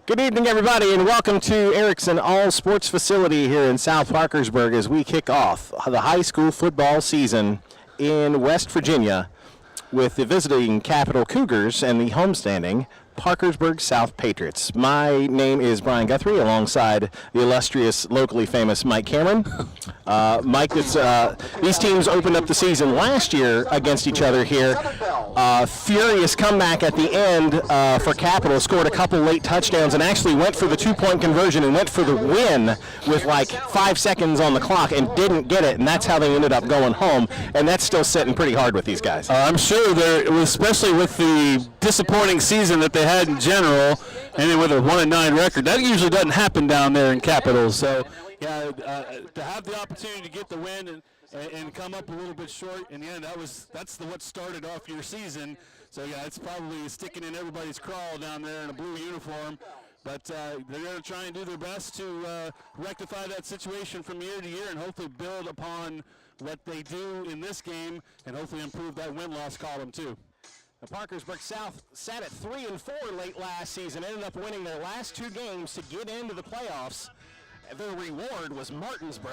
Good evening, everybody, and welcome to Erickson All Sports Facility here in South Parkersburg as we kick off the high school football season in West Virginia with the visiting Capital Cougars and the homestanding Parkersburg South Patriots. My name is Brian Guthrie, alongside the illustrious, locally famous Mike Cameron. Mike, these teams opened up the season last year against each other here. Furious comeback at the end for Capital, scored a couple late touchdowns and actually went for the two-point conversion and went for the win with like 5 seconds on the clock and didn't get it, and that's how they ended up going home, and that's still sitting pretty hard with these guys. I'm sure especially with the disappointing season that they had in general, and then with a 1-9 record, that usually doesn't happen down there in Capital. So, yeah, to have the opportunity to get the win and come up a little bit short in the end, that's what started off your season. So, yeah, it's probably sticking in everybody's craw down there in a blue uniform. But they're going to try and do their best to rectify that situation from year to year and hopefully build upon what they do in this game and hopefully improve that win-loss column too. The Parkersburg South sat at 3-4 late last season, ended up winning their last two games to get into the playoffs. Their reward was Martinsburg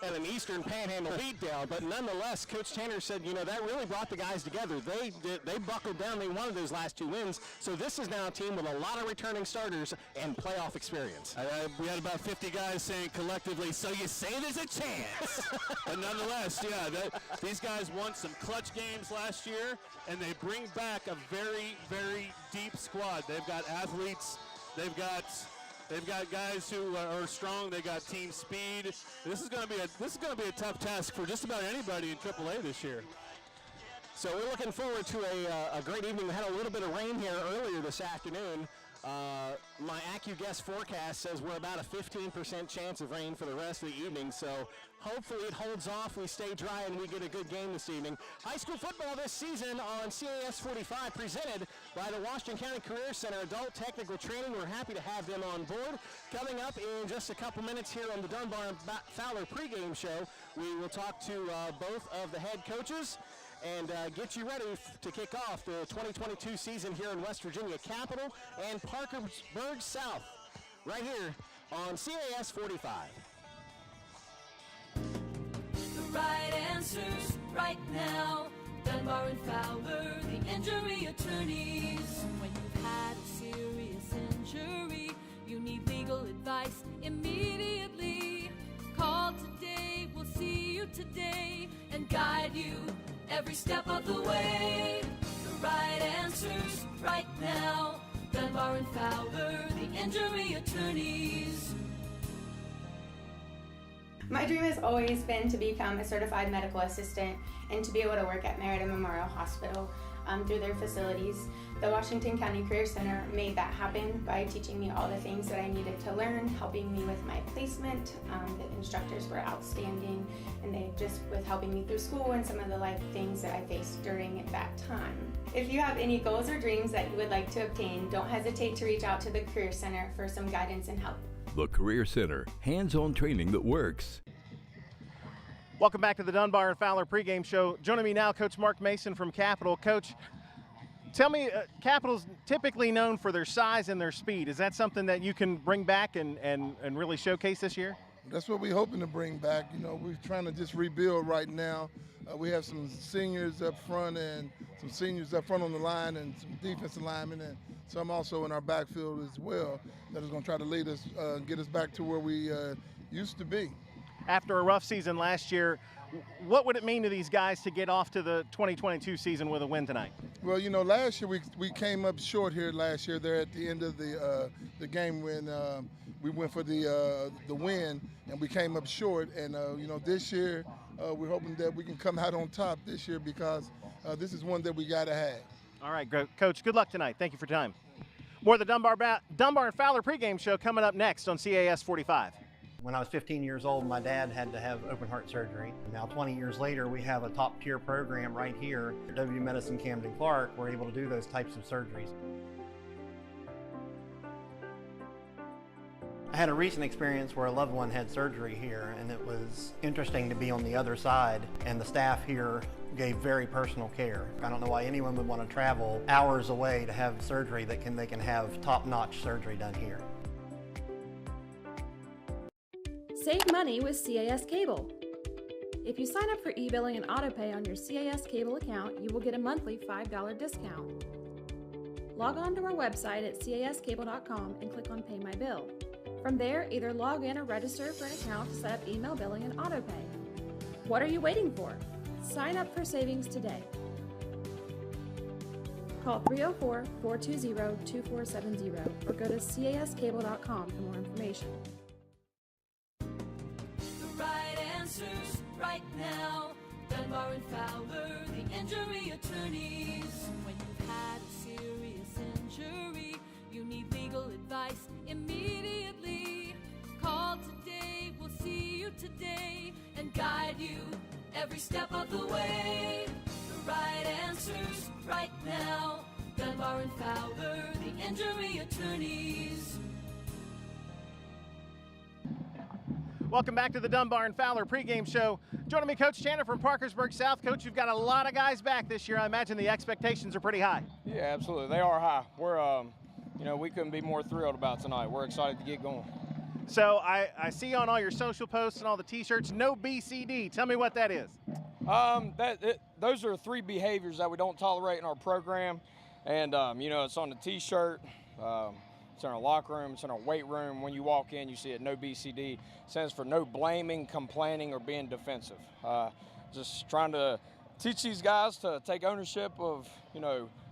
and an Eastern Panhandle beatdown, but nonetheless, Coach Tanner said, you know, that really brought the guys together. They buckled down. They wanted those last two wins. So this is now a team with a lot of returning starters and playoff experience. We had about 50 guys saying collectively, so you say there's a chance. But nonetheless, yeah, these guys won some clutch games last year, and they bring back a very, very deep squad. They've got athletes. They've got guys who are strong. They got team speed. This is going to be a tough task for just about anybody in AAA this year. So we're looking forward to a great evening. We had a little bit of rain here earlier this afternoon. My AccuGuess forecast says we're about a 15% chance of rain for the rest of the evening, so hopefully it holds off, we stay dry, and we get a good game this evening. High school football this season on CAS 45, presented by the Washington County Career Center Adult Technical Training. We're happy to have them on board. Coming up in just a couple minutes here on the Dunbar and Fowler pregame show, we will talk to both of the head coaches and get you ready to kick off the 2022 season here in West Virginia. Capital and Parkersburg South, right here on CAS 45. The right answers right now. Dunbar and Fowler, the injury attorneys. When you've had a serious injury, you need legal advice immediately. Call today, we'll see you today and guide you every step of the way. The right answers right now. Dunbar and Fowler, the injury attorneys. My dream has always been to become a certified medical assistant and to be able to work at Merida Memorial Hospital through their facilities. The Washington County Career Center made that happen by teaching me all the things that I needed to learn, helping me with my placement. The instructors were outstanding, and they just with helping me through school and some of the life things that I faced during that time. If you have any goals or dreams that you would like to obtain, don't hesitate to reach out to the Career Center for some guidance and help. The Career Center, hands-on training that works. Welcome back to the Dunbar and Fowler pregame show. Joining me now, Coach Mark Mason from Capital. Coach, tell me, Capital's typically known for their size and their speed. Is that something that you can bring back and really showcase this year? That's what we're hoping to bring back. You know, we're trying to just rebuild right now. We have some seniors up front and some seniors up front on the line and some defensive linemen and some also in our backfield as well that is going to try to lead us, get us back to where we used to be. After a rough season last year, what would it mean to these guys to get off to the 2022 season with a win tonight? Well, you know, last year we came up short here last year there at the end of the game when we went for the win and we came up short. And, you know, this year we're hoping that we can come out on top this year because this is one that we got to have. All right, Coach, good luck tonight. Thank you for your time. More of the Dunbar and Fowler pregame show coming up next on CAS 45. When I was 15 years old, my dad had to have open heart surgery. Now 20 years later, we have a top tier program right here at W Medicine Camden Clark. We're able to do those types of surgeries. I had a recent experience where a loved one had surgery here, and it was interesting to be on the other side and the staff here gave very personal care. I don't know why anyone would want to travel hours away to have surgery that they can have top-notch surgery done here. Save money with CAS Cable. If you sign up for e-billing and autopay on your CAS Cable account, you will get a monthly $5 discount. Log on to our website at cascable.com and click on Pay My Bill. From there, either log in or register for an account to set up email billing and autopay. What are you waiting for? Sign up for savings today. Call 304-420-2470 or go to cascable.com for more information. The right answers right now. Dunbar and Fowler, the injury attorneys. When you've had a serious injury, you need legal advice immediately. Call today, we'll see you today and guide you every step of the way. The right answers right now. Dunbar and Fowler, the injury attorneys. Welcome back to the Dunbar and Fowler pregame show. Joining me, Coach Tanner from Parkersburg South. Coach, you've got a lot of guys back this year. I imagine the expectations are pretty high. Yeah, absolutely. They are high. We're, we couldn't be more thrilled about tonight. We're excited to get going. So I see on all your social posts and all the T-shirts, no BCD. Tell me what that is. Those are 3 behaviors that we don't tolerate in our program. And, it's on the T-shirt. It's in our locker room. It's in our weight room. When you walk in, you see it, no BCD. It stands for no blaming, complaining, or being defensive. Just trying to teach these guys to take ownership of,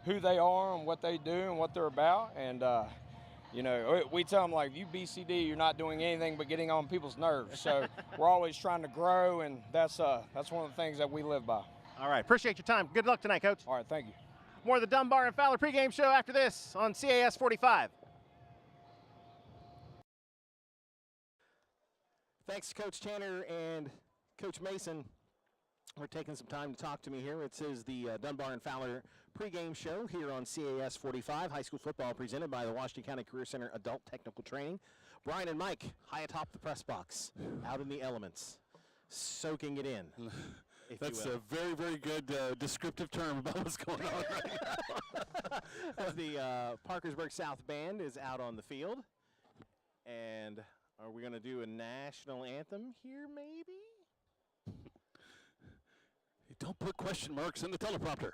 who they are and what they do and what they're about. And, we tell them, like, if you BCD, you're not doing anything but getting on people's nerves. So we're always trying to grow, and that's one of the things that we live by. All right. Appreciate your time. Good luck tonight, Coach. All right. Thank you. More of the Dunbar and Fowler pregame show after this on CAS 45. Thanks to Coach Tanner and Coach Mason for taking some time to talk to me here. This is the Dunbar and Fowler pregame show here on CAS 45, high school football presented by the Washington County Career Center Adult Technical Training. Brian and Mike, high atop the press box, out in the elements, soaking it in. That's a very, very good descriptive term about what's going on right now. As the Parkersburg South Band is out on the field. And are we going to do a national anthem here, maybe? Don't put question marks in the teleprompter.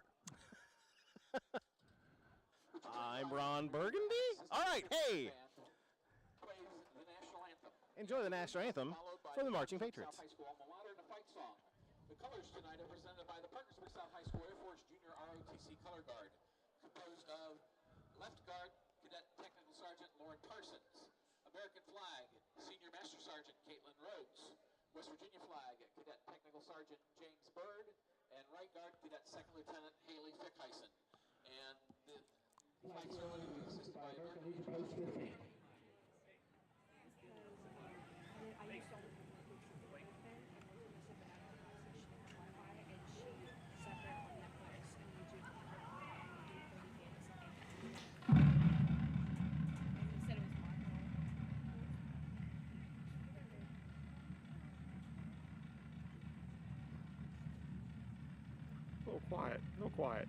I'm Ron Burgundy. All right, hey. Enjoy the national anthem for the Marching Patriots. The colors tonight are presented by the Parkersburg South High School Air Force Junior ROTC Color Guard, composed of Left Guard Cadet Technical Sergeant Lauren Parsons, American Flag Senior Master Sergeant Caitlin Rhodes, West Virginia Flag Cadet Technical Sergeant James Bird, and Right Guard Cadet Second Lieutenant Haley Fickheisen. And the flag ceremony will be assisted by American Legion Post 15. Quiet, no quiet.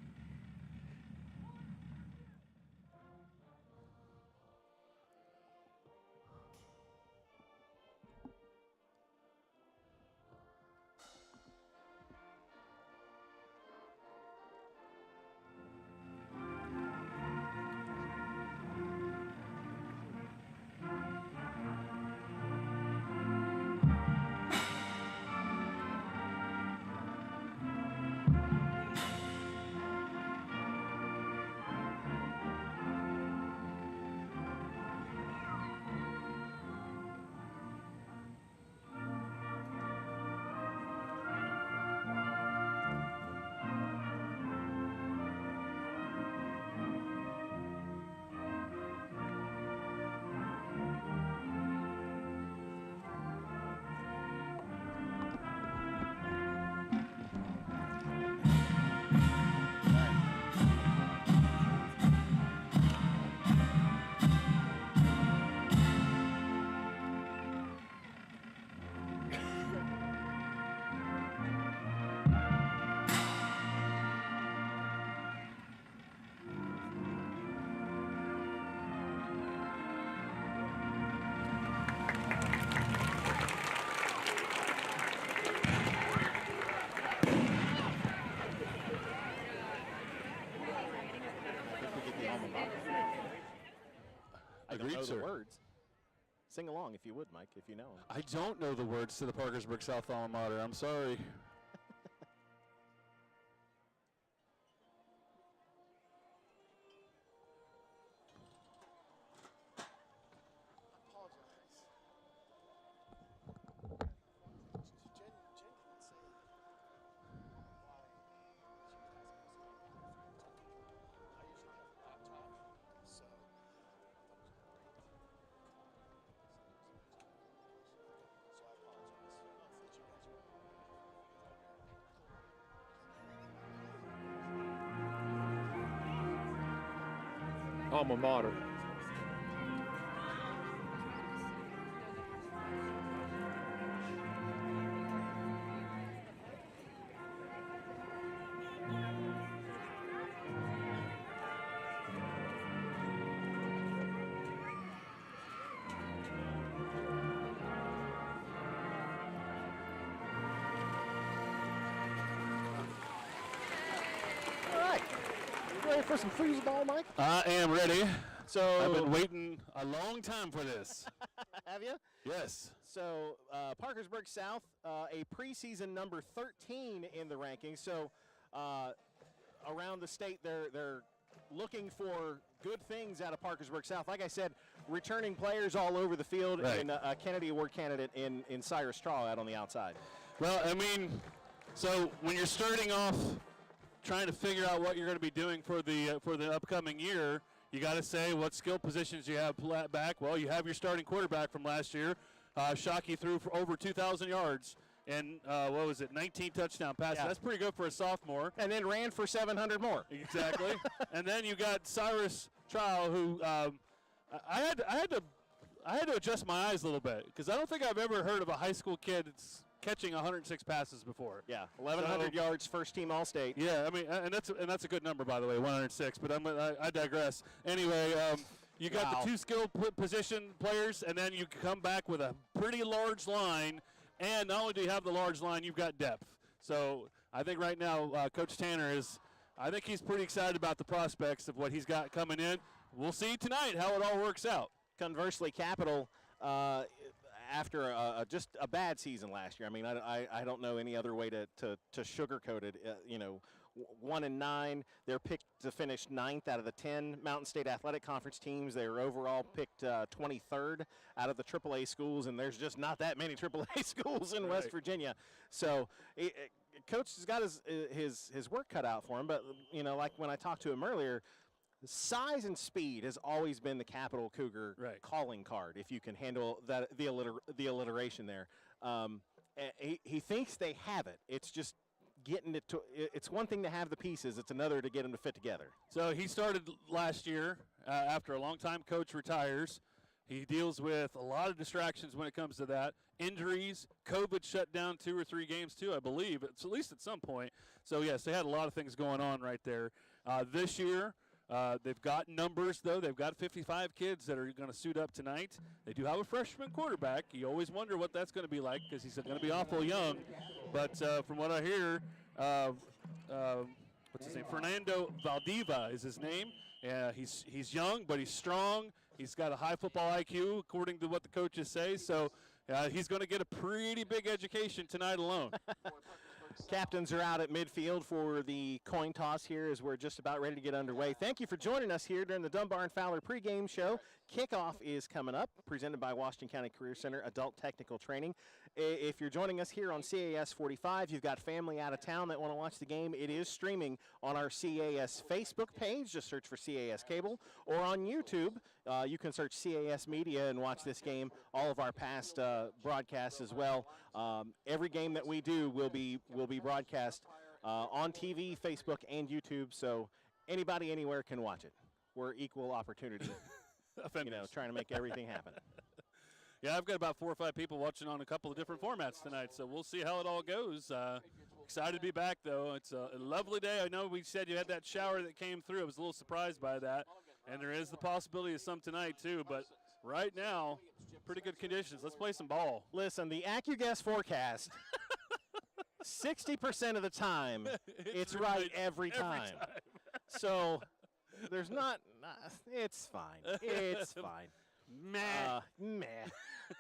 Sing along if you would, Mike, if you know 'em. I don't know the words to the Parkersburg South alma mater. I'm sorry. Alma mater. All right. You ready for some foosball, Mike? I am ready. So I've been waiting a long time for this. Have you? Yes. So Parkersburg South, a preseason number 13 in the rankings. So around the state, they're looking for good things out of Parkersburg South. Like I said, returning players all over the field, Right. and a Kennedy Award candidate in Cyrus Straw out on the outside. Well, I mean, so when you're starting off trying to figure out what you're going to be doing for the upcoming year, you got to say what skill positions you have back. Well, you have your starting quarterback from last year. Shockey threw for over 2,000 yards and, 19 touchdown passes. Yeah. That's pretty good for a sophomore. And then ran for 700 more. Exactly. And then you got Cyrus Trial, who I had to adjust my eyes a little bit because I don't think I've ever heard of a high school kid that's catching 106 passes before. Yeah, 1,100 yards, first team All-State. Yeah, I mean, and that's a good number, by the way, 106. But I digress. Anyway, you got the two skill position players, and then you come back with a pretty large line. And not only do you have the large line, you've got depth. So I think right now, Coach Tanner I think he's pretty excited about the prospects of what he's got coming in. We'll see tonight how it all works out. Conversely, Capital, after just a bad season last year. I mean, I don't know any other way to sugarcoat it. 1-9. They're picked to finish 9th out of the 10 Mountain State Athletic Conference teams. They were overall picked 23rd out of the AAA schools, and there's just not that many AAA schools in West Virginia. So Coach has got his work cut out for him. But, like when I talked to him earlier, size and speed has always been the Capital Cougar calling card, if you can handle that the alliteration there. He thinks they have it. It's just getting it to. It's one thing to have the pieces. It's another to get them to fit together. So he started last year after a long time. Coach retires. He deals with a lot of distractions when it comes to that. Injuries, COVID shut down 2 or 3 games too, I believe. It's at least at some point. So yes, they had a lot of things going on right there. This year, they've got numbers, though. They've got 55 kids that are going to suit up tonight. They do have a freshman quarterback. You always wonder what that's going to be like because he's going to be awful young. But from what I hear, what's his name? Fernando Valdiva is his name. He's young, but he's strong. He's got a high football IQ, according to what the coaches say. So he's going to get a pretty big education tonight alone. Captains are out at midfield for the coin toss here as we're just about ready to get underway. Thank you for joining us here during the Dunbar and Fowler pregame show. Kickoff is coming up, presented by Washington County Career Center Adult Technical Training. If you're joining us here on CAS 45, you've got family out of town that want to watch the game. It is streaming on our CAS Facebook page. Just search for CAS Cable. Or on YouTube, you can search CAS Media and watch this game. All of our past broadcasts as well. Every game that we do will be broadcast on TV, Facebook, and YouTube. So anybody anywhere can watch it. We're equal opportunity, trying to make everything happen. Yeah, I've got about 4 or 5 people watching on a couple of different formats tonight, so we'll see how it all goes. Excited to be back, though. It's a lovely day. I know we said you had that shower that came through. I was a little surprised by that, and there is the possibility of some tonight, too. But right now, pretty good conditions. Let's play some ball. Listen, the AccuGuess forecast, 60% of the time, it's right every time. So there's not – it's fine. It's fine. Meh. Meh.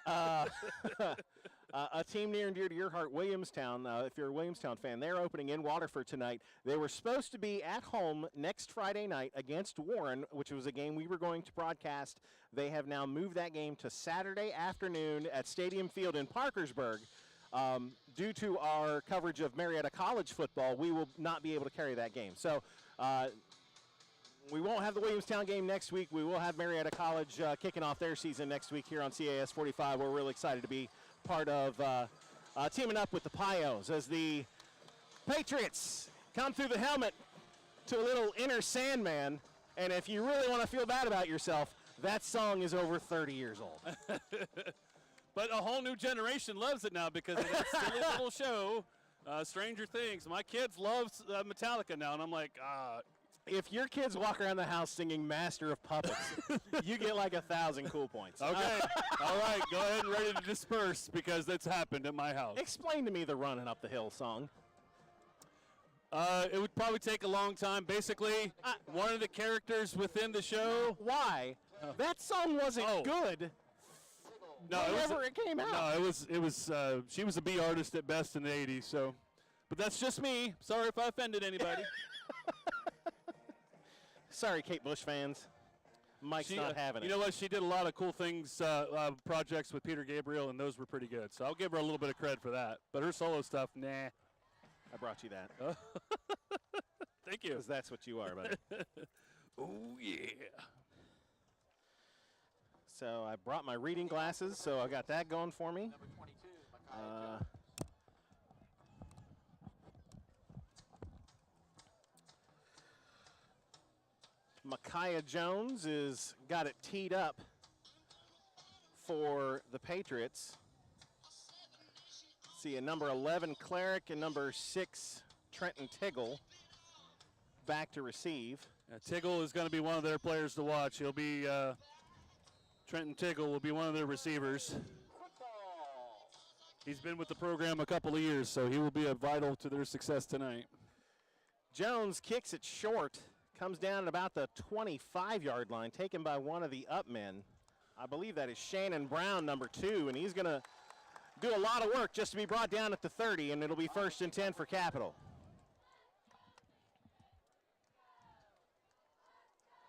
A team near and dear to your heart, Williamstown. If you're a Williamstown fan, they're opening in Waterford tonight. They were supposed to be at home next Friday night against Warren, which was a game we were going to broadcast. They have now moved that game to Saturday afternoon at Stadium Field in Parkersburg. Due to our coverage of Marietta College football, we will not be able to carry that game. So we won't have the Williamstown game next week. We will have Marietta College kicking off their season next week here on CAS 45. We're really excited to be part of teaming up with the Pios as the Patriots come through the helmet to a little Inner Sandman. And if you really want to feel bad about yourself, that song is over 30 years old. But a whole new generation loves it now because of that silly little show, Stranger Things. My kids love Metallica now, and I'm like, If your kids walk around the house singing Master of Puppets, you get like 1,000 cool points. Okay, all right, go ahead and ready to disperse because that's happened at my house. Explain to me the Running Up the Hill song. It would probably take a long time. Basically, one of the characters within the show. Why? That song wasn't good. No, whenever it came out. No, it was. She was a B artist at best in the '80s. So, but that's just me. Sorry if I offended anybody. Sorry, Kate Bush fans. Mike's not having it. You know what? She did a lot of cool things, projects with Peter Gabriel, and those were pretty good. So I'll give her a little bit of credit for that. But her solo stuff, nah. I brought you that. Thank you. Because that's what you are, buddy. Oh, yeah. So I brought my reading glasses, so I got that going for me. Micaiah Jones is got it teed up for the Patriots. See a number 11 Cleric and number 6 Trenton Tiggle back to receive. Tiggle is going to be one of their players to watch. He'll be Trenton Tiggle will be one of their receivers. He's been with the program a couple of years, so he will be vital to their success tonight. Jones kicks it short. Comes down at about the 25-yard line, taken by one of the up men. I believe that is Shannon Brown, number 2, and he's going to do a lot of work just to be brought down at the 30, and it'll be 1st and 10 for Capital.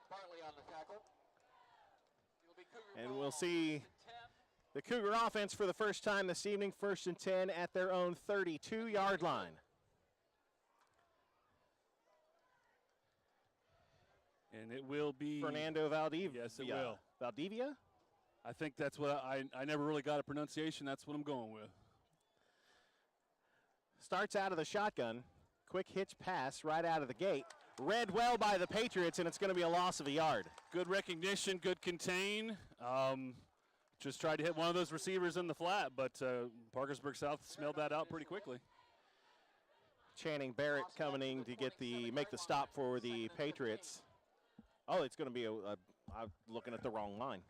Bartley on the tackle. And we'll see the Cougar offense for the first time this evening, 1st and 10 at their own 32-yard line. And it will be Fernando Valdivia. Yes, it will. Valdivia? I think that's what I never really got a pronunciation. That's what I'm going with. Starts out of the shotgun. Quick hitch pass right out of the gate. Read well by the Patriots, and it's going to be a loss of a yard. Good recognition, good contain. Just tried to hit one of those receivers in the flat, but Parkersburg South smelled that out pretty quickly. Channing Barrett coming in to make the stop for the Patriots. Oh, it's going to be I'm looking at the wrong line.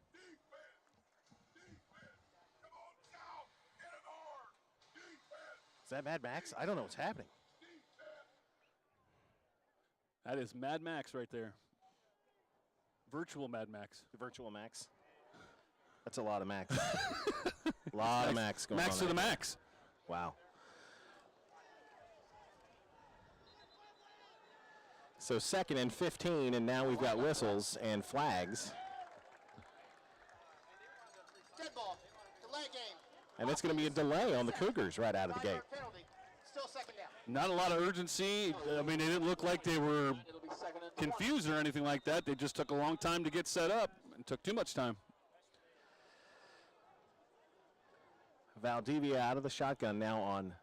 Is that Mad Max? I don't know what's happening. That is Mad Max right there. Virtual Mad Max. The virtual Max. That's a lot of Max. A lot of Max going on. Max to the max. Wow. So 2nd and 15, and now we've got whistles and flags. Dead ball. Delay game. And it's going to be a delay on the Cougars right out of the gate. Penalty. Still 2nd down. Not a lot of urgency. I mean, they didn't look like they were confused or anything like that. They just took a long time to get set up and took too much time. Valdivia out of the shotgun now on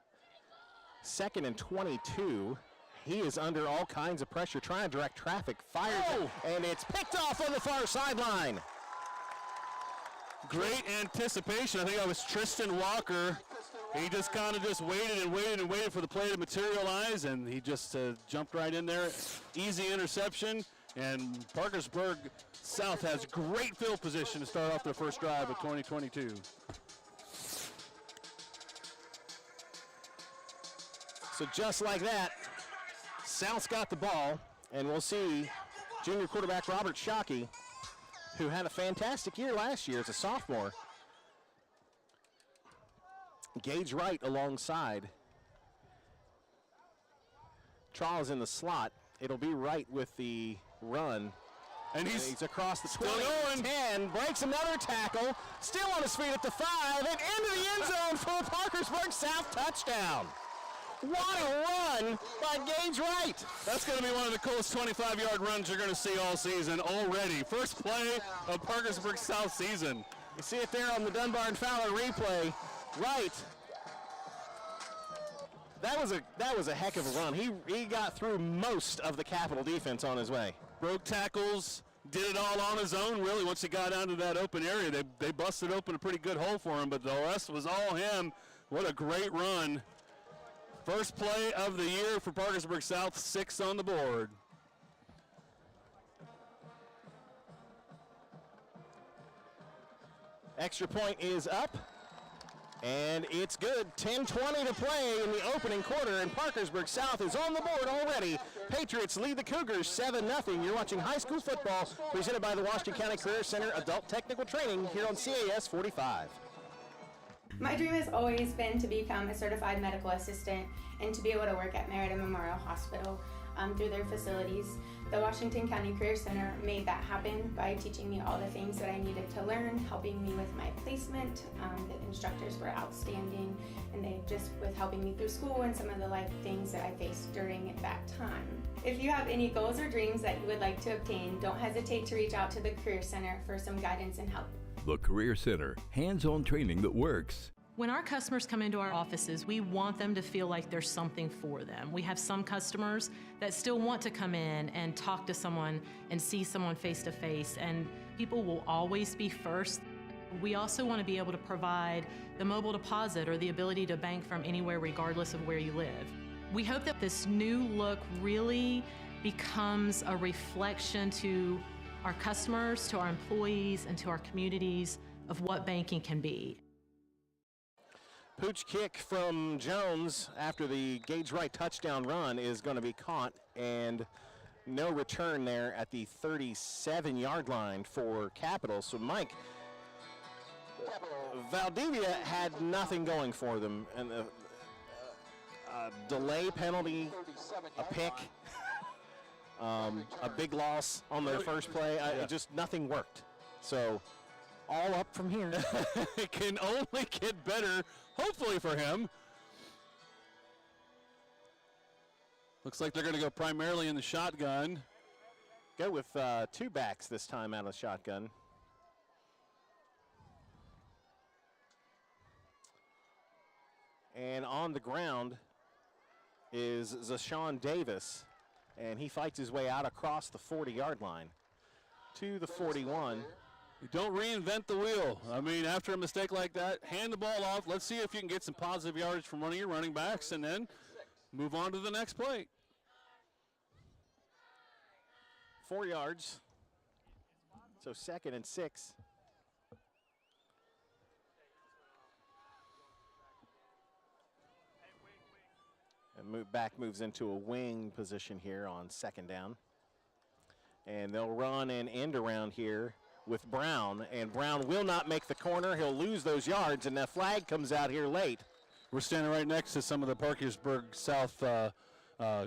2nd and 22. He is under all kinds of pressure, trying to direct traffic. Fires it, and it's picked off on the far sideline. Great anticipation. I think that was Tristan Walker. He just kind of waited and waited and waited for the play to materialize, and he just jumped right in there. Easy interception, and Parkersburg South has great field position to start off their first drive of 2022. So just like that, South's got the ball, and we'll see junior quarterback Robert Shockey, who had a fantastic year last year as a sophomore, Gage Wright alongside. Charles in the slot. It'll be Wright with the run. And he's across the still 20, going. 10, breaks another tackle, still on his feet at the 5, and into the end zone for a Parkersburg South touchdown. What a run by Gage Wright. That's going to be one of the coolest 25-yard runs you're going to see all season already. First play of Parkersburg South season. You see it there on the Dunbar and Fowler replay. Wright. That was a heck of a run. He got through most of the Capital defense on his way. Broke tackles, did it all on his own, really. Once he got out of that open area, they busted open a pretty good hole for him, but the rest was all him. What a great run. First play of the year for Parkersburg South, 6 on the board. Extra point is up, and it's good. 10:20 to play in the opening quarter, and Parkersburg South is on the board already. Patriots lead the Cougars 7-0. You're watching high school football presented by the Washington County Career Center Adult Technical Training here on CAS 45. My dream has always been to become a certified medical assistant and to be able to work at Merida Memorial Hospital through their facilities. The Washington County Career Center made that happen by teaching me all the things that I needed to learn, helping me with my placement. The instructors were outstanding, and they just with helping me through school and some of the life things that I faced during that time. If you have any goals or dreams that you would like to obtain, don't hesitate to reach out to the Career Center for some guidance and help. The Career Center, hands-on training that works. When our customers come into our offices, we want them to feel like there's something for them. We have some customers that still want to come in and talk to someone and see someone face to face, and people will always be first. We also want to be able to provide the mobile deposit or the ability to bank from anywhere regardless of where you live. We hope that this new look really becomes a reflection to our customers, to our employees, and to our communities of what banking can be. Pooch kick from Jones after the Gage Wright touchdown run is going to be caught, and no return there at the 37-yard line for Capital. So, Mike, Valdivia had nothing going for them, and a delay penalty, a pick, a big loss on their first play. Just nothing worked. So, all up from here. It can only get better, hopefully for him. Looks like they're going to go primarily in the shotgun. Go with 2 backs this time out of the shotgun. And on the ground is Zashawn Davis, and he fights his way out across the 40-yard line to the 41. You don't reinvent the wheel. I mean, after a mistake like that, hand the ball off. Let's see if you can get some positive yardage from one of your running backs and then move on to the next play. 4 yards. So 2nd and 6. And moves into a wing position here on 2nd down. And they'll run an end around here with Brown, and Brown will not make the corner. He'll lose those yards, and that flag comes out here late. We're standing right next to some of the Parkersburg South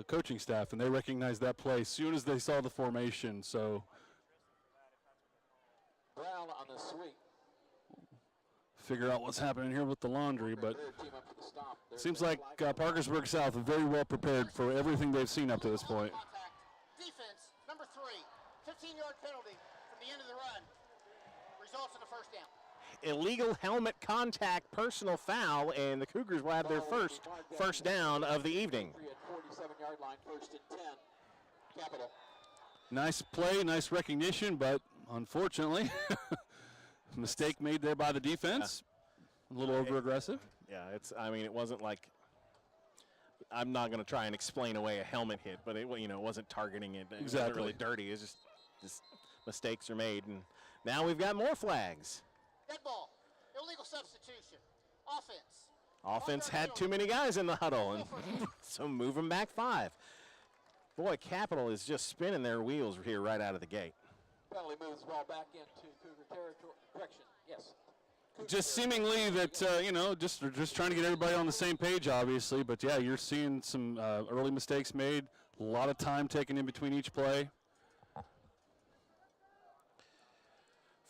coaching staff, and they recognized that play as soon as they saw the formation. So Brown on the sweep. Figure out what's happening here with the laundry, but it seems like Parkersburg South are very well prepared for everything they've seen up to this point. Defense, number 3, 15-yard penalty from the end of the run. Results in a first down. Illegal helmet contact, personal foul, and the Cougars will have their first down of the evening. 47-yard line, 1st and 10. Capital. Nice play, nice recognition, but unfortunately, mistake made there by the defense. A little over-aggressive. Yeah, it wasn't like, I'm not going to try and explain away a helmet hit, but it wasn't targeting it. It wasn't really dirty. It's just mistakes are made, and now we've got more flags. Dead ball, illegal substitution, offense. Offense had too many guys in the huddle, and so move them back 5. Boy, Capital is just spinning their wheels here right out of the gate. Penalty moves ball back into Cougar territory. Correction, yes. just seemingly that, just trying to get everybody on the same page, obviously. But, yeah, you're seeing some early mistakes made, a lot of time taken in between each play.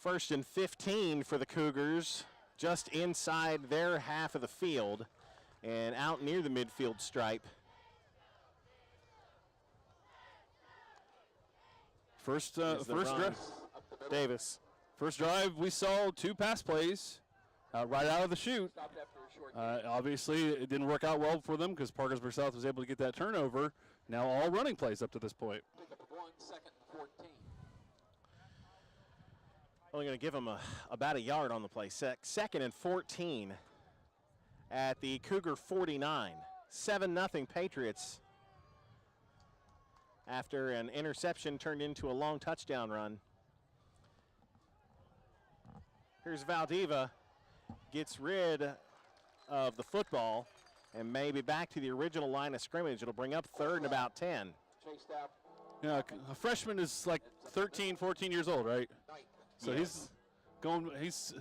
1st and 15 for the Cougars, just inside their half of the field and out near the midfield stripe. First drive. Davis. First drive, we saw 2 pass plays right out of the chute. Obviously, it didn't work out well for them because Parkersburg South was able to get that turnover. Now all running plays up to this point. Only going to give them about a yard on the play. 2nd and 14 at the Cougar 49. 7-0 Patriots after an interception turned into a long touchdown run. Here's Valdivia, gets rid of the football and maybe back to the original line of scrimmage. It'll bring up 3rd and about 10. Yeah, a freshman is like 13, 14 years old, right? So Yes. he's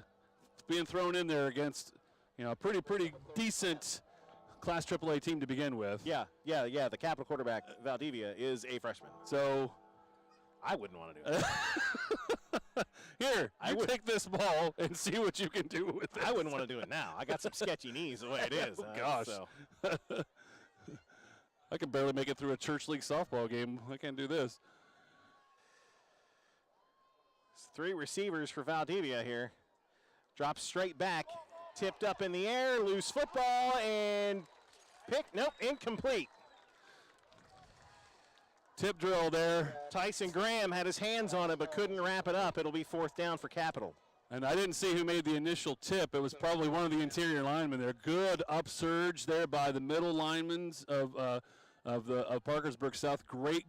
being thrown in there against, a pretty decent Class AAA team to begin with. Yeah. The Capital quarterback, Valdivia, is a freshman. So I wouldn't want to do it. Here, take this ball and see what you can do with it. I wouldn't want to do it now. I got some sketchy knees the way it is. Oh, gosh. So. I can barely make it through a church league softball game. I can't do this. 3 receivers for Valdivia here. Drops straight back, tipped up in the air, loose football, and incomplete. Tip drill there. Tyson Graham had his hands on it but couldn't wrap it up. It'll be 4th down for Capital. And I didn't see who made the initial tip. It was probably one of the interior linemen there. Good upsurge there by the middle linemen of Parkersburg South. Great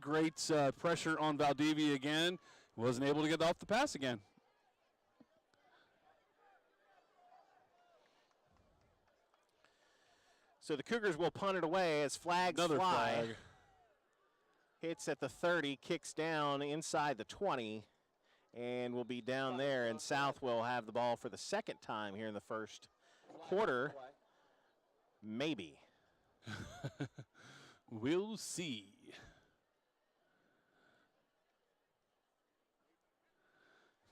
pressure on Valdivia again. Wasn't able to get off the pass again. So the Cougars will punt it away as flags Another fly. flag. Hits at the 30, kicks down inside the 20, and will be down there. And South will have the ball for the 2nd time here in the first quarter. Maybe. We'll see.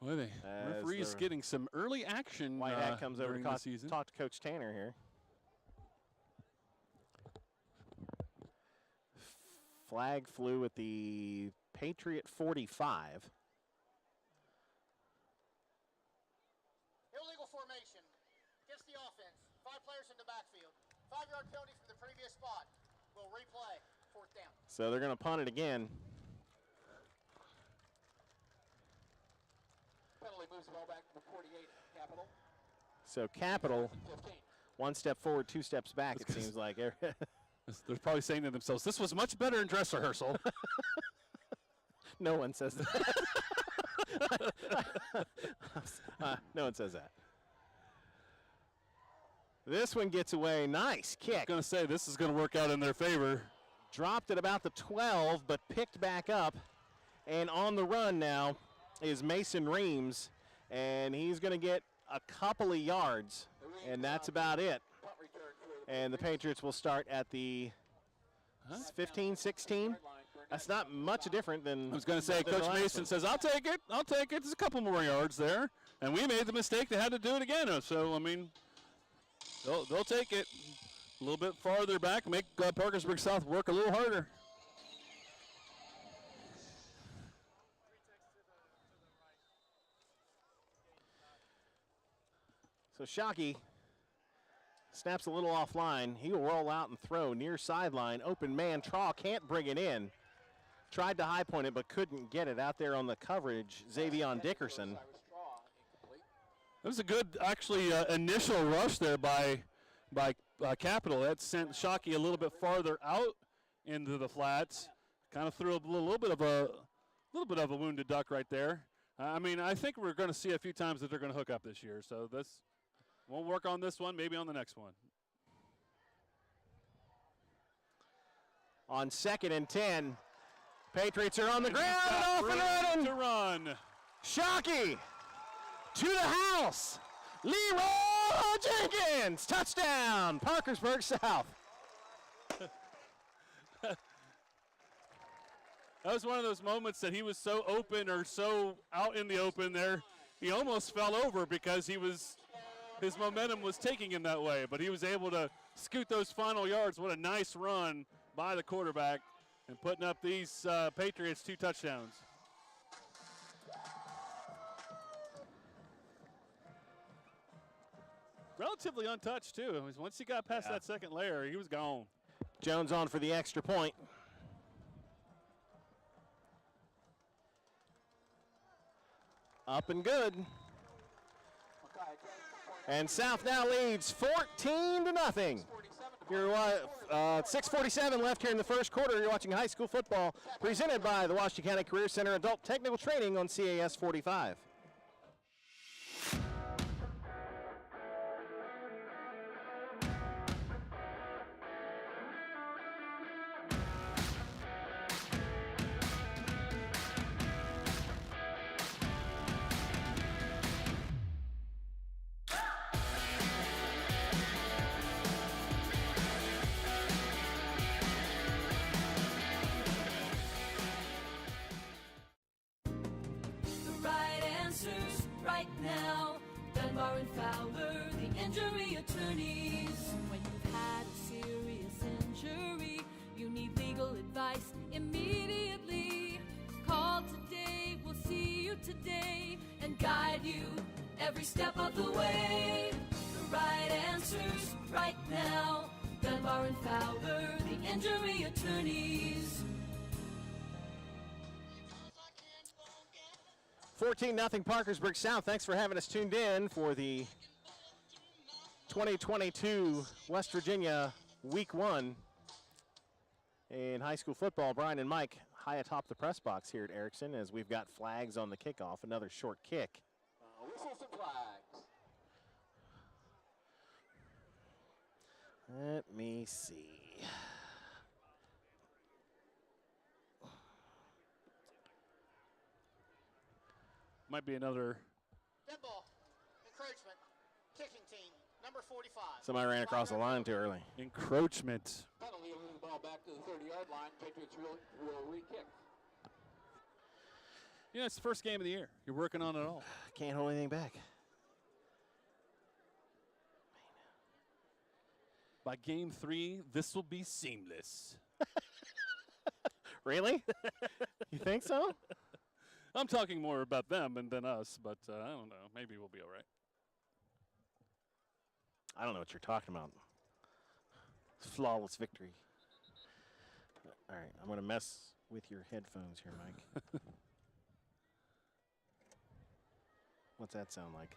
Boy, the referee's getting some early action. White Hat comes over to talk to Coach Tanner here. Flag flew at the Patriot 45. Illegal formation against the offense. 5 players in the backfield. 5-yard penalty from the previous spot. We'll replay. 4th down. So they're going to punt it again. Penalty moves the ball back to the 48, Capital. So Capital, 1 step forward, 2 steps back, it seems like. They're probably saying to themselves, this was much better in dress rehearsal. No one says that. No one says that. This one gets away. Nice kick. I was going to say, this is going to work out in their favor. Dropped at about the 12, but picked back up. And on the run now is Mason Reams, and he's going to get a couple of yards, and that's about it. And the Patriots will start at the 15, 16. That's not much different than. I was going to say, Coach Mason says, I'll take it. There's a couple more yards there. And we made the mistake. They had to do it again. So, I mean, they'll take it a little bit farther back, make Parkersburg South work a little harder. So Shockey snaps a little offline. He will roll out and throw near sideline. Open man. Traw can't bring it in. Tried to high point it, but couldn't get it out there on the coverage. Xavion Dickerson. That was a good, actually, initial rush there by Capital. That sent Shockey a little bit farther out into the flats. Kind of threw a little bit of a wounded duck right there. I mean, I think we're going to see a few times that they're going to hook up this year. So we'll work on this one, maybe on the next one. On 2nd and 10, Patriots are on the ground and off and running. To run. Shockey to the house. Leroy Jenkins, touchdown, Parkersburg South. That was one of those moments that he was so open or so out in the open there, he almost fell over because his momentum was taking him that way, but he was able to scoot those final yards. What a nice run by the quarterback and putting up these Patriots 2 touchdowns. Relatively untouched, too. Once he got past that second layer, he was gone. Jones on for the extra point. Up and good. And South now leads 14-0. You're 6:47 left here in the first quarter. You're watching high school football presented by the Washington County Career Center Adult Technical Training on CAS 45. Right now, Dunbar and Fowler, the injury attorneys. When you've had a serious injury, you need legal advice immediately. Call today, we'll see you today and guide you every step of the way. The right answers right now, Dunbar and Fowler, the injury attorneys. 14-0 Parkersburg South. Thanks for having us tuned in for the 2022 West Virginia Week 1 in high school football. Brian and Mike high atop the press box here at Erickson as we've got flags on the kickoff. Another short kick. Whistles and flags. Let me see. Might be another. Dead ball. Encroachment. Kicking team. Number 45. Somebody ran across the line too early. Encroachment. Penalty, moving the ball back to the 30-yard line. Patriots will re-kick. Yeah, it's the first game of the year. You're working on it all. Can't hold anything back. By game 3, this will be seamless. Really? You think so? I'm talking more about them and than us, but I don't know. Maybe we'll be all right. I don't know what you're talking about. Flawless victory. All right, I'm going to mess with your headphones here, Mike. What's that sound like?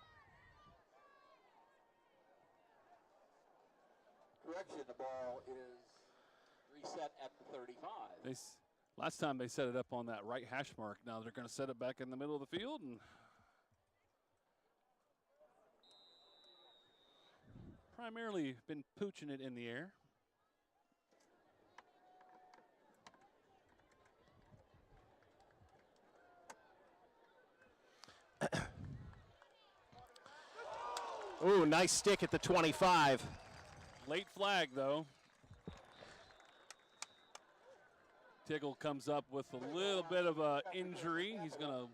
Correction, the ball is reset at the 35. Last time they set it up on that right hash mark. Now they're going to set it back in the middle of the field. And primarily been pooching it in the air. Ooh, nice stick at the 25. Late flag, though. Tiggle comes up with a little bit of an injury. He's going to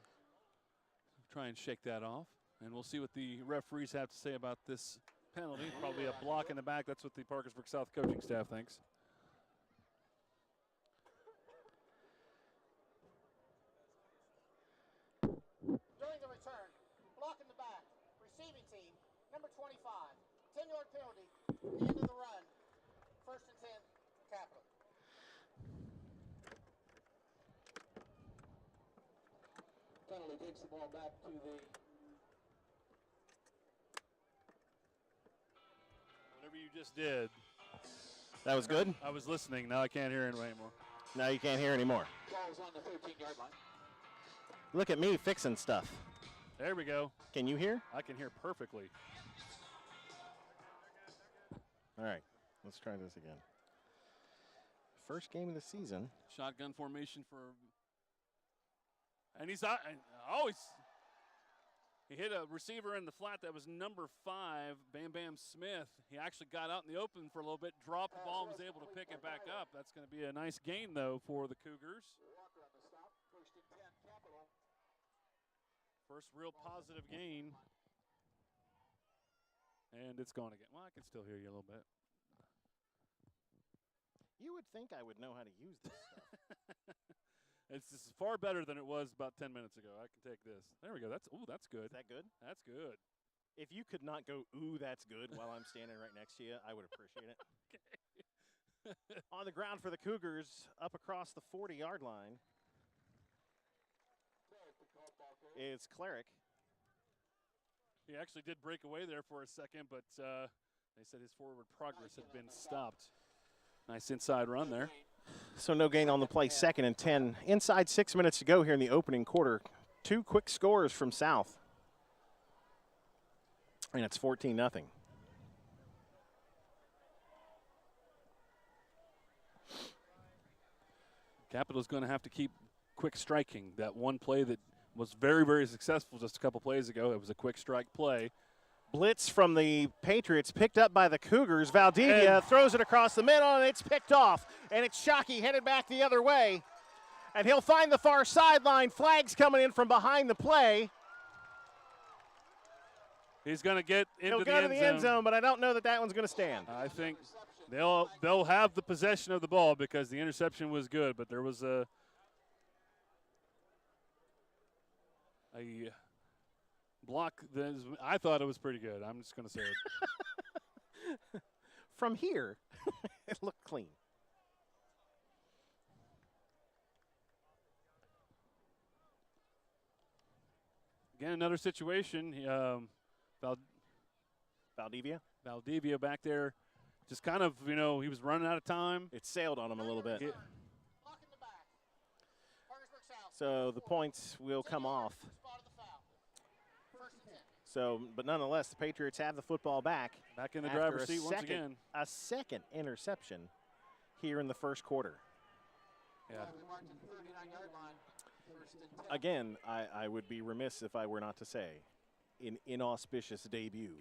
try and shake that off. And we'll see what the referees have to say about this penalty. Probably a block in the back. That's what the Parkersburg South coaching staff thinks. During the return, block in the back, receiving team, number 25, 10-yard penalty, the end of the run, 1st and 10, Capital. Penalty takes the ball back to the. Whatever you just did. That was good? I was listening. Now I can't hear it anymore. Now you can't hear anymore. Ball's on the 13-yard line. Look at me fixing stuff. There we go. Can you hear? I can hear perfectly. All right, let's try this again. First game of the season. Shotgun formation for. And he's out. Oh, He hit a receiver in the flat that was number 5, Bam Bam Smith. He actually got out in the open for a little bit, dropped the ball, and was able to pick it back up. That's going to be a nice gain, though, for the Cougars. First real positive gain. And it's gone again. Well, I can still hear you a little bit. You would think I would know how to use this stuff. It's just far better than it was about 10 minutes ago. I can take this. There we go. That's good. Is that good? That's good. If you could not go, ooh, that's good, while I'm standing right next to you, I would appreciate it. Okay. On the ground for the Cougars, up across the 40-yard line is Cleric. He actually did break away there for a second, but they said his forward progress had been stopped. Nice inside run there. So no gain on the play, 2nd and 10. Inside 6 minutes to go here in the opening quarter. 2 quick scores from South. And it's 14-0. Capital's going to have to keep quick striking. That one play that was very, very successful just a couple plays ago, it was a quick strike play. Blitz from the Patriots, picked up by the Cougars. Valdivia throws it across the middle, and it's picked off. And it's Shockey headed back the other way. And he'll find the far sideline. Flags coming in from behind the play. He's going to get into He'll go to the end zone, but I don't know that that one's going to stand. I think they'll have the possession of the ball because the interception was good, but there was a block that I thought it was pretty good. I'm just going to say it. From here, it looked clean. Again, another situation. Valdivia back there, just kind of, he was running out of time. It sailed on him a little bit. So the points will come off. So, but nonetheless, the Patriots have the football back. Back in the driver's seat once again. A second interception here in the first quarter. Yeah. Again, I would be remiss if I were not to say, an inauspicious debut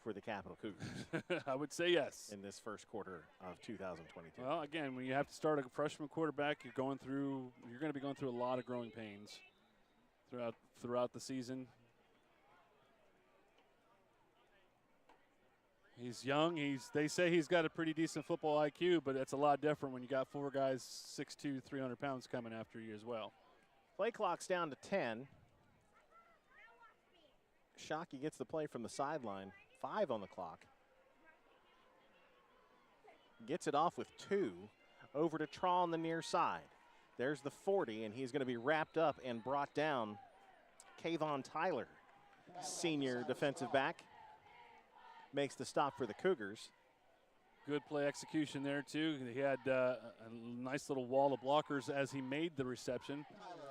for the Capital Cougars. I would say yes. In this first quarter of 2022. Well, again, when you have to start a freshman quarterback, you're going to be going through a lot of growing pains throughout the season. He's young. They say he's got a pretty decent football IQ, but it's a lot different when you got 4 guys 6'2", 300 pounds coming after you as well. Play clock's down to 10. Shockey gets the play from the sideline. 5 on the clock. Gets it off with 2. Over to Traw on the near side. There's the 40, and he's going to be wrapped up and brought down. Kayvon Tyler, senior defensive back, makes the stop for the Cougars. Good play execution there, too. He had a nice little wall of blockers as he made the reception.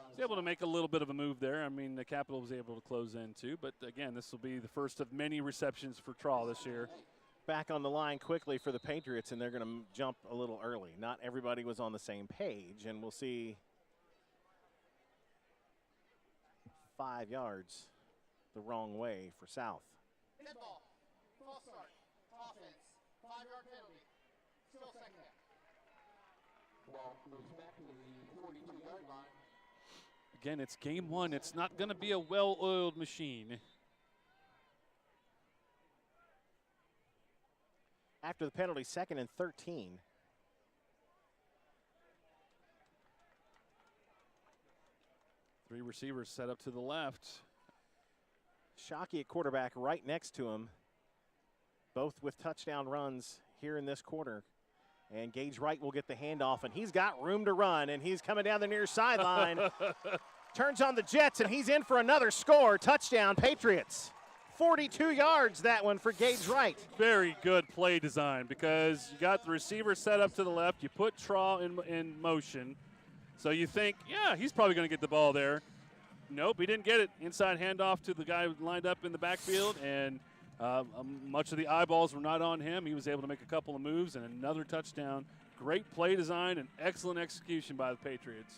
He was able to make a little bit of a move there. I mean, the Capital was able to close in, too. But, again, this will be the first of many receptions for Traw this year. Back on the line quickly for the Patriots, and they're going to jump a little early. Not everybody was on the same page, and we'll see 5 yards the wrong way for South. Dead ball. False start. Offense. 5-yard penalty. Still second down. Ball moves back to the 42-yard line. Again, it's game 1. It's not going to be a well-oiled machine. After the penalty, 2nd and 13. Three receivers set up to the left. Shockey at quarterback right next to him. Both with touchdown runs here in this quarter. And Gage Wright will get the handoff, and he's got room to run, and he's coming down the near sideline. Turns on the Jets, and he's in for another score. Touchdown, Patriots. 42 yards, that one for Gage Wright. Very good play design because you got the receiver set up to the left. You put Traw in motion. So you think, yeah, he's probably going to get the ball there. Nope, he didn't get it. Inside handoff to the guy lined up in the backfield, and much of the eyeballs were not on him. He was able to make a couple of moves and another touchdown. Great play design and excellent execution by the Patriots.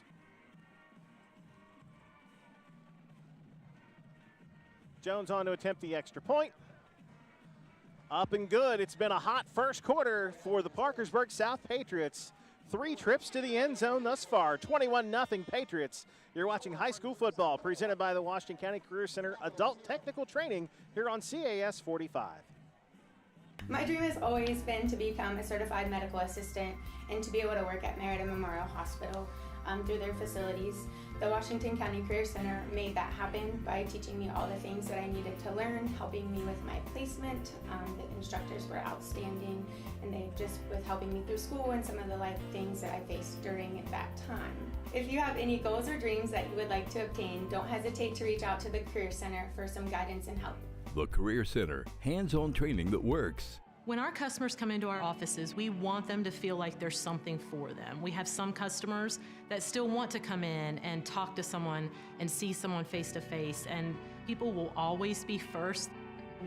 Jones on to attempt the extra point. Up and good. It's been a hot first quarter for the Parkersburg South Patriots. 3 trips to the end zone thus far. 21-0 Patriots. You're watching high school football presented by the Washington County Career Center Adult Technical Training here on CAS 45. My dream has always been to become a certified medical assistant and to be able to work at Merida Memorial Hospital through their facilities. The Washington County Career Center made that happen by teaching me all the things that I needed to learn, helping me with my placement. The instructors were outstanding, and they just with helping me through school and some of the life things that I faced during that time. If you have any goals or dreams that you would like to obtain, don't hesitate to reach out to the Career Center for some guidance and help. The Career Center, hands-on training that works. When our customers come into our offices, we want them to feel like there's something for them. We have some customers that still want to come in and talk to someone and see someone face to face, and people will always be first.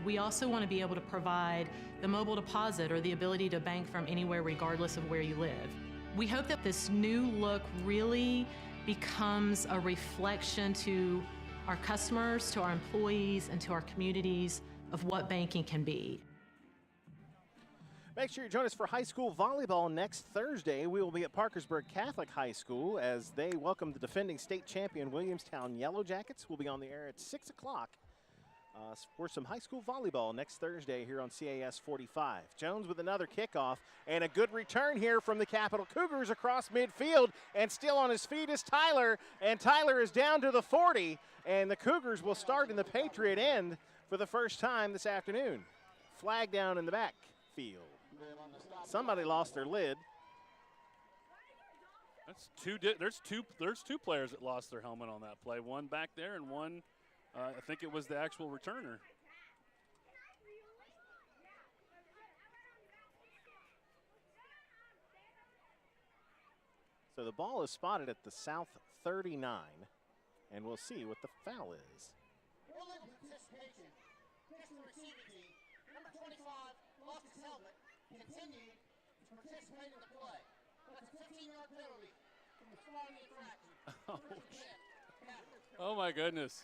We also want to be able to provide the mobile deposit or the ability to bank from anywhere regardless of where you live. We hope that this new look really becomes a reflection to our customers, to our employees, and to our communities of what banking can be. Make sure you join us for high school volleyball next Thursday. We will be at Parkersburg Catholic High School as they welcome the defending state champion Williamstown Yellow Jackets. We'll be on the air at 6 o'clock for some high school volleyball next Thursday here on CAS 45. Jones with another kickoff and a good return here from the Capital Cougars across midfield, and still on his feet is Tyler, and Tyler is down to the 40, and the Cougars will start in the Patriot end for the first time this afternoon. Flag down in the backfield. Somebody lost their lid. That's there's two players that lost their helmet on that play. One back there and one, I think it was the actual returner. So the ball is spotted at the South 39, and we'll see what the foul is. Participation. Next to the receiving team, number 25 lost his helmet, continued to participate in the play. That's a 15-yard penalty from the flying infraction. Oh my goodness.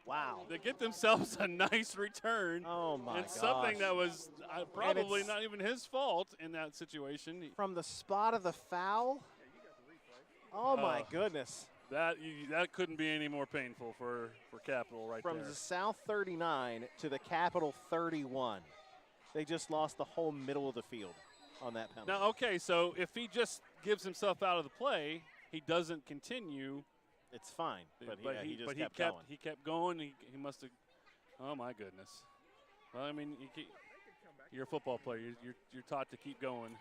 Wow. They get themselves a nice return. Oh my and something gosh. that was probably not even his fault in that situation. From the spot of the foul? Oh my goodness. That couldn't be any more painful for Capital right there. From the South 39 to the Capital 31. They just lost the whole middle of the field on that penalty. Now, okay, so if he just gives himself out of the play, he doesn't continue. It's fine, but he just kept going. He kept going. He must have. Oh my goodness. Well, I mean, you're a football player. You're taught to keep going.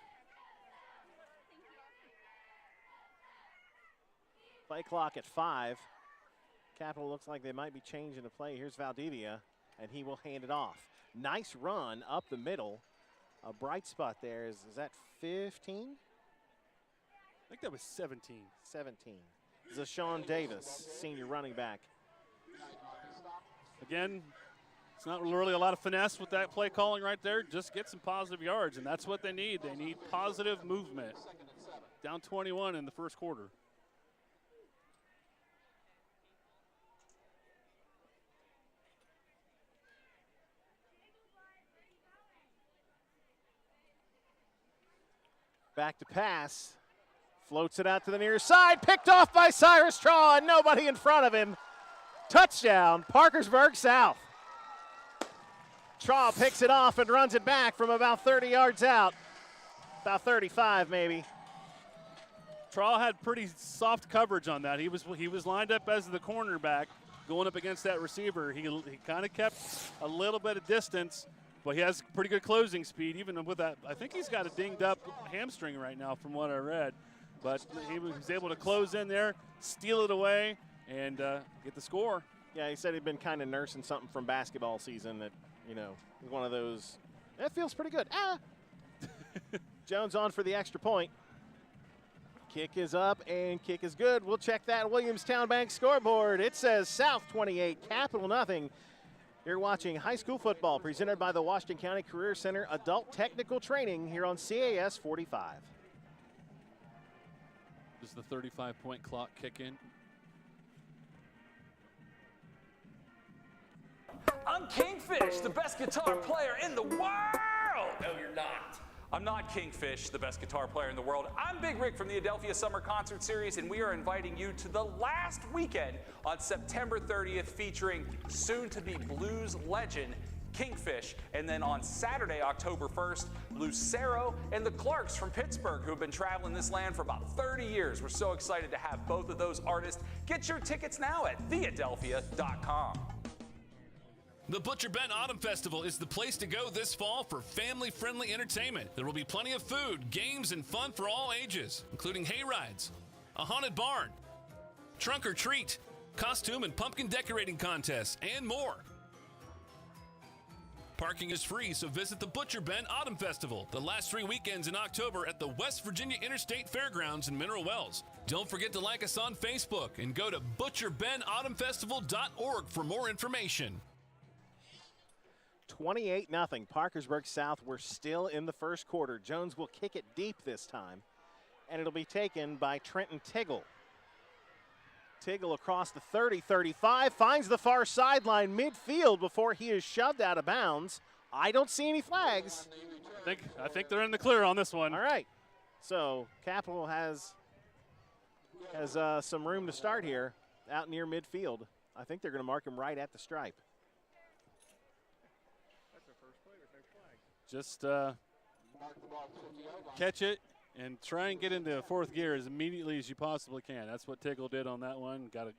Play clock at 5. Capital looks like they might be changing the play. Here's Valdivia, and he will hand it off. Nice run up the middle. A bright spot there. Is that 15? I think that was 17. 17. Zashawn Davis, senior running back. Again, it's not really a lot of finesse with that play calling right there. Just get some positive yards, and that's what they need. They need positive movement. Down 21 in the first quarter. Back to pass. Floats it out to the near side. Picked off by Cyrus Traw, and nobody in front of him. Touchdown, Parkersburg South. Traw picks it off and runs it back from about 30 yards out. About 35 maybe. Traw had pretty soft coverage on that. He was lined up as the cornerback going up against that receiver. He kind of kept a little bit of distance, but he has pretty good closing speed even with that. I think he's got a dinged up hamstring right now from what I read. But he was able to close in there, steal it away, and get the score. Yeah, he said he'd been kind of nursing something from basketball season that, one of those, that feels pretty good. Jones on for the extra point. Kick is up and kick is good. We'll check that Williamstown Bank scoreboard. It says South 28, Capital nothing. You're watching high school football presented by the Washington County Career Center Adult Technical Training here on CAS 45. Does the 35-point clock kick in? I'm Kingfish, the best guitar player in the world. No, you're not. I'm not Kingfish, the best guitar player in the world. I'm Big Rick from the Adelphia Summer Concert Series, and we are inviting you to the last weekend on September 30th, featuring soon-to-be blues legend Kingfish, and then on Saturday, October 1st, Lucero and the Clarks from Pittsburgh, who have been traveling this land for about 30 years. We're so excited to have both of those artists. Get your tickets now at theadelphia.com. The Butcher Ben Autumn Festival is the place to go this fall for family-friendly entertainment. There will be plenty of food, games, and fun for all ages, including hay rides, a haunted barn, trunk or treat, costume and pumpkin decorating contests, and more. Parking is free, so visit the Butcher Ben Autumn Festival the last 3 weekends in October at the West Virginia Interstate Fairgrounds in Mineral Wells. Don't forget to like us on Facebook and go to butcherbenautumnfestival.org for more information. 28-0. Parkersburg South, we're still in the first quarter. Jones will kick it deep this time, and it'll be taken by Trenton Tiggle. Tiggle across the 30-35, finds the far sideline midfield before he is shoved out of bounds. I don't see any flags. I think they're in the clear on this one. All right. So Capital has some room to start here out near midfield. I think they're going to mark him right at the stripe. Just catch it and try and get into fourth gear as immediately as you possibly can. That's what Tiggle did on that one. Got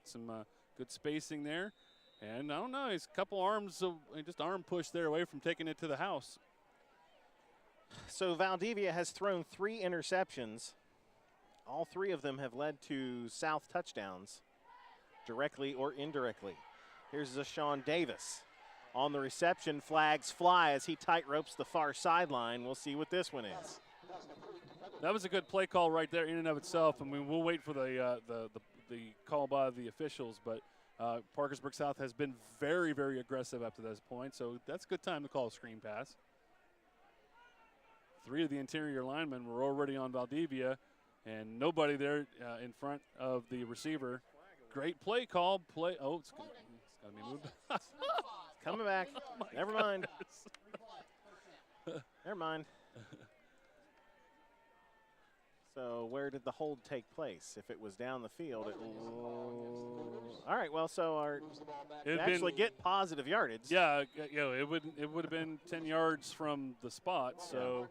some good spacing there. And I don't know, he's a couple arms, just arm push there away from taking it to the house. So Valdivia has thrown 3 interceptions. All 3 of them have led to South touchdowns, directly or indirectly. Here's Zashawn Davis. On the reception, flags fly as he tight ropes the far sideline. We'll see what this one is. That was a good play call right there in and of itself. I mean, we'll wait for the call by the officials, but Parkersburg South has been very, very aggressive up to this point, so that's a good time to call a screen pass. 3 of the interior linemen were already on Valdivia, and nobody there in front of the receiver. Great play call. Oh, it's got to be moved. Coming back. Oh Never mind. Never mind. So where did the hold take place? If it was down the field, all right. Well, so actually get positive yardage. Yeah, it would have been 10 yards from the spot. So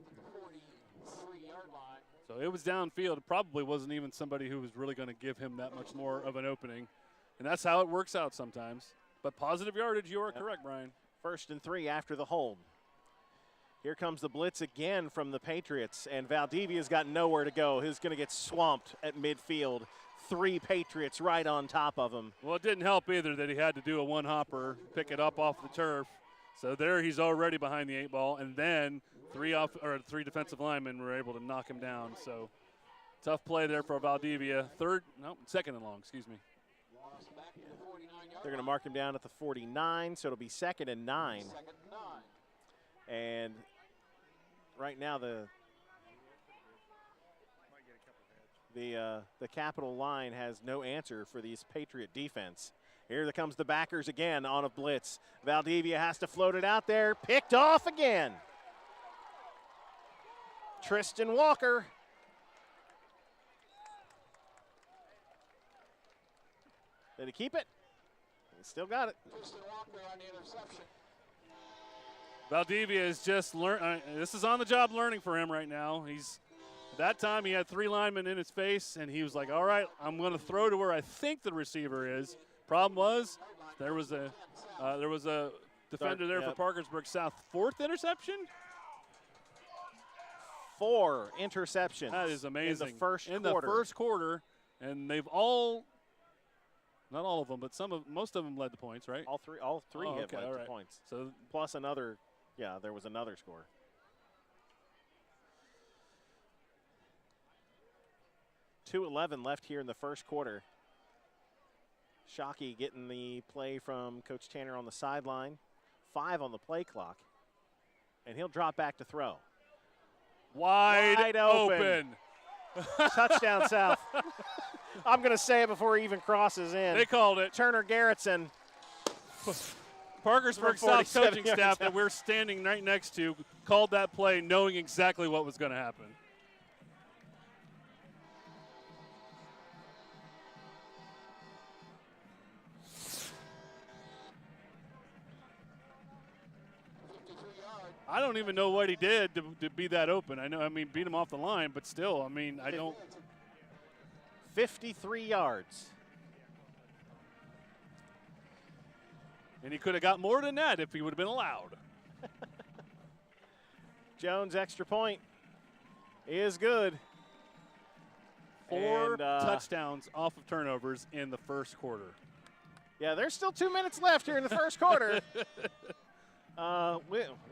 it was downfield. It probably wasn't even somebody who was really going to give him that much more of an opening, and that's how it works out sometimes. But positive yardage, you are correct, Brian. 1st and 3 after the hold. Here comes the blitz again from the Patriots, and Valdivia's got nowhere to go. He's going to get swamped at midfield. 3 Patriots right on top of him. Well, it didn't help either that he had to do a one-hopper, pick it up off the turf. So there he's already behind the 8 ball, and then 3 defensive linemen were able to knock him down. So tough play there for Valdivia. 2nd and long, excuse me. They're going to mark him down at the 49, so it'll be 2nd and 9. And right now the Capital line has no answer for these Patriot defense. Here comes the backers again on a blitz. Valdivia has to float it out there. Picked off again. Tristan Walker. Did he keep it? He still got it. Tristan Walker on the interception. Valdivia is just this is on the job learning for him right now. That time he had 3 linemen in his face, and he was like, all right, I'm going to throw to where I think the receiver is. Problem was there was a defender there for Parkersburg South. 4th interception? 4 interceptions. That is amazing. In the first quarter. In the first quarter, and they've all, not all of them, but most of them led to points, right? All three have led to points. So plus another, there was another score. .2:11 left here in the first quarter. Shockey getting the play from Coach Tanner on the sideline. 5 on the play clock. And he'll drop back to throw. Wide open. Touchdown South. I'm going to say it before he even crosses in. They called it. Turner Garrettson Parkersburg from South 47 coaching yards staff out. that we're standing right next to called that play knowing exactly what was going to happen. I don't even know what he did to be that open. I mean, beat him off the line, but still, I mean, I don't. 53 yards. And he could have got more than that if he would have been allowed. Jones extra point is good. 4 And, touchdowns off of turnovers in the first quarter. Yeah, there's still 2 minutes left here in the first quarter.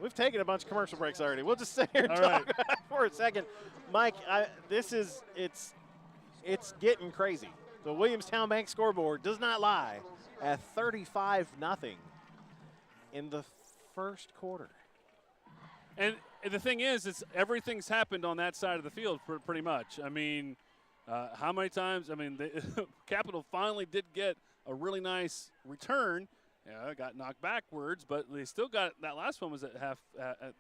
We've taken a bunch of commercial breaks already. We'll just sit here and talk for a second. Mike, it's getting crazy. The Williamstown Bank scoreboard does not lie at 35-0 in the first quarter. And the thing is everything's happened on that side of the field pretty much. I mean, how many times? I mean, Capital finally did get a really nice return. Yeah, got knocked backwards, but they still got that last one was at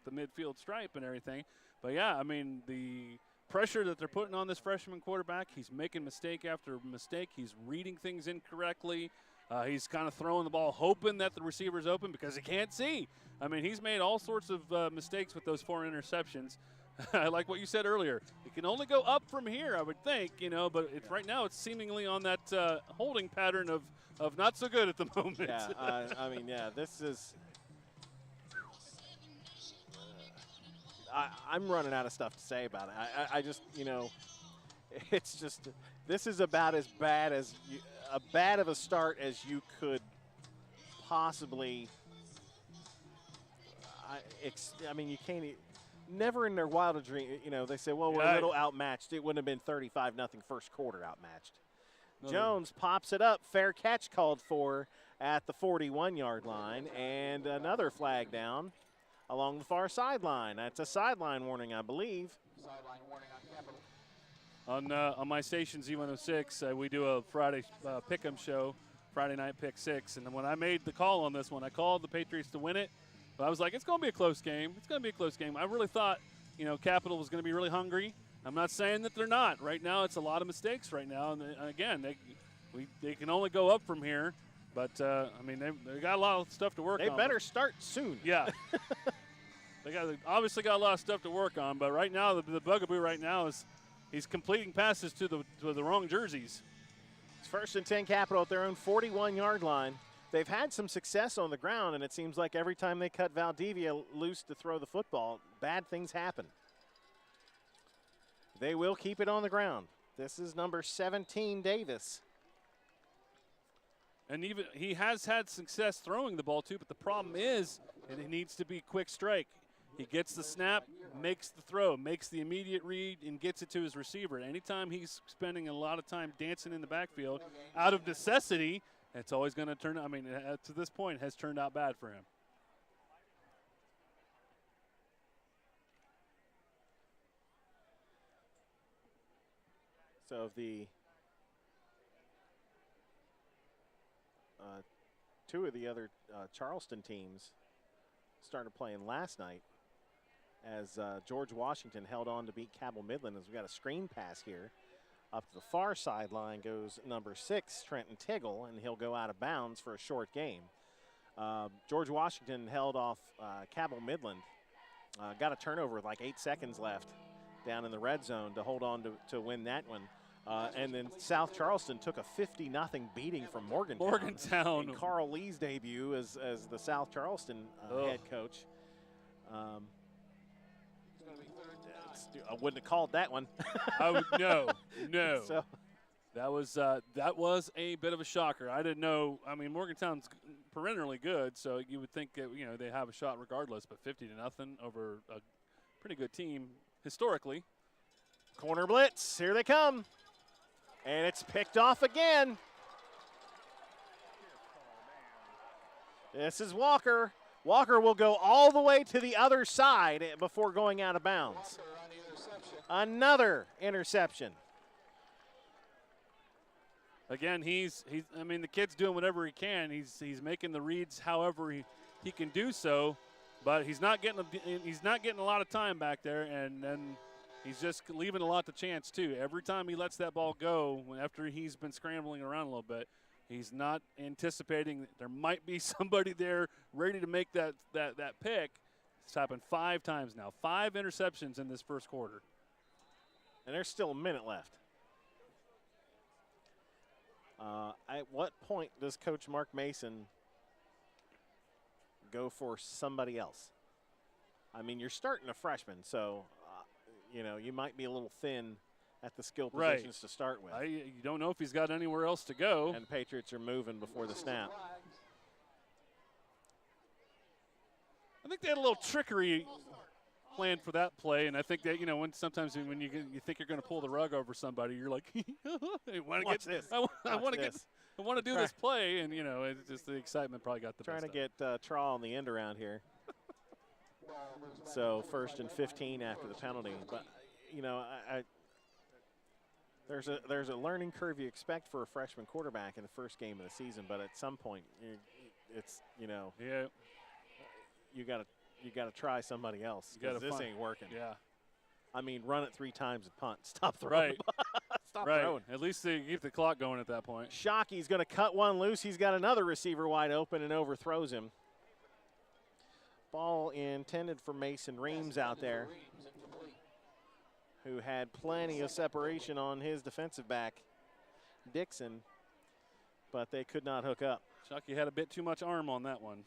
the midfield stripe and everything. But yeah, I mean the pressure that they're putting on this freshman quarterback, he's making mistake after mistake. He's reading things incorrectly. He's kind of throwing the ball hoping that the receiver's open because he can't see. I mean, he's made all sorts of mistakes with those 4 interceptions. I like what you said earlier. It can only go up from here, I would think, but right now it's seemingly on that holding pattern of not so good at the moment. Yeah, I mean, yeah, this is I'm running out of stuff to say about it. I just, it's just this is about as bad of a start as you could possibly. I mean, you can't. Never in their wildest dream, they say, well, we're a little outmatched. It wouldn't have been 35-0 first quarter outmatched. Jones pops it up. Fair catch called for at the 41-yard line, and another flag down along the far sideline. That's a sideline warning, I believe. Sideline warning on Capital. On my station Z106, we do a Friday pick'em show, Friday night pick 6, and when I made the call on this one, I called the Patriots to win it. But I was like, it's going to be a close game. It's going to be a close game. I really thought, Capital was going to be really hungry. I'm not saying that they're not. Right now, it's a lot of mistakes right now. And again, they can only go up from here. But, I mean, they got a lot of stuff to work on. They better start soon. Yeah. They obviously got a lot of stuff to work on. But right now, the bugaboo right now is he's completing passes to the wrong jerseys. It's 1st and 10 Capital at their own 41-yard line. They've had some success on the ground, and it seems like every time they cut Valdivia loose to throw the football, bad things happen. They will keep it on the ground. This is number 17, Davis. And even he has had success throwing the ball too, but the problem is, and it needs to be quick strike. He gets the snap, makes the throw, makes the immediate read, and gets it to his receiver. Anytime he's spending a lot of time dancing in the backfield, out of necessity, it's always going to turn. I mean, to this point, has turned out bad for him. So the two of the other Charleston teams started playing last night as George Washington held on to beat Cabell Midland as we got a screen pass here. Up to the far sideline goes number 6, Trenton Tiggle, and he'll go out of bounds for a short game. George Washington held off Cabell Midland, got a turnover with like 8 seconds left down in the red zone to hold on to win that one. And then South Charleston took a 50-0 beating from Morgantown. In Carl Lee's debut as the South Charleston head coach. I wouldn't have called that one. No. So that was a bit of a shocker. I didn't know. I mean, Morgantown's perennially good, so you would think that they have a shot regardless. But 50-0 over a pretty good team historically. Corner blitz, here they come, and it's picked off again. This is Walker. Walker will go all the way to the other side before going out of bounds. Another interception. Again, I mean, the kid's doing whatever he can. He's making the reads however he can do so, but he's not getting a lot of time back there, and then he's just leaving a lot to chance too. Every time he lets that ball go, after he's been scrambling around a little bit, he's not anticipating that there might be somebody there ready to make that pick. It's happened 5 times now. 5 interceptions in this first quarter. And there's still a minute left. At what point does Coach Mark Mason go for somebody else? I mean, you're starting a freshman, so, you might be a little thin at the skill positions to start with. You don't know if he's got anywhere else to go. And Patriots are moving before the snap. I think they had a little trickery planned for that play, and I think that sometimes when you think you're going to pull the rug over somebody, you're like, I want to do this play, and it's just the excitement probably got the trying best to get Traw on the end around here. So 1st and 15 after the penalty, but there's a learning curve you expect for a freshman quarterback in the first game of the season, but at some point it's you got to try somebody else because this ain't working. Yeah. I mean, run it 3 times and punt. Stop throwing. Right. Stop throwing. At least they keep the clock going at that point. Shockey's going to cut one loose. He's got another receiver wide open and overthrows him. Ball intended for Mason Reams out there, who had plenty of separation on his defensive back, Dixon, but they could not hook up. Shockey had a bit too much arm on that one.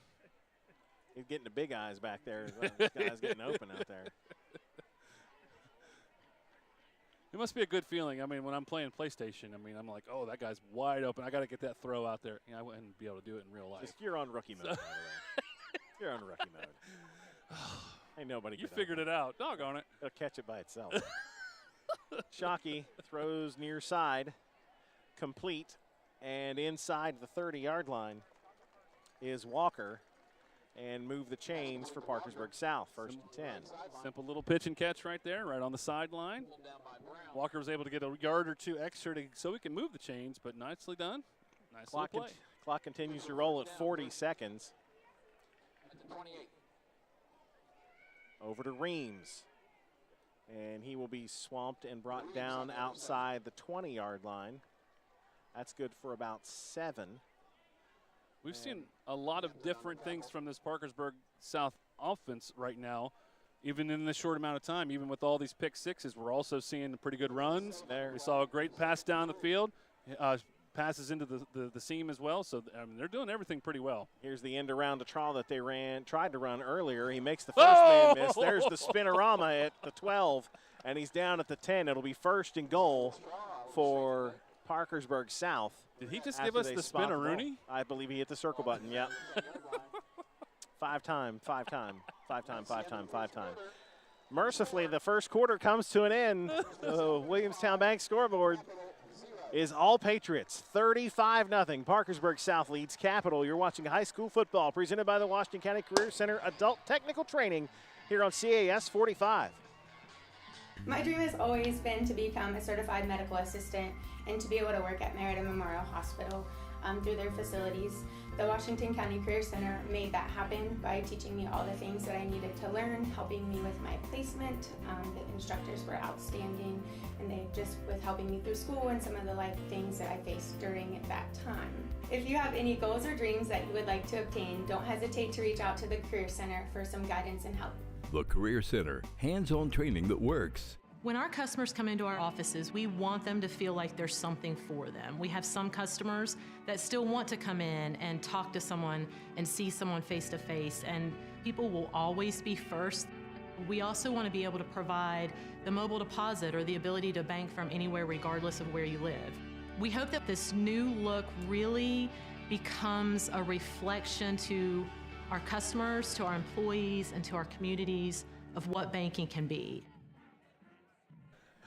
He's getting the big eyes back there. This guy's getting open out there. It must be a good feeling. I mean, when I'm playing PlayStation, I'm like, oh, that guy's wide open. I got to get that throw out there. I wouldn't be able to do it in real life. You're on rookie mode, by the way. You're on rookie mode. Ain't nobody. You figured it out. Doggone it. It'll catch it by itself. Shockey throws near side, complete, and inside the 30-yard line is Walker. And move the chains for Parkersburg South, 1st and 10. Simple little pitch and catch right there, right on the sideline. Walker was able to get a yard or 2 extra so we can move the chains, but nicely done. Nice little play. Clock continues to roll at 40 seconds. Over to Reams. And he will be swamped and brought down outside the 20-yard line. That's good for about 7. We've seen a lot of different things from this Parkersburg South offense right now, even in this short amount of time. Even with all these pick sixes, we're also seeing pretty good runs. We saw a great pass down the field, passes into the seam as well. So they're doing everything pretty well. Here's the end around to Traw that they tried to run earlier. He makes the first man miss. There's the spinorama at the 12, and he's down at the 10. It'll be 1st and goal for Parkersburg South. Did he just give us the spin-a-rooney? I believe he hit the circle button, yep. 5 time. Mercifully, the first quarter comes to an end. The Williamstown Bank scoreboard is all Patriots, 35-0. Parkersburg South leads Capital. You're watching high school football presented by the Washington County Career Center Adult Technical Training here on CAS 45. My dream has always been to become a certified medical assistant and to be able to work at Merida Memorial Hospital through their facilities. The Washington County Career Center made that happen by teaching me all the things that I needed to learn, helping me with my placement. The instructors were outstanding, and they just with helping me through school and some of the life things that I faced during that time. If you have any goals or dreams that you would like to obtain, don't hesitate to reach out to the Career Center for some guidance and help. The Career Center, hands-on training that works. When our customers come into our offices, we want them to feel like there's something for them. We have some customers that still want to come in and talk to someone and see someone face to face, and people will always be first. We also want to be able to provide the mobile deposit or the ability to bank from anywhere regardless of where you live. We hope that this new look really becomes a reflection to our customers, to our employees, and to our communities of what banking can be.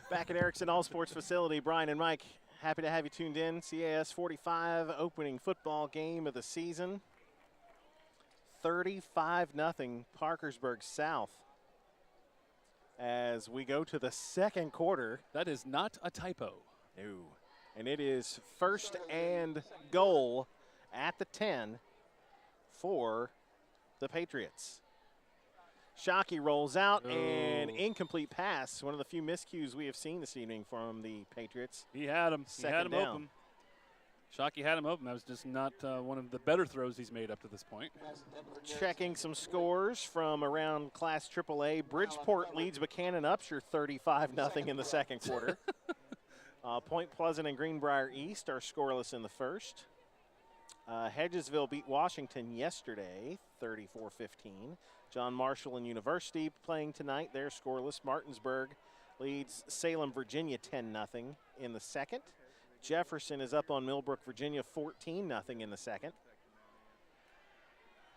Back at Erickson All Sports Facility, Brian and Mike, happy to have you tuned in. CAS 45 opening football game of the season. 35-0 Parkersburg South. As we go to the second quarter. That is not a typo. No. And it is 1st and goal at the 10 for the Patriots. Shockey rolls out, and incomplete pass. One of the few miscues we have seen this evening from the Patriots. He had him. He had him down. open. Shockey had him open. That was just not one of the better throws he's made up to this point. Checking some scores from around Class AAA. Bridgeport leads Buchanan Upshur 35-0 in the second quarter. Point Pleasant and Greenbrier East are scoreless in the first. Hedgesville beat Washington yesterday, 34-15. John Marshall and University playing tonight. They're scoreless. Martinsburg leads Salem, Virginia 10-0 in the second. Jefferson is up on Millbrook, Virginia 14-0 in the second.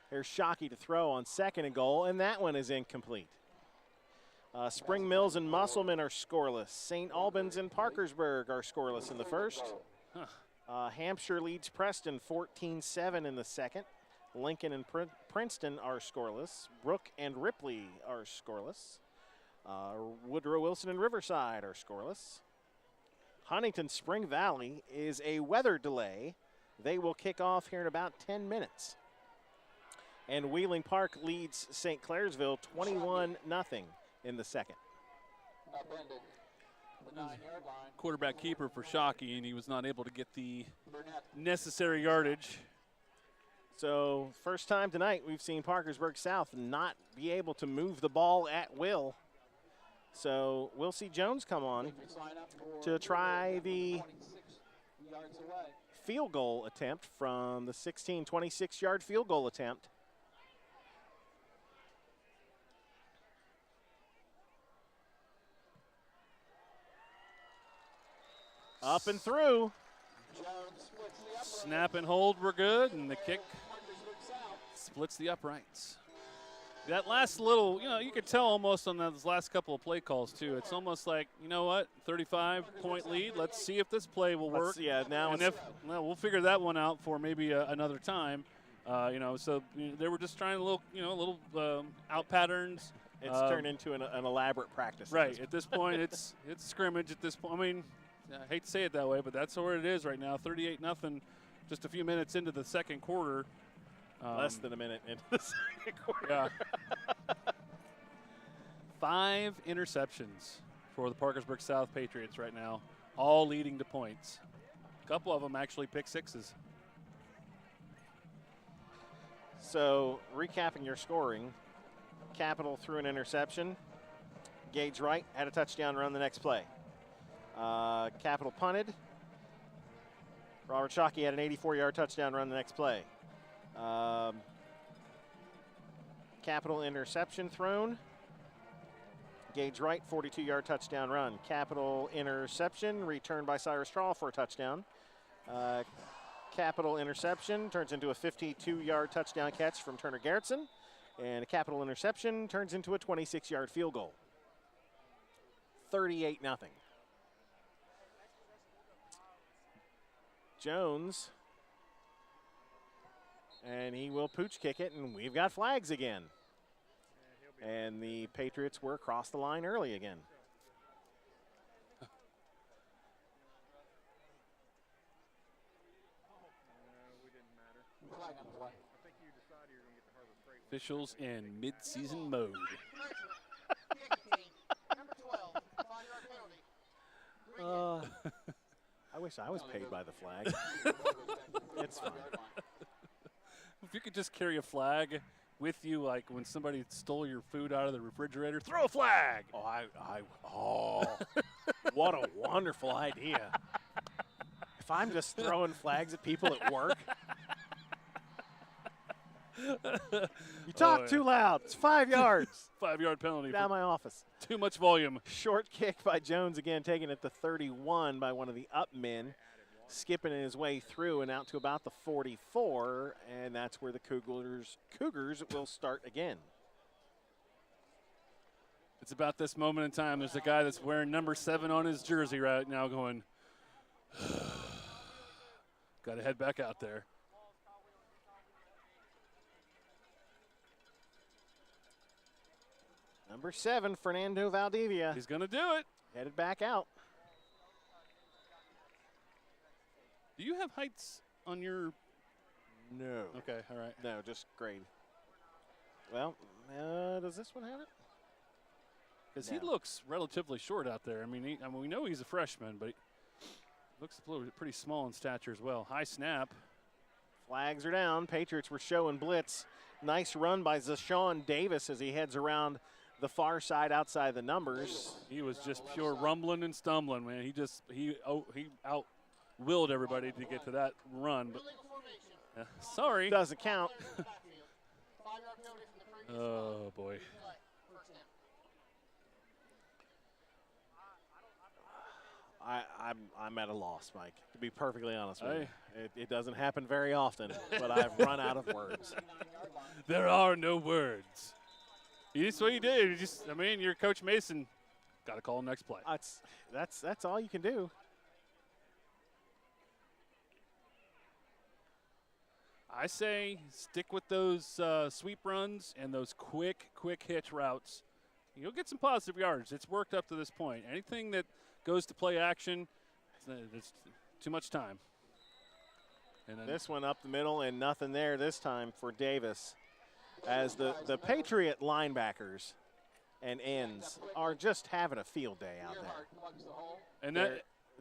Here's Shockey to throw on second and goal, and that one is incomplete. Spring Mills and Musselman are scoreless. St. Albans and Parkersburg are scoreless in the first. Hampshire leads Preston 14-7 in the second. Lincoln and Princeton are scoreless. Brook and Ripley are scoreless. Woodrow Wilson and Riverside are scoreless. Huntington Spring Valley is a weather delay. They will kick off here in about 10 minutes. And Wheeling Park leads St. Clairsville 21-0 in the second. Quarterback keeper for Shockey, and he was not able to get the necessary yardage. So first time tonight we've seen Parkersburg South not be able to move the ball at will. So we'll see Jones come on to try the field goal attempt from the 26-yard field goal attempt. Up and through. Snap and hold were good, and the kick splits the uprights. That last little, you could tell almost on those last couple of play calls, too. It's almost like, you know what, 35-point lead. Let's see if this play will work. We'll figure that one out for maybe another time. So they were just trying a little out patterns. It's turned into an elaborate practice. Right. At this point, it's scrimmage at this point. I mean, I hate to say it that way, but that's where it is right now. 38-0, just a few minutes into the second quarter. Less than a minute into the second quarter. Yeah. 5 interceptions for the Parkersburg South Patriots right now, all leading to points. A couple of them actually pick sixes. So recapping your scoring, Capital threw an interception. Gage Wright had a touchdown run the next play. Capital punted. Robert Shockey had an 84-yard touchdown run the next play. Capital interception thrown. Gage Wright, 42-yard touchdown run. Capital interception returned by Cyrus Straw for a touchdown. Capital interception turns into a 52-yard touchdown catch from Turner Gerritsen. And a Capital interception turns into a 26-yard field goal. 38-0. Jones. And he will pooch kick it, and we've got flags again. And the Patriots were across the line early again. Officials in mid-season mode. I wish I was paid by the flag. It's fine. If you could just carry a flag with you, like when somebody stole your food out of the refrigerator, throw a flag. What a wonderful idea. If I'm just throwing flags at people at work. You talk too loud. It's 5 yards. 5-yard penalty. Get out of my office. Too much volume. Short kick by Jones again, taking it to 31 by one of the up men. Skipping his way through and out to about the 44, and that's where the Cougars will start again. It's about this moment in time. There's a guy that's wearing number 7 on his jersey right now going, got to head back out there. Number 7, Fernando Valdivia. He's going to do it. Headed back out. Do you have heights on your? No. Okay, all right. No, just grade. Well, does this one have it? Because he looks relatively short out there. I mean, we know he's a freshman, but he looks pretty small in stature as well. High snap. Flags are down. Patriots were showing blitz. Nice run by Zashawn Davis as he heads around the far side outside the numbers. He was just pure rumbling and stumbling, man. He out-willed everybody to get to that run. But sorry. Doesn't count. Oh, boy. I'm at a loss, Mike, to be perfectly honest with you. It doesn't happen very often, but I've run out of words. There are no words. That's what you did. You're Coach Mason. Got to call him next play. That's all you can do. I say stick with those sweep runs and those quick hitch routes. You'll get some positive yards. It's worked up to this point. Anything that goes to play action, it's too much time. And then this one up the middle and nothing there this time for Davis, as the Patriot linebackers and ends are just having a field day out there. And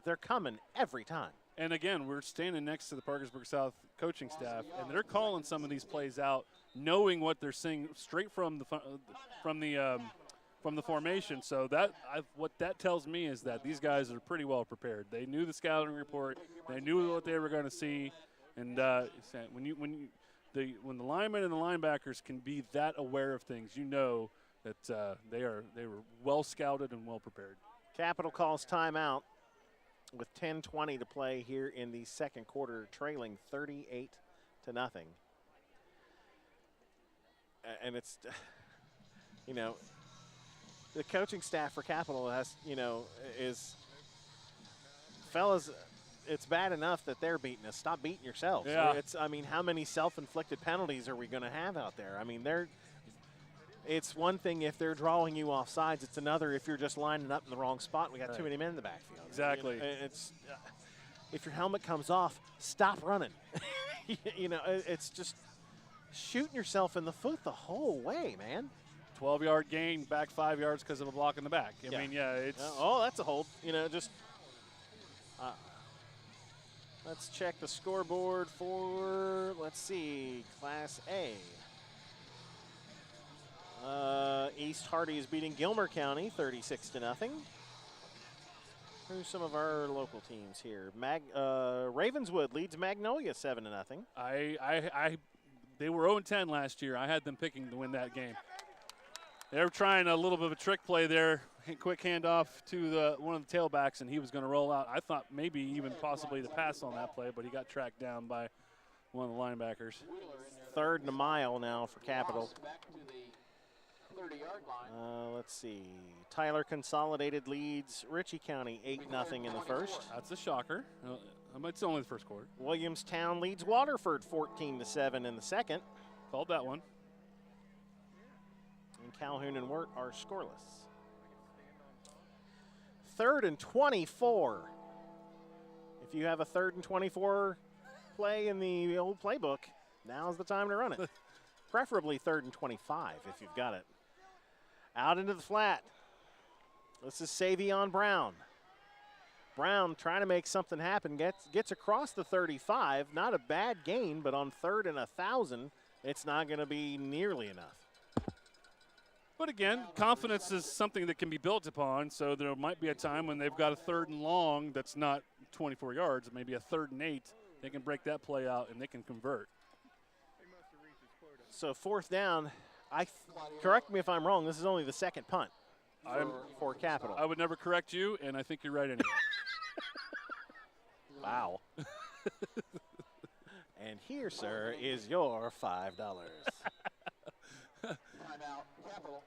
they're coming every time. And again, we're standing next to the Parkersburg South coaching staff, and they're calling some of these plays out, knowing what they're seeing straight from the formation. So what that tells me is that these guys are pretty well prepared. They knew the scouting report. They knew what they were going to see. And when the linemen and the linebackers can be that aware of things, you know that they were well scouted and well prepared. Capital calls timeout with 10:20 to play here in the second quarter, trailing 38-0. And it's, the coaching staff for Capital is, fellas, it's bad enough that they're beating us. Stop beating yourselves. Yeah. How many self-inflicted penalties are we going to have out there? It's one thing if they're drawing you off sides. It's another if you're just lining up in the wrong spot. We got too many men in the backfield. Exactly. If your helmet comes off, stop running. It's just shooting yourself in the foot the whole way, man. 12-yard gain, back 5 yards because of a block in the back. It's. That's a hold. Let's check the scoreboard for, let's see, Class A. East Hardy is beating Gilmer County 36-0. Who's some of our local teams here? Ravenswood leads Magnolia 7-0. They were 0-10 last year. I had them picking to win that game. They were trying a little bit of a trick play there. Quick handoff to one of the tailbacks, and he was going to roll out. I thought maybe even possibly the pass on that play, but he got tracked down by one of the linebackers. 3rd and a mile now for Capital. Let's see. Tyler Consolidated leads Ritchie County 8-0 in the first. That's a shocker. It's only the first quarter. Williamstown leads Waterford 14-7 in the second. Called that one. And Calhoun and Wirt are scoreless. 3rd and 24. If you have a 3rd and 24 play in the old playbook, now's the time to run it. Preferably 3rd and 25 if you've got it. Out into the flat. This is Savion Brown. Brown trying to make something happen, gets across the 35. Not a bad gain, but on 3rd and 1,000, it's not going to be nearly enough. But again, confidence is something that can be built upon, so there might be a time when they've got a 3rd and long that's not 24 yards, maybe a 3rd and 8. They can break that play out and they can convert. So 4th down, correct me if I'm wrong, this is only the second punt for Capital. I would never correct you, and I think you're right anyway. Wow. And here, sir, is your $5.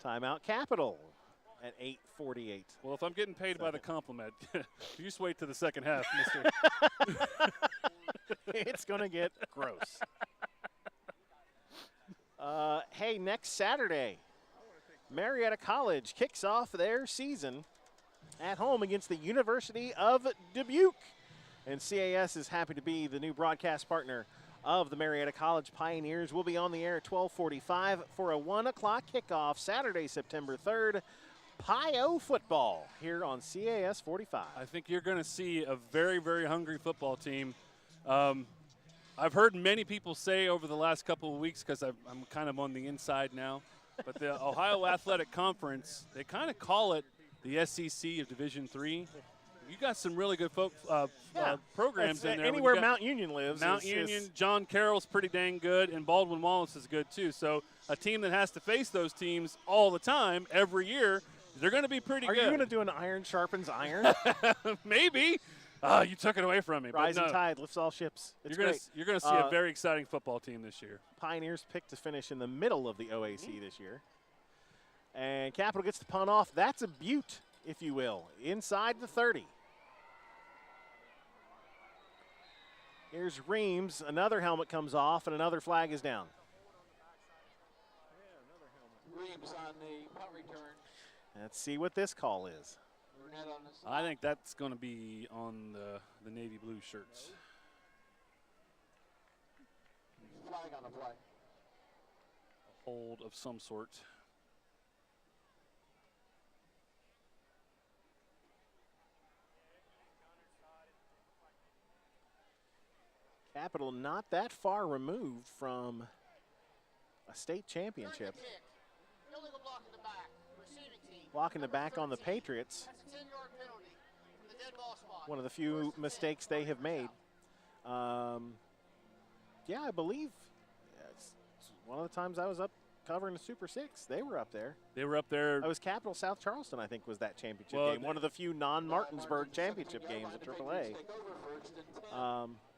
Timeout Capital at 8:48. Well, if I'm getting paid by the compliment, you just wait to the second half, mister. It's going to get gross. Hey, next Saturday, Marietta College kicks off their season at home against the University of Dubuque. And CAS is happy to be the new broadcast partner of the Marietta College Pioneers will be on the air at 12:45 for a 1 o'clock kickoff Saturday, September 3rd. Pio football here on CAS 45. I think you're going to see a very, very hungry football team. I've heard many people say over the last couple of weeks, because I'm kind of on the inside now, but the Ohio Athletic Conference, they kind of call it the SEC of Division III. You got some really good programs in there. Anywhere Mount Union lives. Mount Union, John Carroll's pretty dang good, and Baldwin Wallace is good too. So a team that has to face those teams all the time, every year, they're going to be pretty good. Are you going to do an iron sharpens iron? Maybe. You took it away from me. Rising tide lifts all ships. It's you're going to see a very exciting football team this year. Pioneers picked to finish in the middle of the OAC this year. And Capital gets the punt off. That's a beaut, if you will, inside the 30. Here's Reams. Another helmet comes off, and another flag is down. Reams on the punt return. Let's see what this call is. I think that's going to be on the navy blue shirts. Flag on the play. A hold of some sort. Capital not that far removed from a state championship. Blocking the back on the Patriots. One of the few mistakes they have made. Yeah, I believe it's one of the times I was up covering the Super 6. They were up there. They were up there. It was Capital South Charleston, I think, was that championship game. One of the few non-Martinsburg championship games at AAA.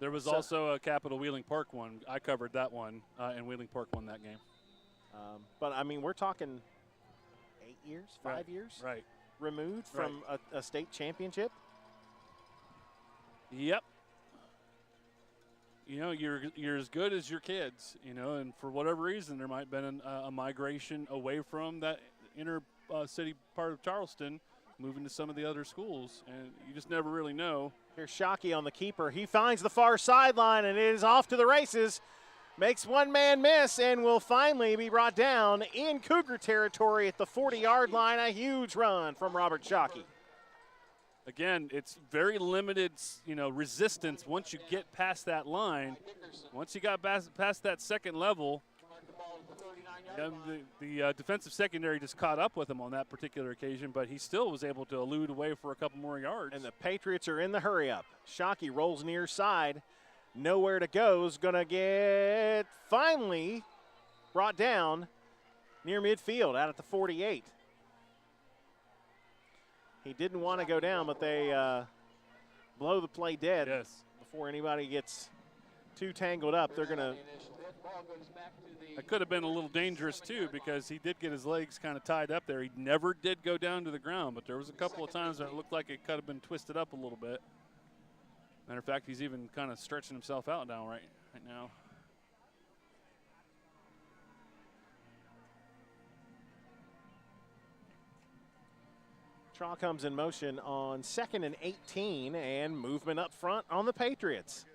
There was also a Capital Wheeling Park one. I covered that one, and Wheeling Park won that game. But, I mean, we're talking 8 years, 5 years removed from a state championship. Yep. You know, you're as good as your kids, you know, and for whatever reason, there might have been a migration away from that inner city part of Charleston, moving to some of the other schools, and you just never really know. Here's Shockey on the keeper. He finds the far sideline, and it is off to the races. Makes one man miss and will finally be brought down in Cougar territory at the 40-yard line. A huge run from Robert Shockey. Again, it's very limited, you know, resistance once you get past that line. Once you got past that second level, the defensive secondary just caught up with him on that particular occasion, but he still was able to elude away for a couple more yards. And the Patriots are in the hurry-up. Shockey rolls near side. Nowhere to go. Is going to get finally brought down near midfield out at the 48. He didn't want to go down, but they blow the play dead before anybody gets too tangled up. They're going to. It could have been a little dangerous, too, because he did get his legs kind of tied up there. He never did go down to the ground, but there was a couple of times that it looked like it could have been twisted up a little bit. Matter of fact, he's even kind of stretching himself out now right now. Draw comes in motion on 2nd and 18, and movement up front on the Patriots.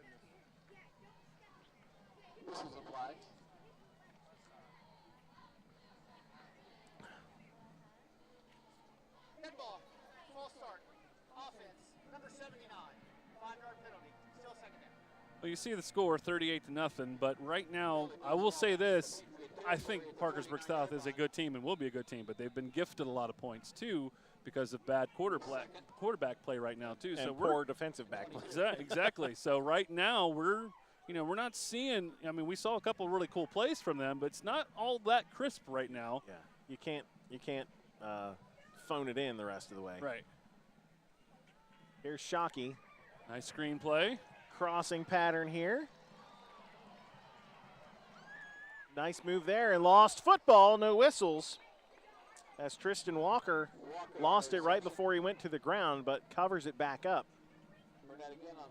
This is a flag. Dead ball. False start. Offense. Number 79. 5-yard penalty. Still second down. Well, you see the score, 38-0, but right now, I will say this. I think Parkersburg South is a good team and will be a good team, but they've been gifted a lot of points, too, because of bad quarterback play right now, too. And so poor defensive back play. Exactly. So right now, we're not seeing – I mean, we saw a couple of really cool plays from them, but it's not all that crisp right now. Yeah, you can't phone it in the rest of the way. Right. Here's Shockey. Nice screen play. Crossing pattern here. Nice move there, and lost football, no whistles. As Tristan Walker lost it right before he went to the ground, but covers it back up.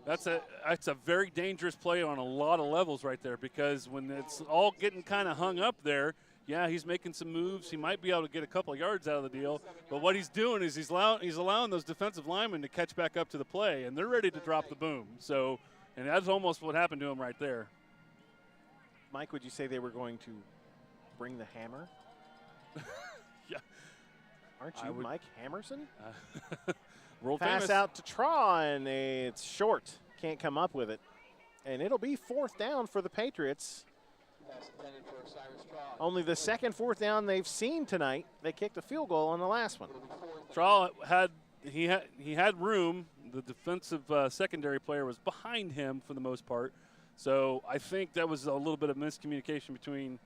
That's a very dangerous play on a lot of levels right there, because when it's all getting kind of hung up there, yeah, he's making some moves. He might be able to get a couple of yards out of the deal, but what he's doing is he's allowing those defensive linemen to catch back up to the play, and they're ready to drop the boom. So, and that's almost what happened to him right there. Mike, would you say they were going to bring the hammer? Yeah. Aren't you Mike Hammerson? World Pass famous. out to Traw, and it's short. Can't come up with it. And it'll be 4th down for the Patriots. Only the second 4th down they've seen tonight. They kicked a field goal on the last one. Traw had room. The defensive secondary player was behind him for the most part. So I think that was a little bit of miscommunication between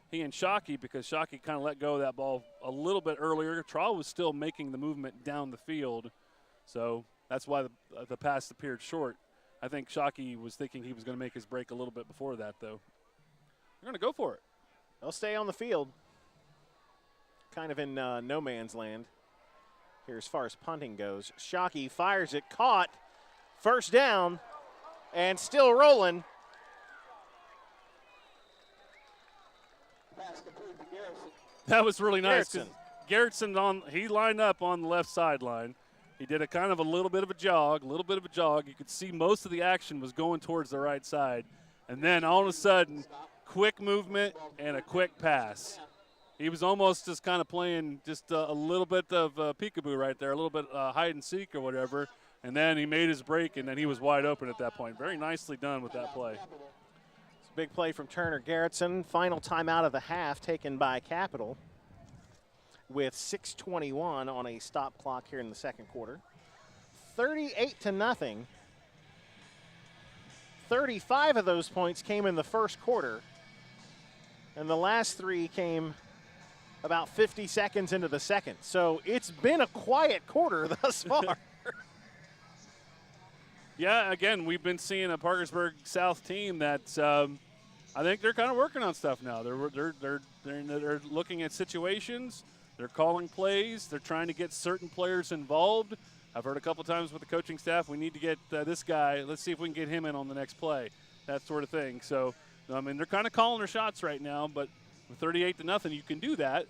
he and Shockey, because Shockey kind of let go of that ball a little bit earlier. Traw was still making the movement down the field. So that's why the pass appeared short. I think Shockey was thinking he was going to make his break a little bit before that, though. They're going to go for it. They'll stay on the field. Kind of in no man's land here as far as punting goes. Shockey fires it, caught. First down, and still rolling. That was really nice. Garrettson, he lined up on the left sideline. He did a kind of a little bit of a jog. You could see most of the action was going towards the right side. And then all of a sudden, quick movement and a quick pass. He was almost just kind of playing just a little bit of peekaboo right there, a little bit hide and seek or whatever. And then he made his break, and then he was wide open at that point. Very nicely done with that play. It's a big play from Turner Garrettson. Final timeout of the half taken by Capital, with 6:21 on a stop clock here in the second quarter. 38-0. 35 of those points came in the first quarter, and the last 3 came about 50 seconds into the second. So it's been a quiet quarter thus far. Yeah, again, we've been seeing a Parkersburg South team that I think they're kind of working on stuff now. They're looking at situations. They're calling plays. They're trying to get certain players involved. I've heard a couple times with the coaching staff, we need to get this guy. Let's see if we can get him in on the next play, that sort of thing. So, I mean, they're kind of calling their shots right now, but with 38-0, you can do that.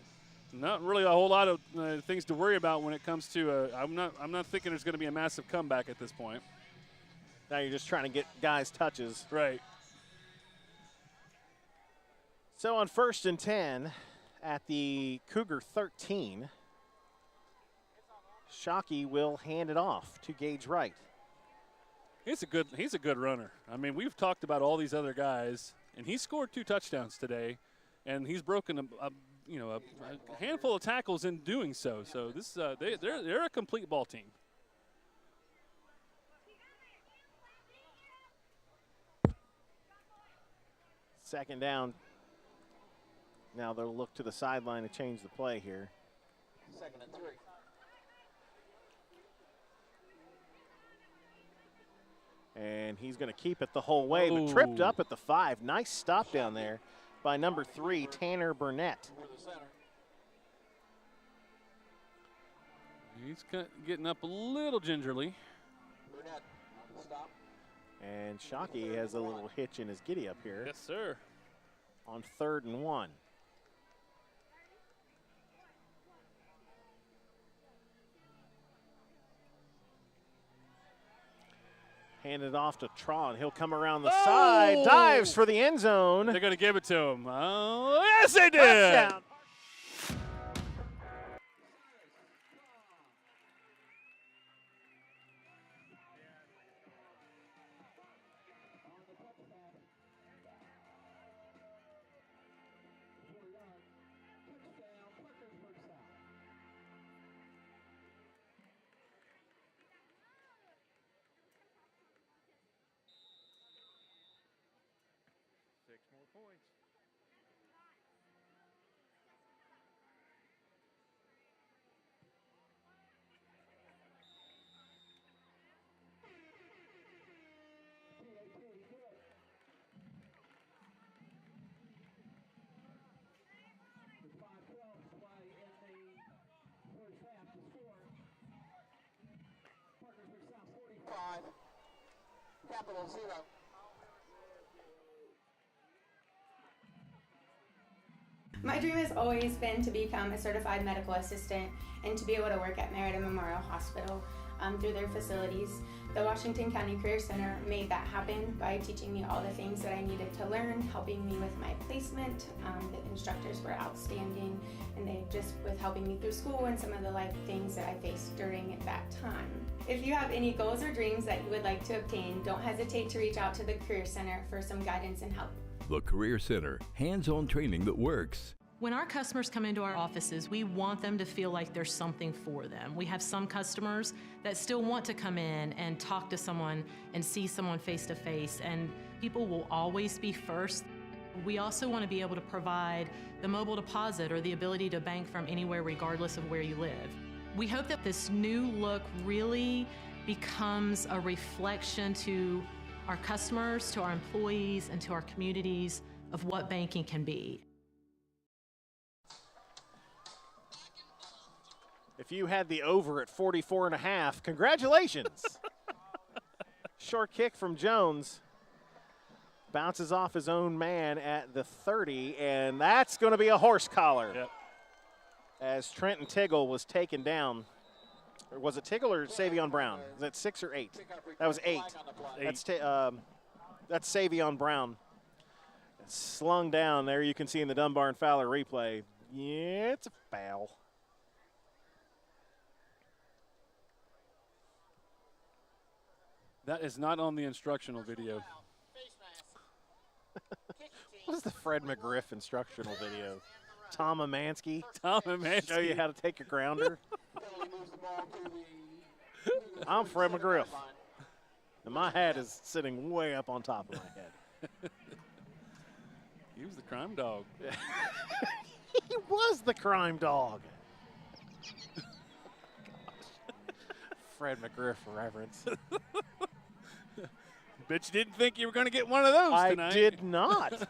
Not really a whole lot of things to worry about when it comes to I'm not thinking there's going to be a massive comeback at this point. Now you're just trying to get guys touches. Right. So on 1st and 10 at the Cougar 13, Shockey will hand it off to Gage Wright. He's a good runner. I mean, we've talked about all these other guys, and he scored 2 touchdowns today, and he's broken a handful of tackles in doing so. So this they're a complete ball team. Second down. Now they'll look to the sideline to change the play here. 2nd and 3. And he's going to keep it the whole way, but tripped up at the 5. Nice stop down there by number 3, Tanner Burnett. He's getting up a little gingerly. Burnett on the stop. And Shockey has a little hitch in his giddy up here. Yes, sir. On 3rd and 1. Handed off to Tron. He'll come around the side. Dives for the end zone. They're going to give it to him. Oh, yes, they did. Touchdown. Capital 0. My dream has always been to become a certified medical assistant and to be able to work at Merida Memorial Hospital. through their facilities. The Washington County Career Center made that happen by teaching me all the things that I needed to learn, helping me with my placement. The instructors were outstanding, and they just with helping me through school and some of the life things that I faced during that time. If you have any goals or dreams that you would like to obtain, don't hesitate to reach out to the Career Center for some guidance and help. The Career Center, hands-on training that works. When our customers come into our offices, we want them to feel like there's something for them. We have some customers that still want to come in and talk to someone and see someone face to face, and people will always be first. We also want to be able to provide the mobile deposit or the ability to bank from anywhere regardless of where you live. We hope that this new look really becomes a reflection to our customers, to our employees, and to our communities of what banking can be. If you had the over at 44.5, congratulations. Short kick from Jones. Bounces off his own man at the 30, and that's going to be a horse collar. Yep. As Trenton Tiggle was taken down. Or was it Tiggle or Savion Brown? Was that 6 or 8? That was 8. That's Savion Brown. Slung down there. You can see in the Dunbar and Fowler replay. Yeah, it's a foul. That is not on the instructional video. What was the Fred McGriff instructional video? Tom Amansky? Tom Amansky. Show you how to take a grounder. I'm Fred McGriff. And my hat is sitting way up on top of my head. He was the crime dog. He was the crime dog. Fred McGriff reference. Bet you didn't think you were going to get one of those tonight. I did not.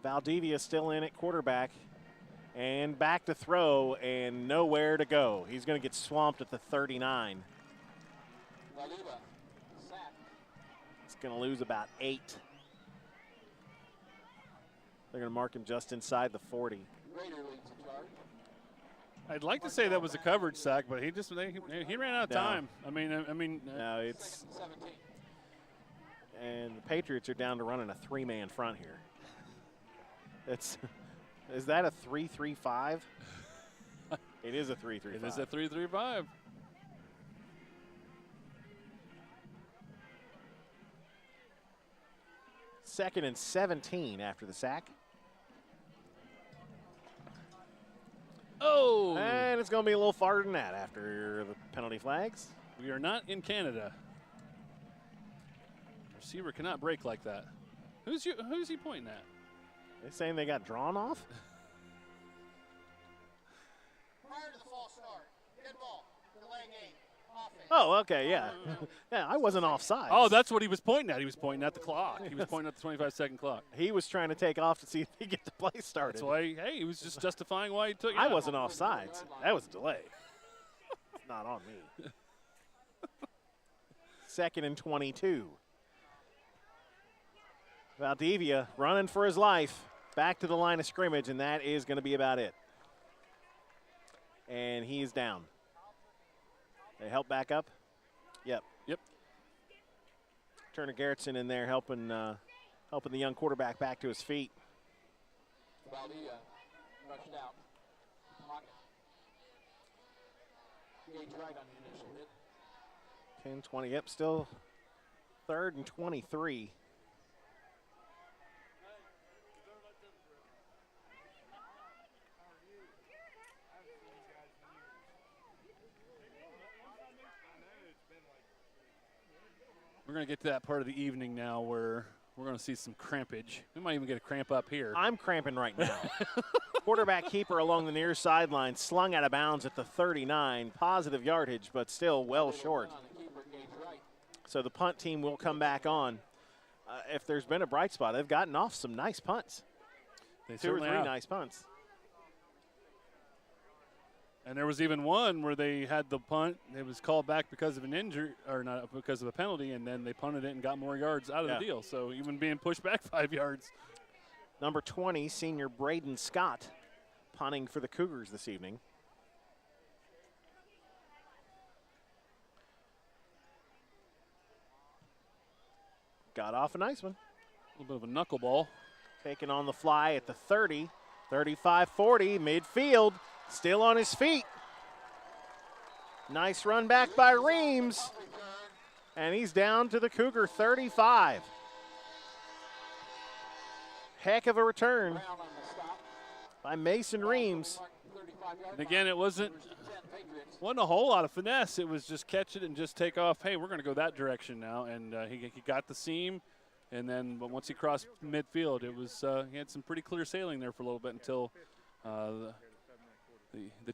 Valdivia still in at quarterback and back to throw and nowhere to go. He's going to get swamped at the 39. He's going to lose about 8. They're going to mark him just inside the 40. I'd like to say that was a coverage sack, but he ran out of time. I mean, no, it's and the Patriots are down to running a 3-man front here. Is that a 3-3-5? It is a 3-3-5. It is a 3-3-5. Second and 17 after the sack. Oh! And it's going to be a little farther than that after the penalty flags. We are not in Canada. Receiver cannot break like that. Who's he pointing at? They saying they got drawn off? Prior to the false start, good ball, delaying 8, offense. Oh, okay, yeah. Yeah, I wasn't offside. Oh, that's what he was pointing at. He was pointing at the clock. He was pointing at the 25-second clock. He was trying to take off to see if he could get the play started. That's why, he was just justifying why he took it. I wasn't offside. That was a delay. It's not on me. Second and 22. Valdivia running for his life. Back to the line of scrimmage, and that is going to be about it. And he's down. They help back up? Yep. Turner Gerritsen in there helping the young quarterback back to his feet. Valdivia rushed out. Pocket. Gage right on the initial hit. 10-20, yep, still 3rd and 23. We're going to get to that part of the evening now where we're going to see some crampage. We might even get a cramp up here. I'm cramping right now. Quarterback keeper along the near sideline, slung out of bounds at the 39. Positive yardage, but still well short. So the punt team will come back on. If there's been a bright spot, they've gotten off some nice punts. They 2 or 3 have. nice punts. And there was even one where they had the punt. It was called back because of an injury, or not because of a penalty, and then they punted it and got more yards out of the deal. So even being pushed back 5 yards. Number 20, senior Braden Scott, punting for the Cougars this evening. Got off a nice one. A little bit of a knuckleball. Taken on the fly at the 30, 35-40, midfield, still on his feet. Nice run back by Reams, and he's down to the Cougar 35. Heck of a return by Mason Reams. And again, it wasn't a whole lot of finesse. It was just catch it and just take off. Hey, we're going to go that direction now. And he got the seam. And then but once he crossed midfield, it was he had some pretty clear sailing there for a little bit until the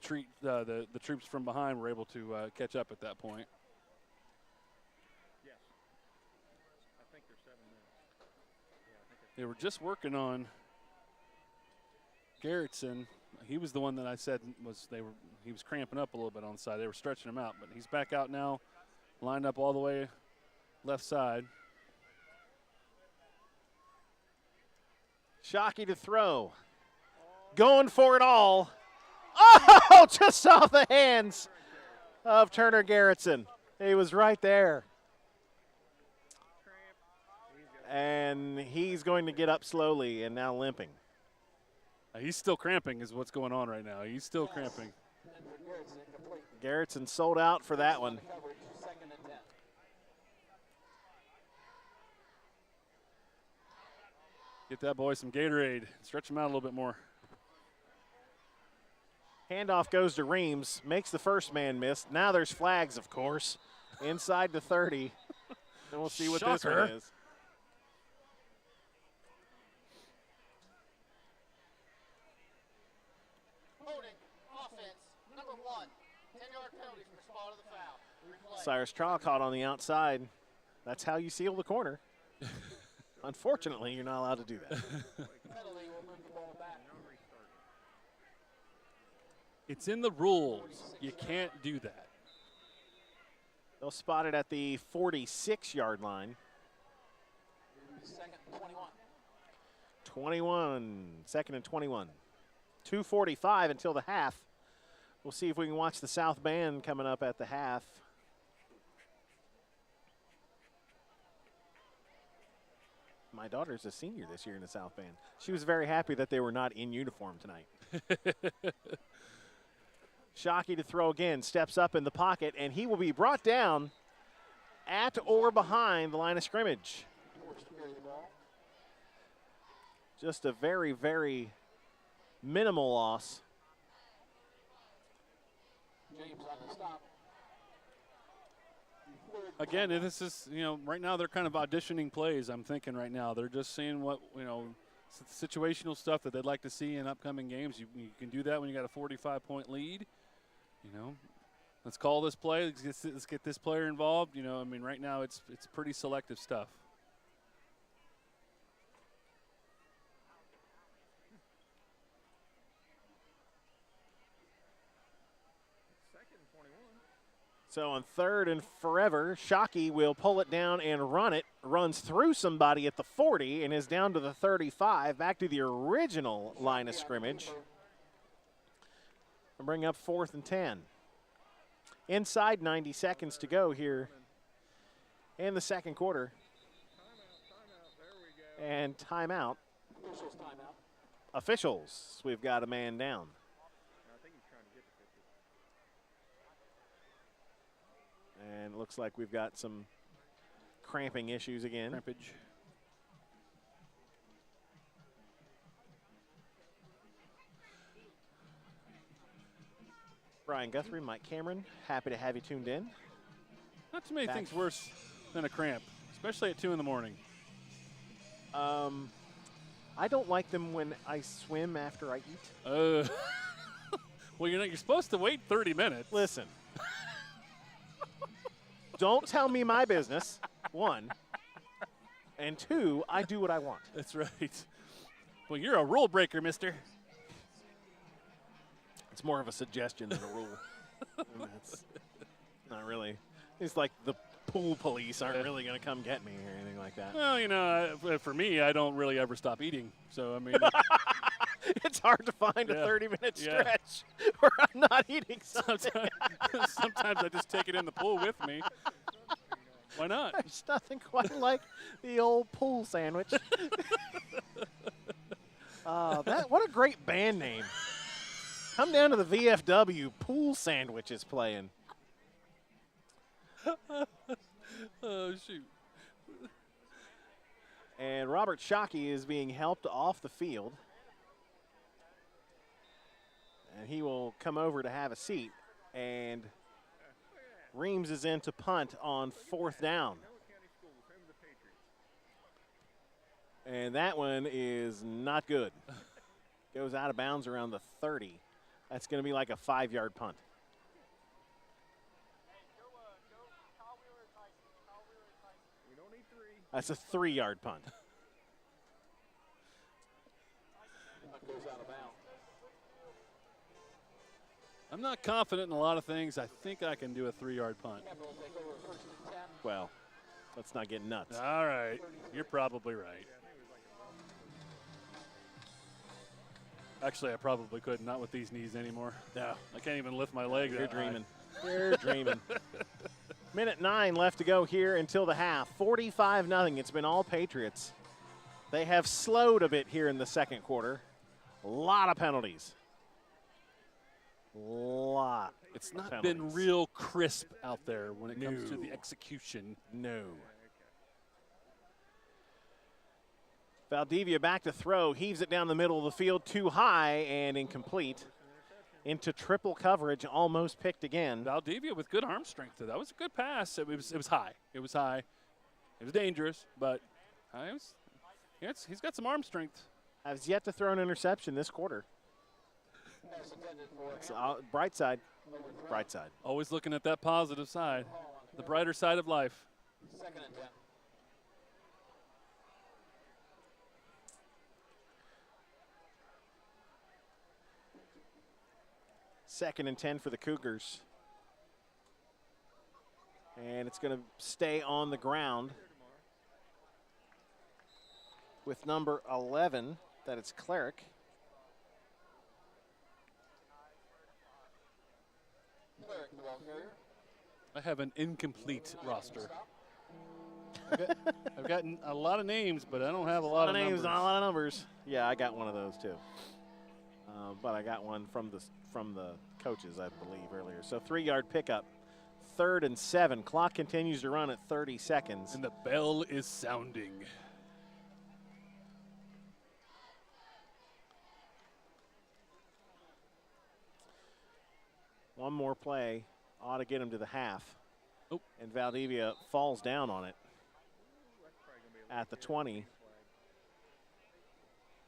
troops from behind were able to catch up at that point. They were just working on Garrettson. He was the one that I said he was cramping up a little bit on the side. They were stretching him out, but he's back out now, lined up all the way left side. Shockey to throw. Going for it all. Oh, just off the hands of Turner Garrettson. He was right there. And he's going to get up slowly and now limping. He's still cramping is what's going on right now. He's still cramping. Garrettson sold out for that one. Get that boy some Gatorade. Stretch him out a little bit more. Handoff goes to Reams. Makes the first man miss. Now there's flags, of course. Inside the 30. And we'll see what this one is. Cyrus Trolcott on the outside. That's how you seal the corner. Unfortunately, you're not allowed to do that. It's in the rules. You can't do that. They'll spot it at the 46-yard line. Second and 21. Second and 21. 2:45 until the half. We'll see if we can watch the South Band coming up at the half. My daughter's a senior this year in the South Band. She was very happy that they were not in uniform tonight. Shockey to throw again, steps up in the pocket, and he will be brought down at or behind the line of scrimmage. Just a very, very minimal loss. James on the stop. Again, this is, right now they're kind of auditioning plays, I'm thinking right now. They're just seeing what, situational stuff that they'd like to see in upcoming games. You can do that when you got a 45-point lead. Let's call this play. Let's get this player involved. Right now it's pretty selective stuff. So on third and forever, Shockey will pull it down and run it. Runs through somebody at the 40 and is down to the 35, back to the original line of scrimmage. And bring up 4th and 10. Inside 90 seconds to go here in the second quarter. And timeout. Officials, we've got a man down. And it looks like we've got some cramping issues again. Crampage. Brian Guthrie, Mike Cameron, happy to have you tuned in. Not too many things worse than a cramp, especially at 2 in the morning. I don't like them when I swim after I eat. Well, you're supposed to wait 30 minutes. Listen. Don't tell me my business, 1. And 2, I do what I want. That's right. Well, you're a rule breaker, mister. It's more of a suggestion than a rule. It's not really. It's like the pool police aren't really going to come get me or anything like that. Well, you know, for me, I don't really ever stop eating. So, I mean. It's hard to find a 30-minute stretch where I'm not eating something. Sometimes I just take it in the pool with me. Why not? There's nothing quite like the old pool sandwich. What a great band name. Come down to the VFW. Pool Sandwich is playing. Oh, shoot. And Robert Shockey is being helped off the field. And he will come over to have a seat. And Reams is in to punt on 4th down. And that one is not good. Goes out of bounds around the 30. That's going to be like a 5-yard punt. That's a 3-yard punt. I'm not confident in a lot of things. I think I can do a 3-yard punt. Well, let's not get nuts. All right. You're probably right. Actually, I probably could, not with these knees anymore. No. I can't even lift my leg. You're dreaming. You're dreaming. Minute 9 left to go here until the half. 45-0. It's been all Patriots. They have slowed a bit here in the second quarter. A lot of penalties. It's not been real crisp out there when it comes to the execution. No. Valdivia back to throw, heaves it down the middle of the field, too high and incomplete. Into triple coverage, almost picked again. Valdivia with good arm strength. That was a good pass. It was high. It was high. It was dangerous, but he's got some arm strength. Has yet to throw an interception this quarter. Bright side. Bright side. Always looking at that positive side, the brighter side of life. 2nd and 10. Second and 10 for the Cougars. And it's going to stay on the ground with number 11, that it's Cleric. I have an incomplete roster. I've gotten a lot of names, but I don't have a lot of names, numbers. not a lot of numbers. Yeah, I got one of those too. But I got one from the coaches, I believe, earlier. So 3-yard pickup, 3rd and 7. Clock continues to run at 30 seconds. And the bell is sounding. One more play ought to get him to the half. Oh. And Valdivia falls down on it at the 20.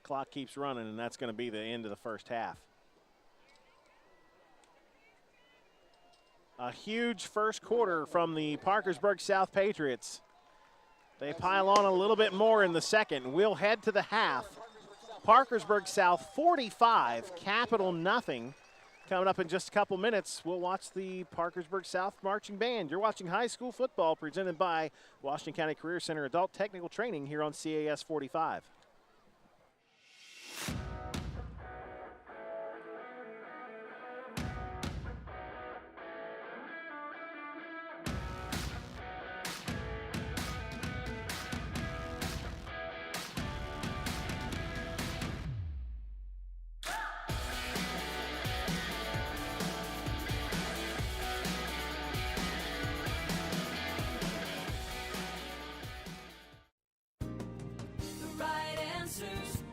Clock keeps running, and that's going to be the end of the first half. A huge first quarter from the Parkersburg South Patriots. They pile on a little bit more in the second. We'll head to the half. Parkersburg South 45, Capital nothing. Coming up in just a couple minutes, we'll watch the Parkersburg South Marching Band. You're watching high school football presented by Washington County Career Center Adult Technical Training here on CAS 45.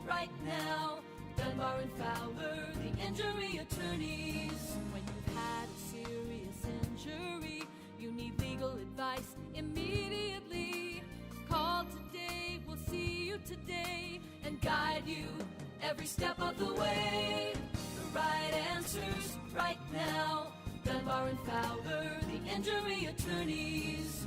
Right now, Dunbar and Fowler, the injury attorneys. When you've had a serious injury, you need legal advice immediately. Call today, we'll see you today and guide you every step of the way. The right answers right now. Dunbar and Fowler, the injury attorneys.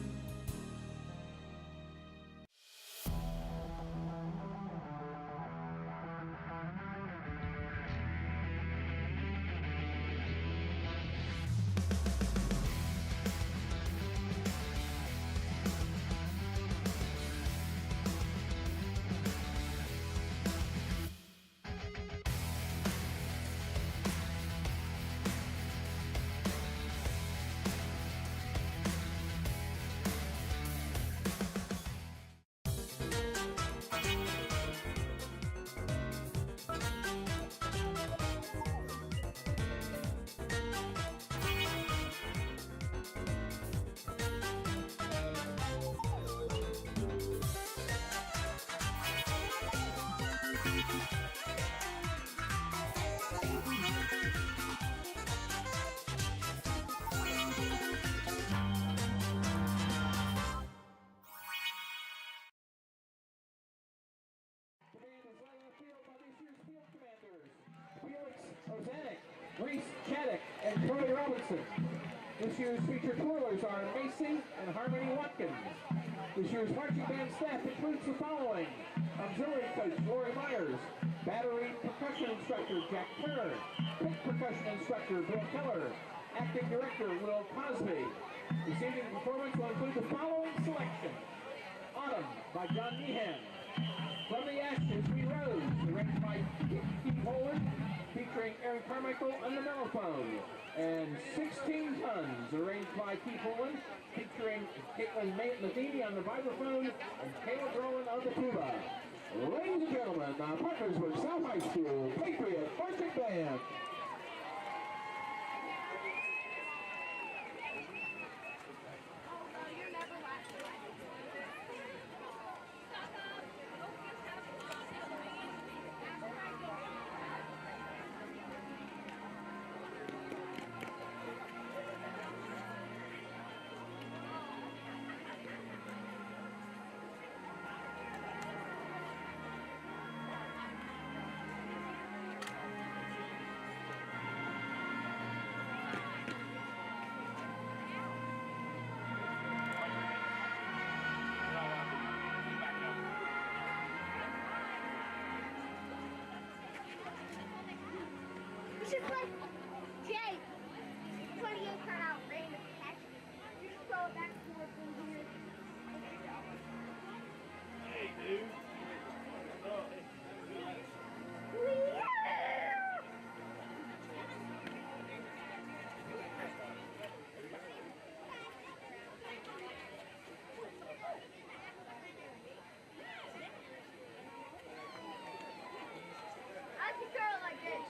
and Troy Robinson. This year's featured twirlers are Macy and Harmony Watkins. This year's marching band staff includes the following: auxiliary coach Lori Myers, battery percussion instructor Jack Turner, pick percussion instructor Bill Keller, acting director Will Cosby. This evening's performance will include the following selection: Autumn by John Meehan, From the Ashes We Rose, arranged by Keith Holland, featuring Aaron Carmichael on the mellophone, and 16 Tons, arranged by Keith Holland, featuring Caitlin Matheny on the vibraphone and Caleb Rowan on the tuba. Ladies and gentlemen, Parkersburg South High School Patriot Marching Band. We should play, Jay, 28 turn out random catch. You should throw it back towards in here. Hey, dude. I can throw it like this.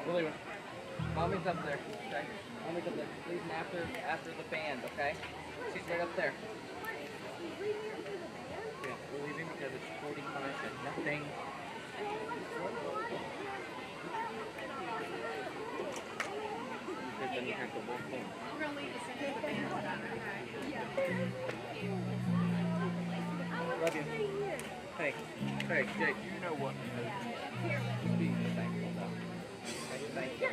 Really, Mommy's up there, okay? Mommy's up there. Leaving after the band, okay? She's right up there. Yeah, we're leaving because it's 45 and nothing. Because then you have to walk home. We're gonna leave as soon as the band's done, okay? Love you. Hey, Jake, you know what? Just be thankful though. Thank you.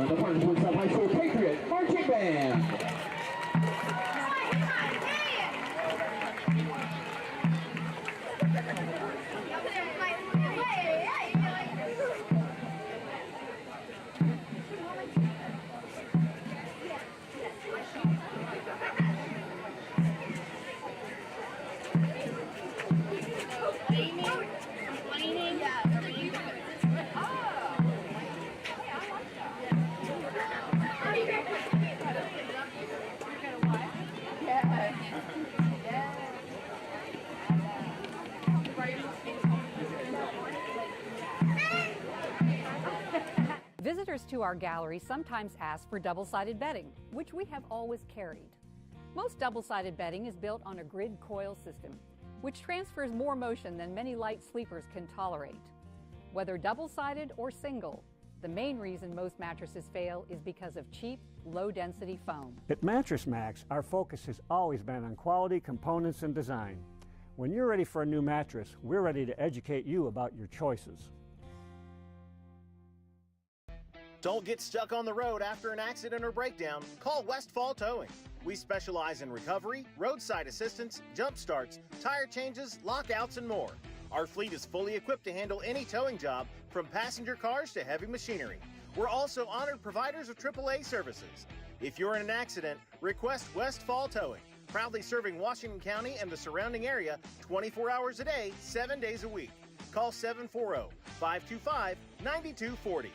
the Parkersburg South High School Patriot Marching Band. Visitors to our gallery sometimes ask for double-sided bedding, which we have always carried. Most double-sided bedding is built on a grid coil system, which transfers more motion than many light sleepers can tolerate. Whether double-sided or single, the main reason most mattresses fail is because of cheap, low-density foam. At Mattress Max, our focus has always been on quality, components, and design. When you're ready for a new mattress, we're ready to educate you about your choices. Don't get stuck on the road after an accident or breakdown. Call Westfall Towing. We specialize in recovery, roadside assistance, jump starts, tire changes, lockouts, and more. Our fleet is fully equipped to handle any towing job, from passenger cars to heavy machinery. We're also honored providers of AAA services. If you're in an accident, request Westfall Towing. Proudly serving Washington County and the surrounding area 24 hours a day, 7 days a week. Call 740-525-9240.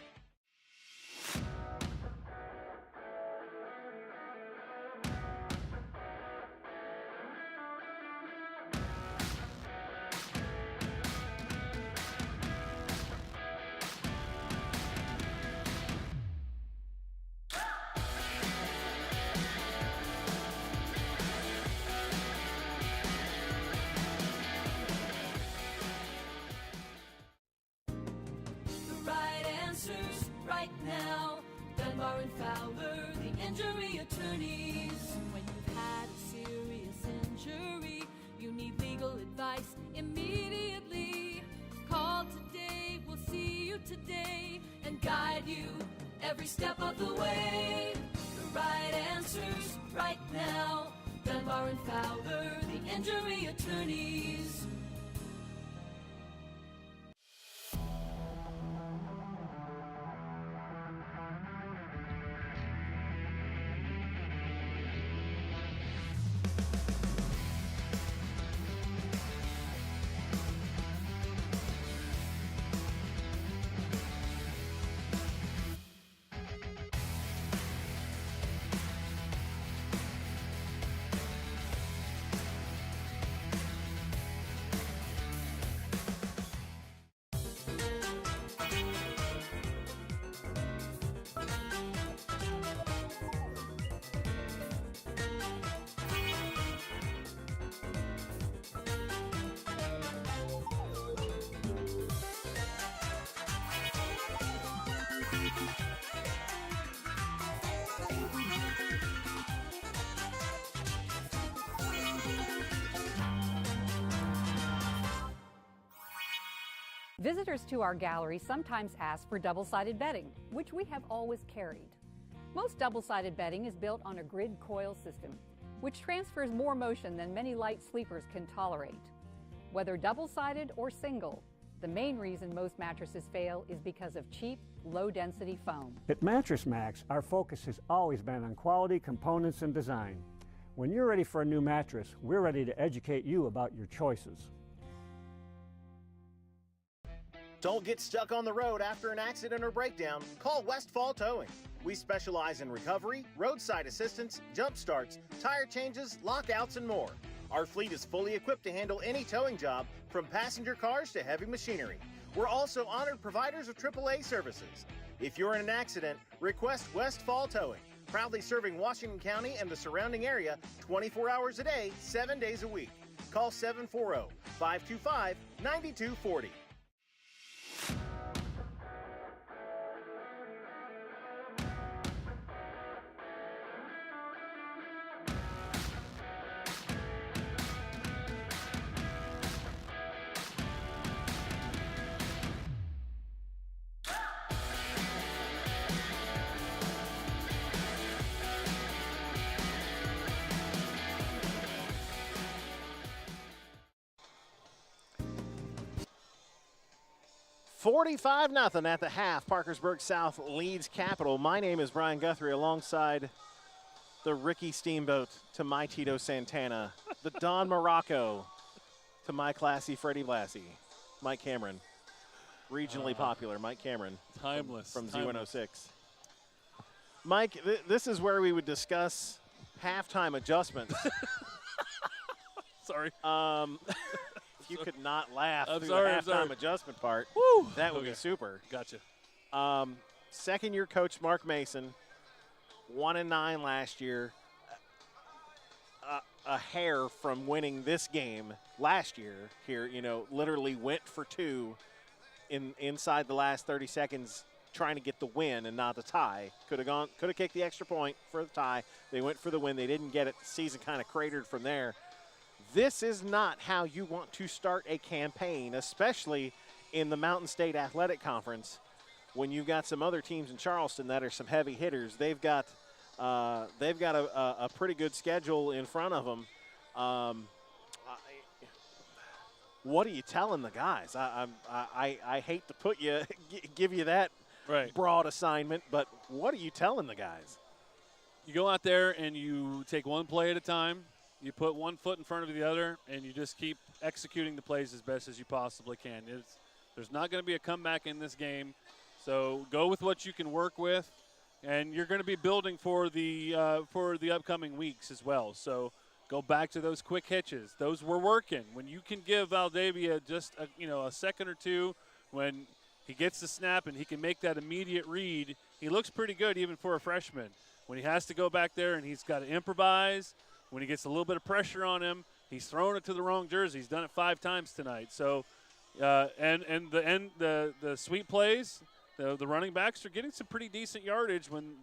Right now, Dunbar and Fowler, the injury attorneys. When you've had a serious injury, you need legal advice immediately. Call today, we'll see you today and guide you every step of the way. The right answers right now. Dunbar and Fowler, the injury attorneys. Visitors to our gallery sometimes ask for double-sided bedding, which we have always carried. Most double-sided bedding is built on a grid coil system, which transfers more motion than many light sleepers can tolerate. Whether double-sided or single, the main reason most mattresses fail is because of cheap, low-density foam. At Mattress Max, our focus has always been on quality, components, and design. When you're ready for a new mattress, we're ready to educate you about your choices. Don't get stuck on the road after an accident or breakdown. Call Westfall Towing. We specialize in recovery, roadside assistance, jump starts, tire changes, lockouts, and more. Our fleet is fully equipped to handle any towing job, from passenger cars to heavy machinery. We're also honored providers of AAA services. If you're in an accident, request Westfall Towing. Proudly serving Washington County and the surrounding area 24 hours a day, 7 days a week. Call 740-525-9240. 45-0 at the half. Parkersburg South leads Capital. My name is Brian Guthrie alongside the Ricky Steamboat to my Tito Santana, the Don Morocco to my classy Freddie Blassie, Mike Cameron. Regionally popular, Mike Cameron. Timeless. From Z106. Mike, this is where we would discuss halftime adjustments. Sorry. If you could not laugh through the I'm halftime sorry. adjustment part, Woo! that would be Okay. super. Gotcha. Second-year coach Mark Mason, 1-9 last year. A hair from winning this game last year here, literally went for two inside the last 30 seconds trying to get the win and not the tie. Could have kicked the extra point for the tie. They went for the win. They didn't get it. The season kind of cratered from there. This is not how you want to start a campaign, especially in the Mountain State Athletic Conference when you've got some other teams in Charleston that are some heavy hitters. They've got a pretty good schedule in front of them. What are you telling the guys? I hate to give you that broad assignment, but what are you telling the guys? You go out there and you take one play at a time. You put one foot in front of the other, and you just keep executing the plays as best as you possibly can. There's not going to be a comeback in this game, so go with what you can work with, and you're going to be building for the upcoming weeks as well. So go back to those quick hitches. Those were working. When you can give Valdavia just a second or two, when he gets the snap and he can make that immediate read, he looks pretty good even for a freshman. When he has to go back there and he's got to improvise, when he gets a little bit of pressure on him, he's throwing it to the wrong jersey. He's done it 5 times tonight. So, and the sweep plays, the running backs are getting some pretty decent yardage when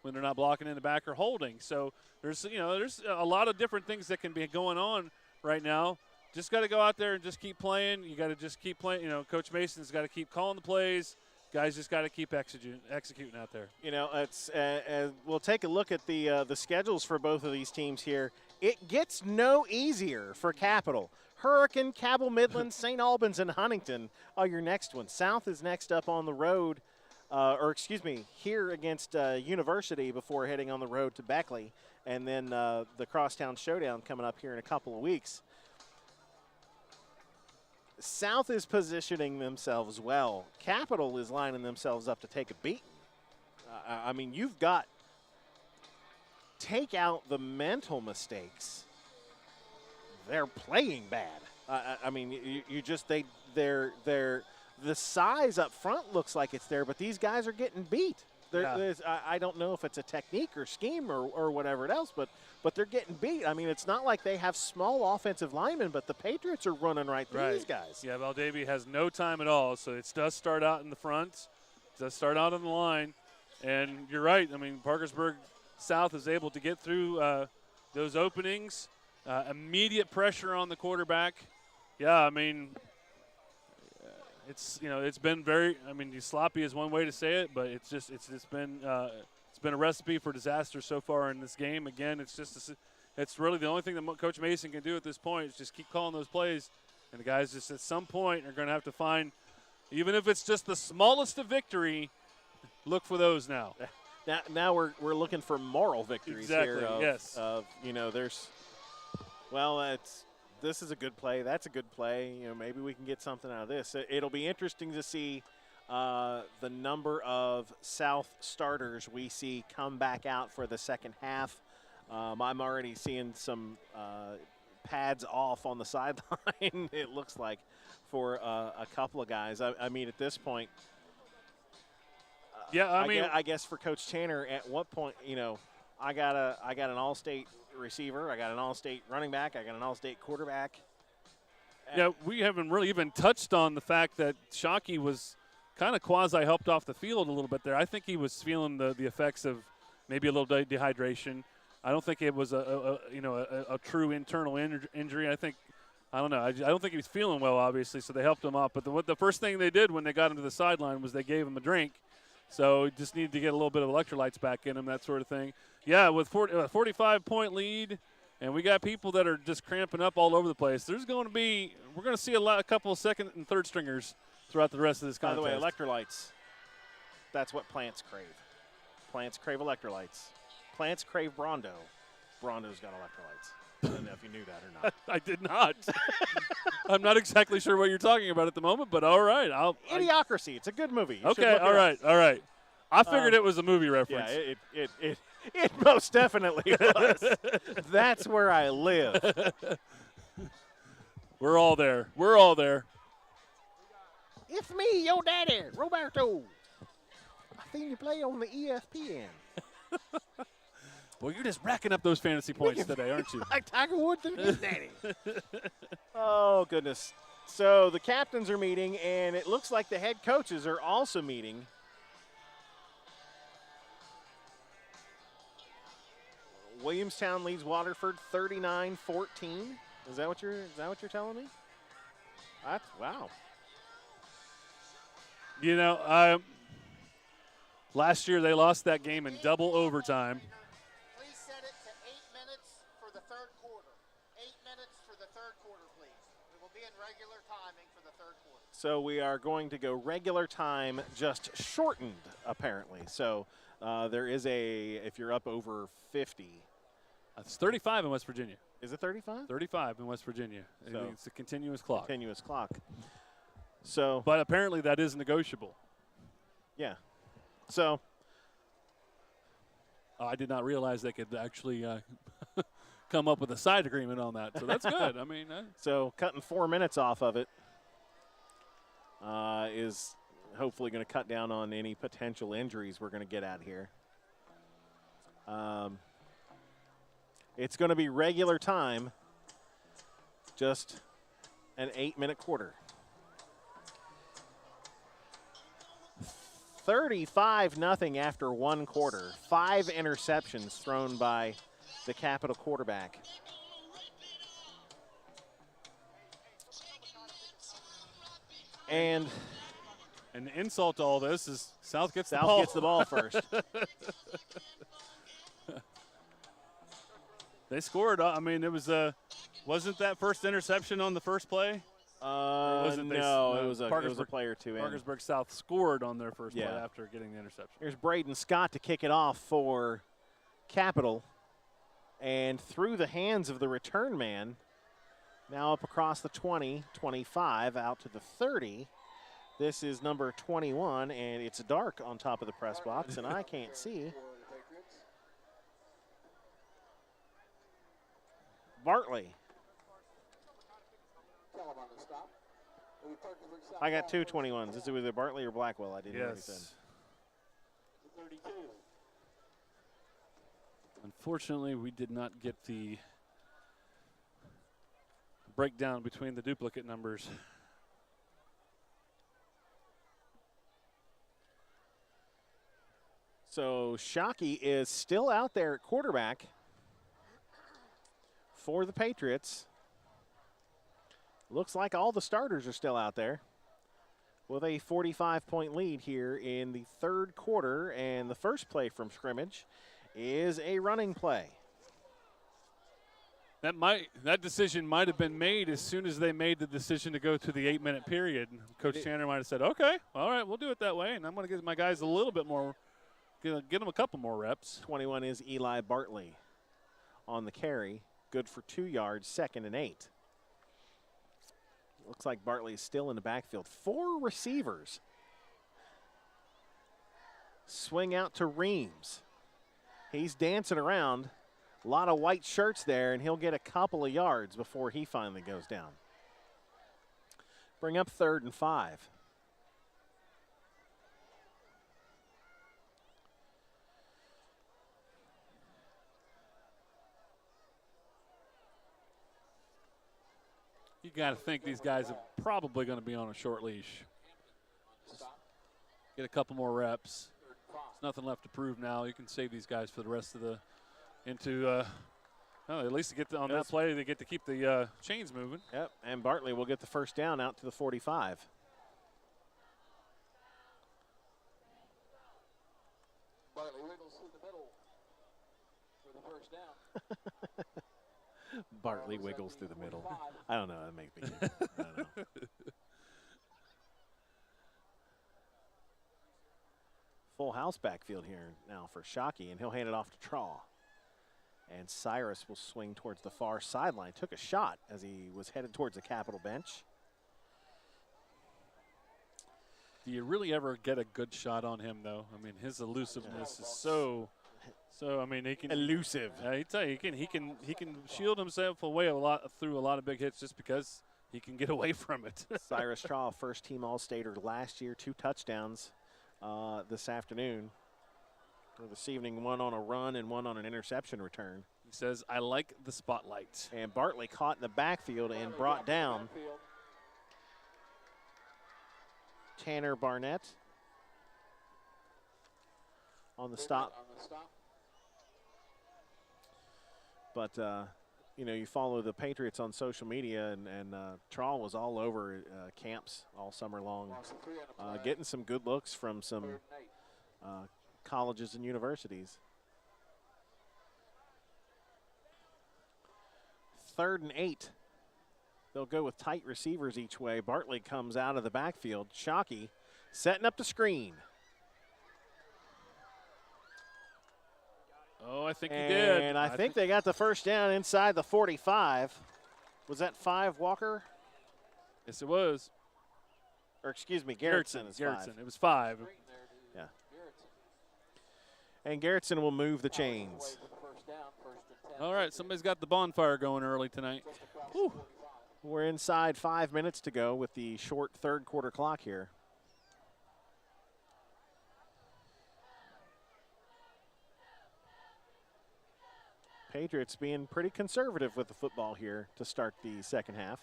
when they're not blocking in the back or holding. So there's a lot of different things that can be going on right now. Just got to go out there and just keep playing. You got to just keep playing. Coach Mason's got to keep calling the plays. Guys just got to keep executing out there. It's we'll take a look at the schedules for both of these teams here. It gets no easier for Capital. Hurricane, Cabell Midland, St. Albans, and Huntington are your next one. South is next up on the road, here against University before heading on the road to Beckley, and then the Crosstown Showdown coming up here in a couple of weeks. South is positioning themselves well. Capital is lining themselves up to take a beating. You've got – take out the mental mistakes. They're playing bad. The size up front looks like it's there, but these guys are getting beat. I don't know if it's a technique or scheme or whatever else, but they're getting beat. It's not like they have small offensive linemen, but the Patriots are running right through these guys. Yeah, Valdavia has no time at all, so it does start out in the front. It does start out on the line. And you're right. Parkersburg South is able to get through those openings. Immediate pressure on the quarterback. Yeah, it's been very. Sloppy is one way to say it, but it's been a recipe for disaster so far in this game. Again, it's really the only thing that Coach Mason can do at this point is just keep calling those plays, and the guys just at some point are going to have to find, even if it's just the smallest of victory, look for those now. Now we're looking for moral victories here. Yes. This is a good play. That's a good play. Maybe we can get something out of this. It'll be interesting to see the number of South starters we see come back out for the second half. I'm already seeing some pads off on the sideline, it looks like, for a couple of guys. At this point, I guess for Coach Tanner, at what point, I got an all-state receiver, I got an all-state running back, I got an all-state quarterback. Yeah, we haven't really even touched on the fact that Shockey was kind of quasi-helped off the field a little bit there. I think he was feeling the effects of maybe a little dehydration. I don't think it was a true internal injury. I don't know. I don't think he was feeling well, obviously, so they helped him up. But the first thing they did when they got him to the sideline was they gave him a drink. So he just needed to get a little bit of electrolytes back in him, that sort of thing. Yeah, with a 45-point lead, and we got people that are just cramping up all over the place. We're going to see a couple of second and third stringers throughout the rest of this By contest. the way, electrolytes. That's what plants crave. Plants crave electrolytes. Plants crave Brondo. Brondo's got electrolytes. I don't know if you knew that or not. I did not. I'm not exactly sure what you're talking about at the moment, but all right. Idiocracy. It's a good movie. You should Okay, look it all right, up. all right. I figured it was a movie reference. Yeah, it most definitely was. That's where I live. We're all there. We're all there. It's me, your daddy, Roberto. I seen you play on the ESPN. Well, you're just racking up those fantasy points today, aren't you? Like Tiger Woods and his daddy. Oh, goodness. So the captains are meeting, and it looks like the head coaches are also meeting. Williamstown leads Waterford 39-14. Is that what you're telling me? That's wow. You know, last year they lost that game in double overtime. Please set it to 8 minutes for the third quarter. 8 minutes for the third quarter, please. We will be in regular timing for the third quarter. So we are going to go regular time, just shortened, apparently. So there is if you're up over 50. It's 35 in West Virginia. Is it 35? 35 in West Virginia. So it's a continuous clock. Continuous clock. So, but apparently that is negotiable. Yeah. So I did not realize they could actually come up with a side agreement on that. So that's good. I mean, so cutting 4 minutes off of it is hopefully going to cut down on any potential injuries we're going to get at here. It's going to be regular time, just an 8-minute quarter. 35-0 after one quarter. 5 interceptions thrown by the Capital quarterback. And the insult to all this is South gets the ball first. They scored. I mean, it was wasn't that first interception on the first play? No, it was a play or two in. Parkersburg South scored on their first play after getting the interception. Here's Braden Scott to kick it off for Capital. And through the hands of the return man, now up across the 20, 25, out to the 30. This is number 21, and it's dark on top of the press box, and I can't see. Bartley. I got 2 21s. Is it either Bartley or Blackwell? I didn't hear anything. Unfortunately, we did not get the breakdown between the duplicate numbers. So Shockey is still out there at quarterback for the Patriots. Looks like all the starters are still out there with a 45-point lead here in the third quarter. And the first play from scrimmage is a running play. That decision might have been made as soon as they made the decision to go to the 8-minute period. Coach Tanner might have said, okay, all right, we'll do it that way. And I'm going to give my guys a little bit more, get them a couple more reps. 21 is Eli Bartley on the carry. Good for 2 yards, 2nd and 8. Looks like Bartley is still in the backfield. 4 receivers. Swing out to Reams. He's dancing around. A lot of white shirts there, and he'll get a couple of yards before he finally goes down. Bring up 3rd and 5. You got to think these guys are probably going to be on a short leash. Just get a couple more reps. There's nothing left to prove now. You can save these guys for the rest of the at least to get on that play, they get to keep the chains moving. Yep, and Bartley will get the first down out to the 45. Bartley wiggles through the middle for the first down. Bartley wiggles through the middle. I don't know. That makes me. I don't know. full house backfield here now for Shockey, and he'll hand it off to Traw. And Cyrus will swing towards the far sideline. Took a shot as he was headed towards the Capitol bench. Do you really ever get a good shot on him, though? I mean, his elusiveness is so. I mean, he can elusive. I tell you, he can shield himself away through a lot of big hits just because he can get away from it. Cyrus Traw, first-team All-Stater last year, 2 touchdowns this afternoon. Or this evening, 1 on a run and 1 on an interception return. He says, "I like the spotlight." And Bartley caught in the backfield and brought down Tanner Barnett on the stop. But, you know, you follow the Patriots on social media, and Trawl was all over camps all summer long, getting some good looks from some colleges and universities. 3rd and 8. They'll go with tight receivers each way. Bartley comes out of the backfield. Shockey setting up the screen. Oh, I think he did. And I think they got the first down inside the 45. Was that 5, Walker? Yes, it was. Or excuse me, Garrettson is 5. It was 5. Yeah. And Garrettson will move the chains. All right, somebody's got the bonfire going early tonight. Whew. We're inside 5 minutes to go with the short third quarter clock here. Patriots being pretty conservative with the football here to start the second half.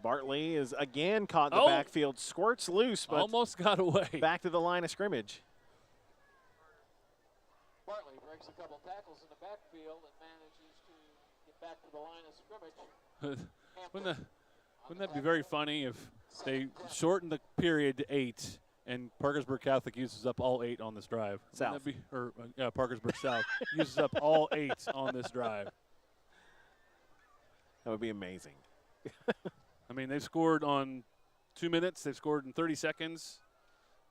Bartley is again caught in the backfield, squirts loose, but almost got away. Back to the line of scrimmage. Bartley breaks a couple tackles in the backfield and manages to get back to the line of scrimmage. Wouldn't that be very funny if they shortened the period to 8 and Parkersburg Catholic uses up all 8 on this drive? South. Parkersburg South uses up all 8 on this drive. That would be amazing. I mean, they've scored on 2 minutes. They've scored in 30 seconds.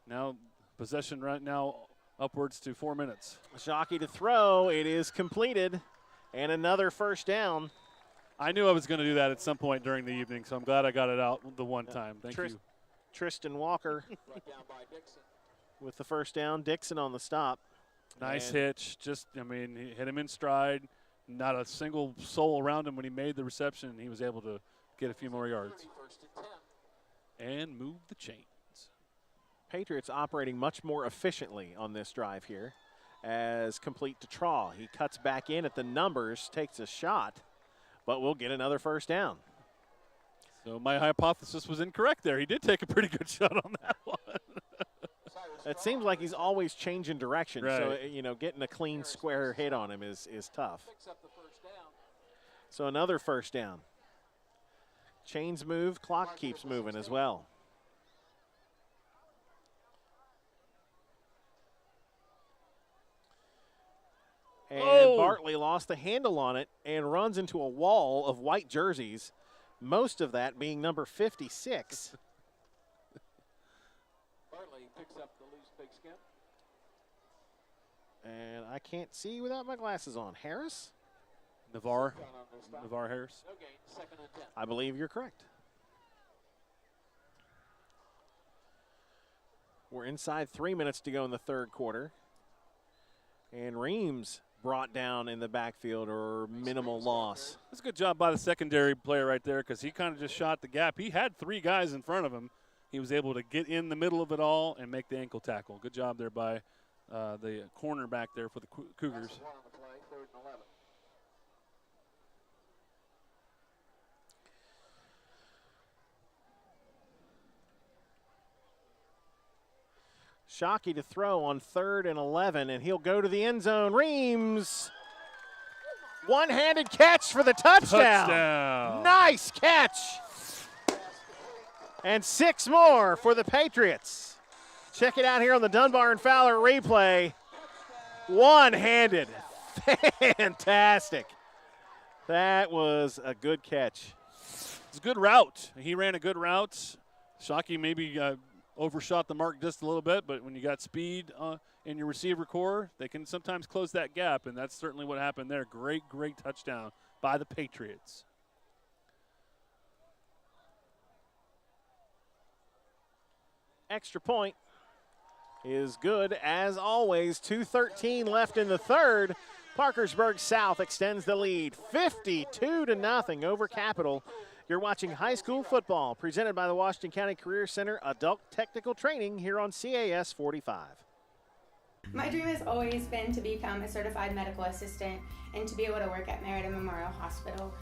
Now possession right now upwards to 4 minutes. Shockey to throw. It is completed. And another first down. I knew I was going to do that at some point during the evening, so I'm glad I got it out the one time. Thank you. Tristan Walker with the first down. Dixon on the stop. Nice hitch. I mean, he hit him in stride. Not a single soul around him when he made the reception. He was able to get a few more yards and move the chains. Patriots operating much more efficiently on this drive here as complete to Traw. He cuts back in at the numbers, takes a shot, but we'll get another first down. So my hypothesis was incorrect there. He did take a pretty good shot on that one. It seems like he's always changing direction, right. So, you know, getting a clean square hit on him is tough. So another first down. Chains move, clock keeps moving as well. And Bartley lost the handle on it and runs into a wall of white jerseys, most of that being number 56. Bartley picks up the loose pigskin. And I can't see without my glasses on. Harris? Navarre Harris. No gain, 2nd and 10. I believe you're correct. We're inside 3 minutes to go in the third quarter. And Reams brought down in the backfield or minimal loss. That's a good job by the secondary player right there because he kind of just shot the gap. He had 3 guys in front of him. He was able to get in the middle of it all and make the ankle tackle. Good job there by the cornerback there for the Cougars. That's 1 on the play, 3rd and 11. Shockey to throw on 3rd and 11, and he'll go to the end zone. Reams, one-handed catch for the touchdown. Nice catch. And 6 more for the Patriots. Check it out here on the Dunbar and Fowler replay. One-handed. Fantastic. That was a good catch. It's a good route. He ran a good route. Shockey maybe overshot the mark just a little bit, but when you got speed in your receiver core, they can sometimes close that gap, and that's certainly what happened there. Great touchdown by the Patriots. Extra point is good as always. 2:13 left in the third. Parkersburg South extends the lead 52-0 over Capital. You're watching high school football presented by the Washington County Career Center Adult Technical Training here on CAS 45. My dream has always been to become a certified medical assistant and to be able to work at Merida Memorial Hospital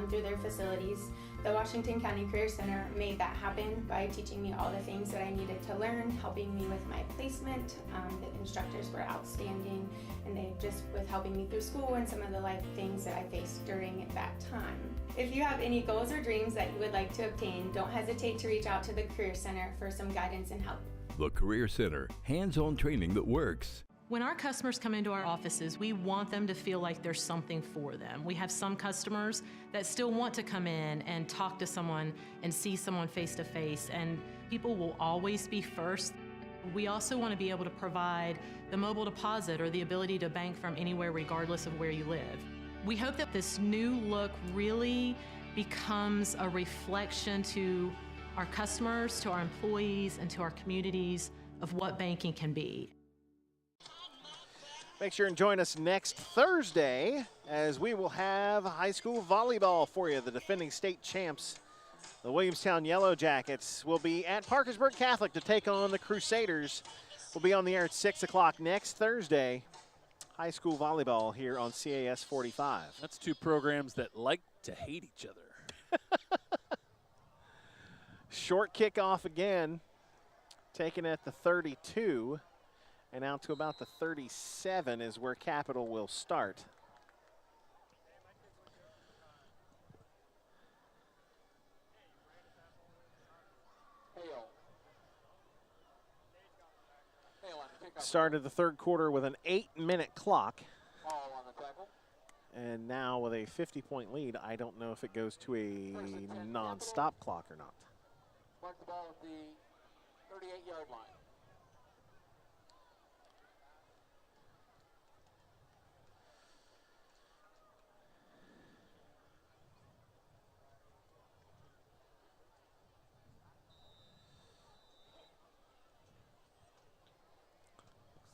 through their facilities. The Washington County Career Center made that happen by teaching me all the things that I needed to learn, helping me with my placement. The instructors were outstanding, and they just with helping me through school and some of the life things that I faced during that time. If you have any goals or dreams that you would like to obtain, don't hesitate to reach out to the Career Center for some guidance and help. The Career Center, hands-on training that works. When our customers come into our offices, we want them to feel like there's something for them. We have some customers that still want to come in and talk to someone and see someone face to face, and people will always be first. We also want to be able to provide the mobile deposit or the ability to bank from anywhere regardless of where you live. We hope that this new look really becomes a reflection to our customers, to our employees, and to our communities of what banking can be. Make sure and join us next Thursday as we will have high school volleyball for you. The defending state champs, the Williamstown Yellow Jackets, will be at Parkersburg Catholic to take on the Crusaders. We'll be on the air at 6 o'clock next Thursday. High school volleyball here on CAS 45. That's two programs that like to hate each other. Short kickoff again, taken at the 32. And out to about the 37 is where Capital will start. Started the third quarter with an 8-minute clock. And now with a 50-point lead, I don't know if it goes to a non-stop clock or not. Mark the ball at the 38-yard line.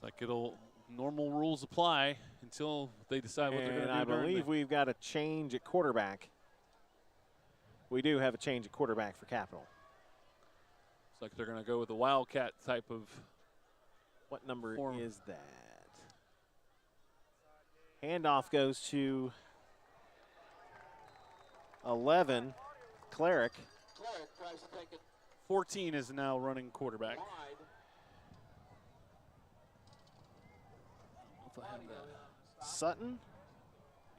Like normal rules apply until they decide what they're going to do. And I believe we've got a change at quarterback. We do have a change at quarterback for Capital. It's like they're going to go with the Wildcat type of. What number form. Is that? Handoff goes to 11, Cleric. Cleric tries to take it. 14 is now running quarterback. Wide. Sutton?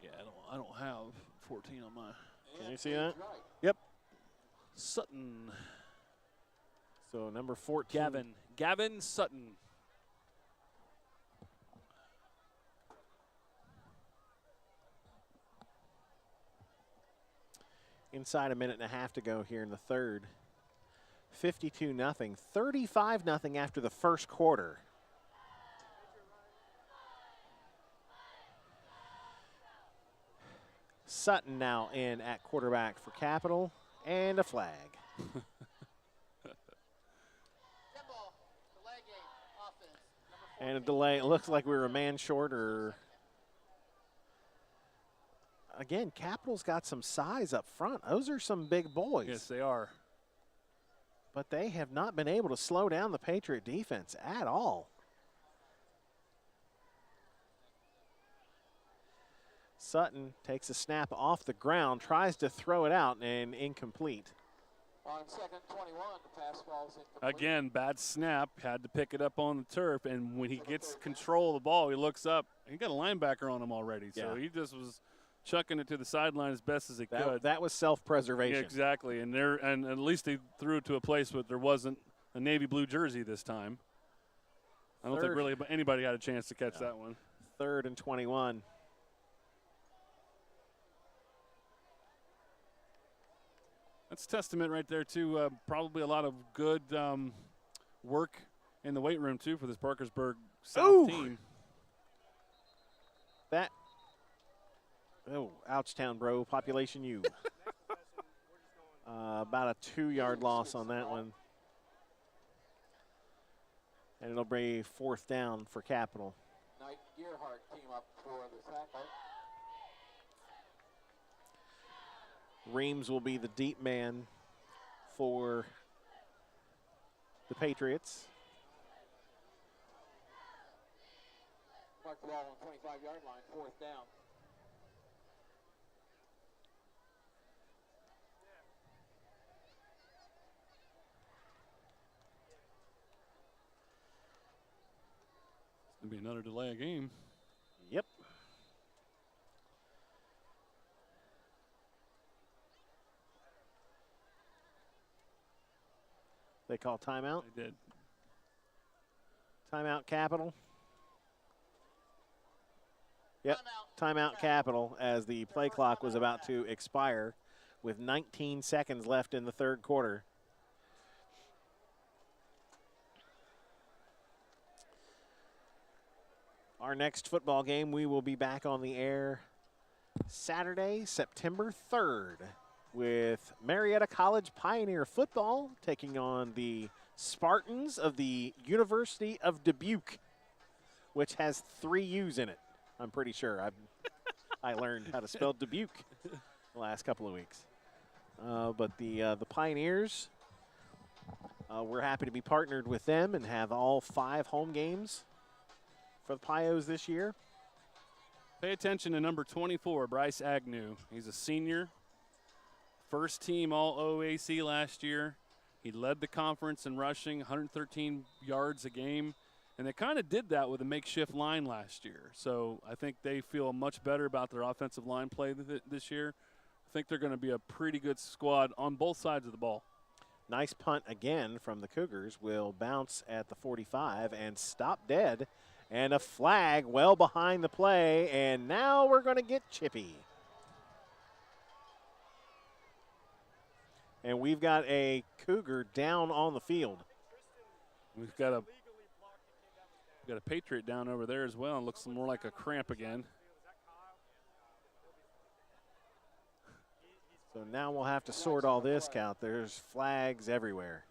Yeah, I don't have 14 on my. Can you see that? Yep. Sutton. So number 14. Gavin Sutton. Inside a minute and a half to go here in the third. 52-0, 35-0 after the first quarter. Sutton now in at quarterback for Capital, and a flag. And a delay. It looks like we were a man short, or again, Capital's got some size up front. Those are some big boys. Yes, they are. But they have not been able to slow down the Patriot defense at all. Sutton takes a snap off the ground, tries to throw it out, and incomplete. On second 21, the pass falls incomplete. Again, bad snap. Had to pick it up on the turf, and when he gets control of the ball, he looks up. He got a linebacker on him already, so he just was chucking it to the sideline as best as he could. That was self-preservation. Yeah, exactly, and at least he threw it to a place where there wasn't a navy blue jersey this time. I don't think really anybody had a chance to catch that one. 3rd and 21. That's a testament right there to probably a lot of good work in the weight room, too, for this Parkersburg South team. Ouchtown, bro. Population U. About a 2-yard loss on that one. And it'll be 4th down for Capital. Knight Gearhart came up for the sack. Reams will be the deep man for the Patriots. Mark the ball on the 25-yard line, 4th down. It's going to be another delay of game. Yep. They call timeout? They did. Timeout Capital. Yep, timeout Capital as the play clock was about to expire with 19 seconds left in the 3rd quarter. Our next football game, we will be back on the air Saturday, September 3rd with Marietta College Pioneer football taking on the Spartans of the University of Dubuque, which has 3 U's in it. I'm pretty sure. I learned how to spell Dubuque the last couple of weeks. But the Pioneers, we're happy to be partnered with them and have all 5 home games for the Pios this year. Pay attention to number 24, Bryce Agnew. He's a senior, first team All-OAC last year. He led the conference in rushing, 113 yards a game. And they kind of did that with a makeshift line last year. So I think they feel much better about their offensive line play this year. I think they're going to be a pretty good squad on both sides of the ball. Nice punt again from the Cougars. Will bounce at the 45 and stop dead. And a flag well behind the play. And now we're going to get chippy. And we've got a Cougar down on the field. We've got a Patriot down over there as well. It looks more like a cramp again. So now we'll have to sort all this count. There's flags everywhere.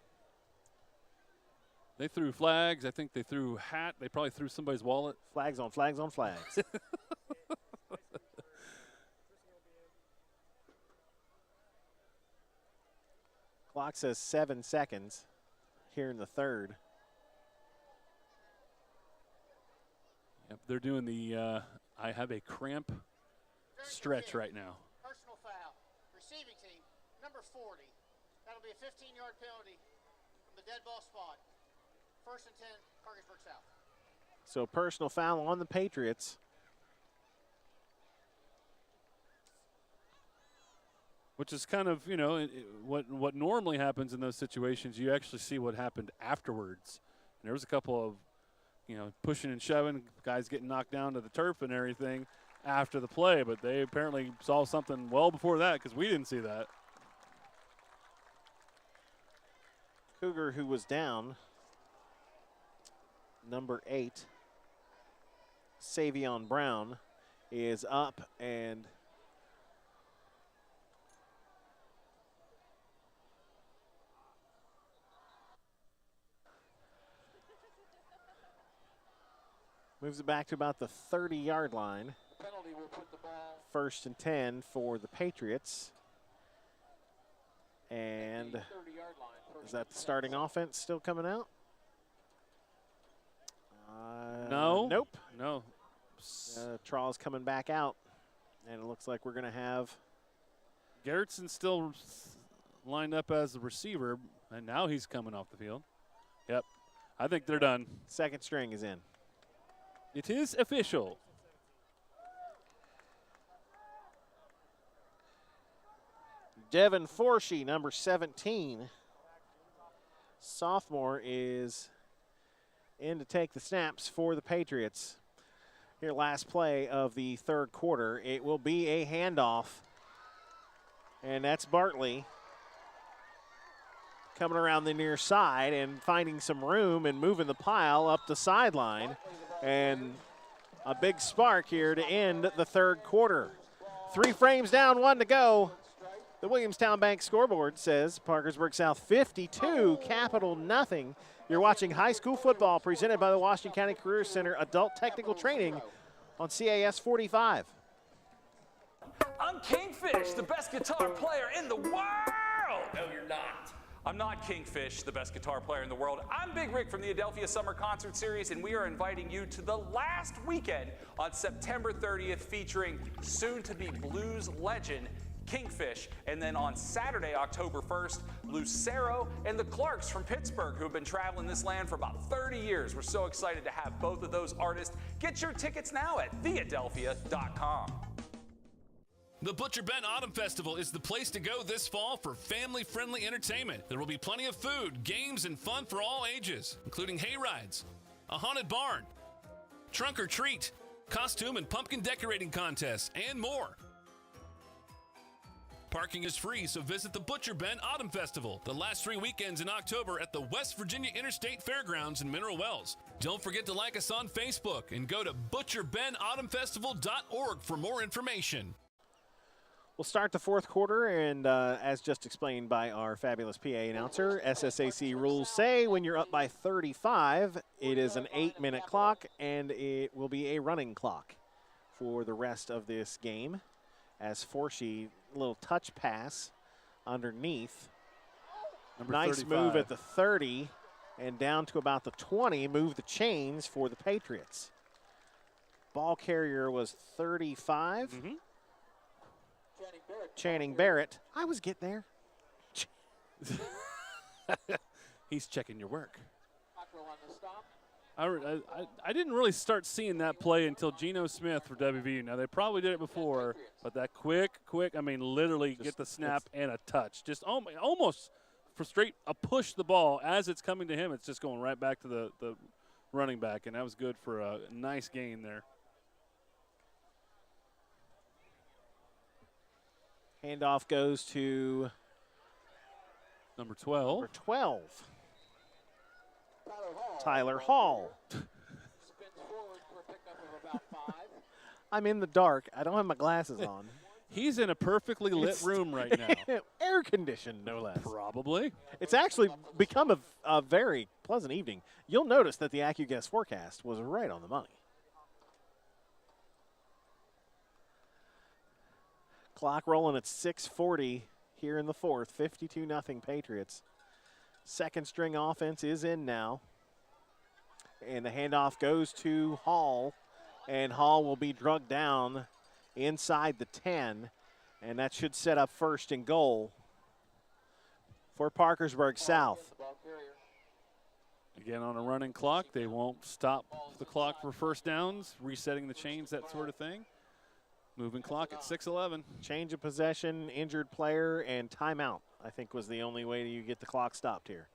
They threw flags. I think they threw hat. They probably threw somebody's wallet. Flags on flags on flags. Clock says 7 seconds here in the 3rd. Yep, they're doing the I have a cramp stretch right now. Personal foul. Receiving team, number 40. That'll be a 15-yard penalty from the dead ball spot. 1st and 10, Parkersburg South. So personal foul on the Patriots. Which is kind of, you know, what normally happens in those situations. You actually see what happened afterwards. And there was a couple of, you know, pushing and shoving, guys getting knocked down to the turf and everything after the play. But they apparently saw something well before that because we didn't see that. Cougar, who was down, number 8, Savion Brown, is up and moves it back to about the 30-yard line. Penalty will put the ball 1st and 10 for the Patriots. And is that the starting offense still coming out? No. Nope. No. Trawl's coming back out. And it looks like we're going to have Garrettson still lined up as the receiver, and now he's coming off the field. Yep. I think they're done. 2nd string is in. It is official. Devin Forshee, number 17. Sophomore is in to take the snaps for the Patriots. Here, last play of the 3rd quarter. It will be a handoff. And that's Bartley. coming around the near side and finding some room and moving the pile up the sideline. And a big spark here to end the third quarter. 3 frames down, 1 to go. The Williamstown Bank scoreboard says Parkersburg South 52, Capital nothing. You're watching high school football presented by the Washington County Career Center Adult Technical Training on CAS 45. I'm Kingfish, the best guitar player in the world. No, you're not. I'm not Kingfish, the best guitar player in the world. I'm Big Rick from the Adelphia Summer Concert Series, and we are inviting you to the last weekend on September 30th, featuring soon-to-be blues legend Kingfish, and then on Saturday, October 1st, Lucero and the Clarks from Pittsburgh, who have been traveling this land for about 30 years. We're so excited to have both of those artists. Get your tickets now at theadelphia.com. The Butcher Ben Autumn Festival is the place to go this fall for family-friendly entertainment. There will be plenty of food, games, and fun for all ages, including hay rides, a haunted barn, trunk or treat, costume and pumpkin decorating contests, and more. Parking is free, so visit the Butcher Ben Autumn Festival the last 3 weekends in October at the West Virginia Interstate Fairgrounds in Mineral Wells. Don't forget to like us on Facebook and go to butcherbenautumnfestival.org for more information. We'll start the fourth quarter, and as just explained by our fabulous PA announcer, SSAC rules say when you're up by 35, it is an 8-minute clock, and it will be a running clock for the rest of this game. As Forshee, little touch pass underneath. Nice 35. move at the 30 and down to about the 20. Move the chains for the Patriots. Ball carrier was 35. Channing Barrett. I was getting there. He's checking your work. I didn't really start seeing that play until Geno Smith for WVU. Now, they probably did it before, but that quick, I mean, literally get the snap and a touch. Just almost for straight a push the ball. As it's coming to him, it's just going right back to the running back, and that was good for a nice gain there. Handoff goes to number 12. Tyler Hall. I'm in the dark. I don't have my glasses on. He's in a perfectly lit room right now. Air conditioned, no less. Probably. It's actually become a very pleasant evening. You'll notice that the AccuGuess forecast was right on the money. Clock rolling at 6:40 here in the fourth. 52-0 Patriots. Second string offense is in now. And the handoff goes to Hall. And Hall will be drugged down inside the 10. And that should set up first and goal for Parkersburg South. Again, on a running clock, they won't stop the clock for first downs, resetting the chains, that sort of thing. Moving clock at 6:11. Change of possession, injured player, and timeout, I think, was the only way you get the clock stopped here.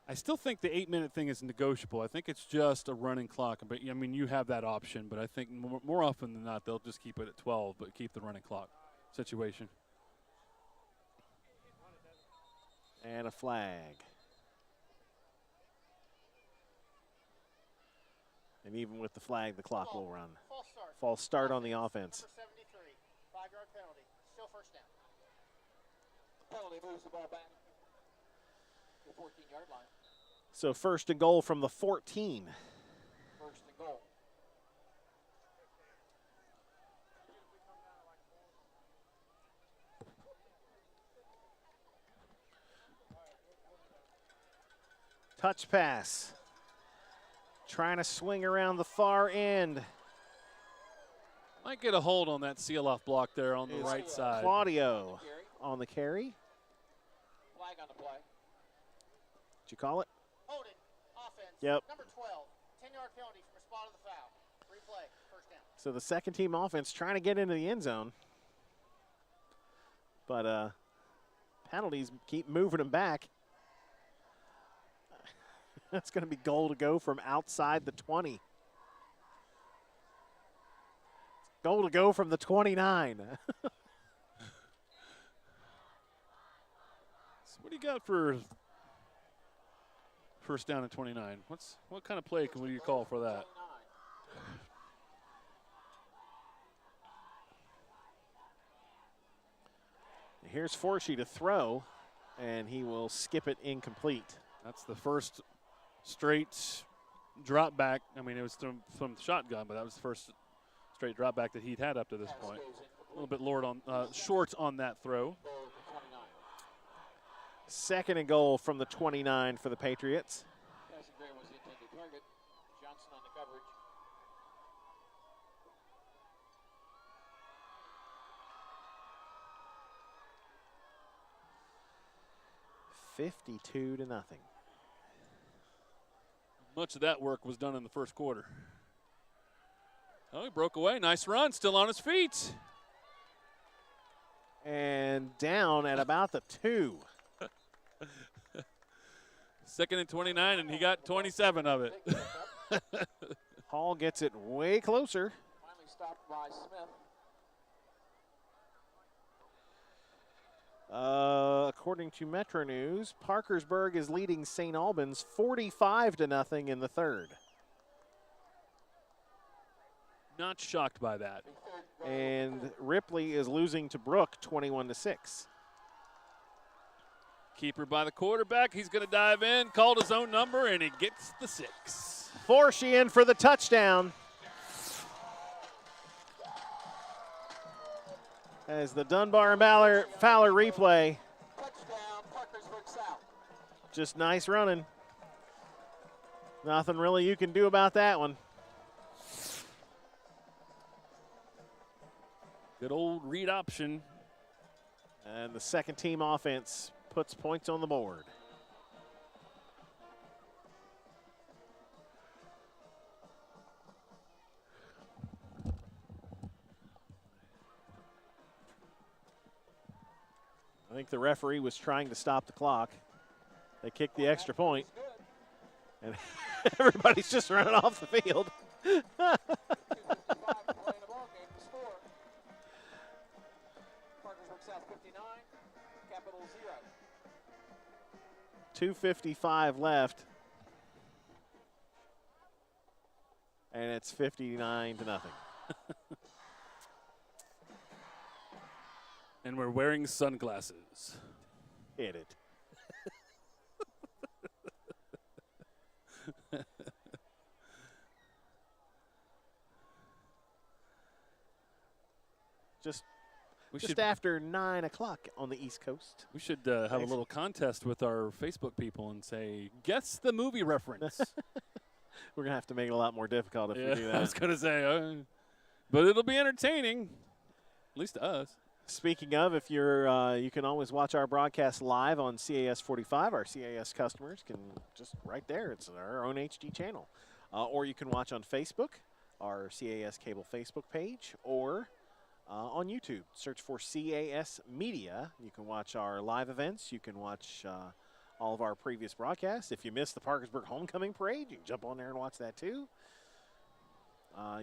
I still think the 8-minute thing is negotiable. I think it's just a running clock. But, I mean, you have that option. But I think more often than not, they'll just keep it at 12, but keep the running clock situation. And a flag. And even with the flag, the clock will run. False start on the offense. Number 73, 5-yard penalty. Still first down. Penalty moves the ball back to the 14-yard line. So first and goal from the 14. First and goal. Touch pass. Trying to swing around the far end. Might get a hold on that seal-off block there on the right side. Claudio on the carry. Flag on the play. Did you call it? Holding, offense. Yep. Number 12, 10-yard penalty from a spot of the foul. Replay, first down. So the second team offense trying to get into the end zone. But penalties keep moving them back. That's going to be goal to go from outside the 20. Goal to go from the 29. What do you got for first down and 29? What kind of play can you call for that? Here's Forshee to throw, and he will skip it incomplete. That's the first straight drop back. I mean, it was from the shotgun, but that was the first straight drop back that he'd had up to this point. A little bit short on that throw. 2nd and goal from the 29 for the Patriots. Passing there was the intended target. Johnson on the coverage. $52-0. Much of that work was done in the first quarter. Oh, he broke away. Nice run. Still on his feet. And down at about the 2. 2nd and 29, and he got 27 of it. Hall gets it way closer. Finally stopped by Smith. According to Metro News, Parkersburg is leading St. Albans 45-0 in the 3rd. Not shocked by that. And Ripley is losing to Brook 21-6. Keeper by the quarterback. He's going to dive in, called his own number, and he gets the 6. Forshee in for the touchdown. As the Dunbar and Fowler replay. Touchdown, Parkersburg South. Just nice running. Nothing really you can do about that one. Good old read option. And the second team offense puts points on the board. I think the referee was trying to stop the clock. They kicked the extra point, and everybody's just running off the field. 2:55 left, and it's 59-0. And we're wearing sunglasses. Hit it. Just after 9 o'clock on the East Coast. We should have a little contest with our Facebook people and say, guess the movie reference. We're going to have to make it a lot more difficult if we do that. I was going to say, but it'll be entertaining, at least to us. Speaking of, if you're, you can always watch our broadcast live on CAS 45. Our CAS customers can just right there. It's our own HD channel. Or you can watch on Facebook, our CAS Cable Facebook page, or on YouTube. Search for CAS Media. You can watch our live events. You can watch all of our previous broadcasts. If you missed the Parkersburg Homecoming Parade, you can jump on there and watch that too.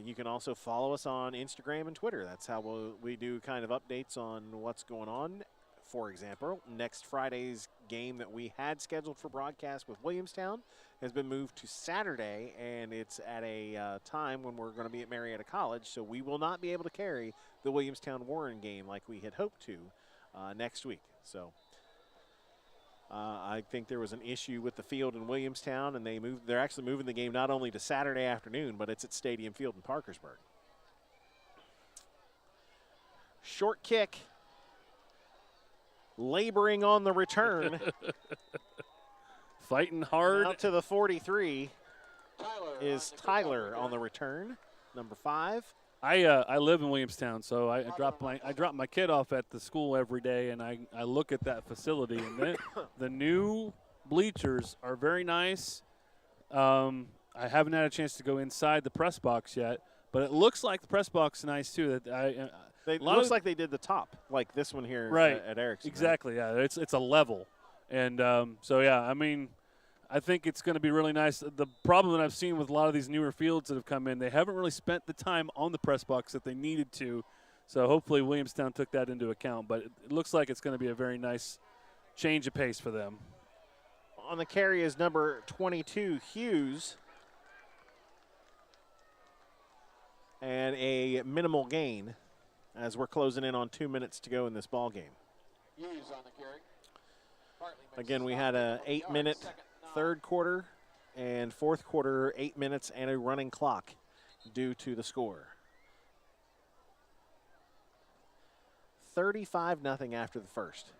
You can also follow us on Instagram and Twitter. That's how we do kind of updates on what's going on. For example, next Friday's game that we had scheduled for broadcast with Williamstown has been moved to Saturday, and it's at a time when we're going to be at Marietta College, so we will not be able to carry the Williamstown-Warren game like we had hoped to next week. So I think there was an issue with the field in Williamstown, and they're actually moving the game not only to Saturday afternoon, but it's at Stadium Field in Parkersburg. Short kick. Laboring on the return. Fighting hard. Out to the 43 is Tyler on the return, number 5. I live in Williamstown, so I drop my kid off at the school every day, and I look at that facility, and the new bleachers are very nice. I haven't had a chance to go inside the press box yet, but it looks like the press box is nice too. It looks like they did the top, like this one here at Erickson. Exactly, right? Yeah. It's a level. And so, yeah, I mean, I think it's going to be really nice. The problem that I've seen with a lot of these newer fields that have come in, they haven't really spent the time on the press box that they needed to. So hopefully Williamstown took that into account. But it looks like it's going to be a very nice change of pace for them. On the carry is number 22, Hughes. And a minimal gain as we're closing in on 2 minutes to go in this ball game. Hughes on the carry. Again, we had a 8-minute third quarter and fourth quarter 8 minutes and a running clock due to the score. 35-0 after the first.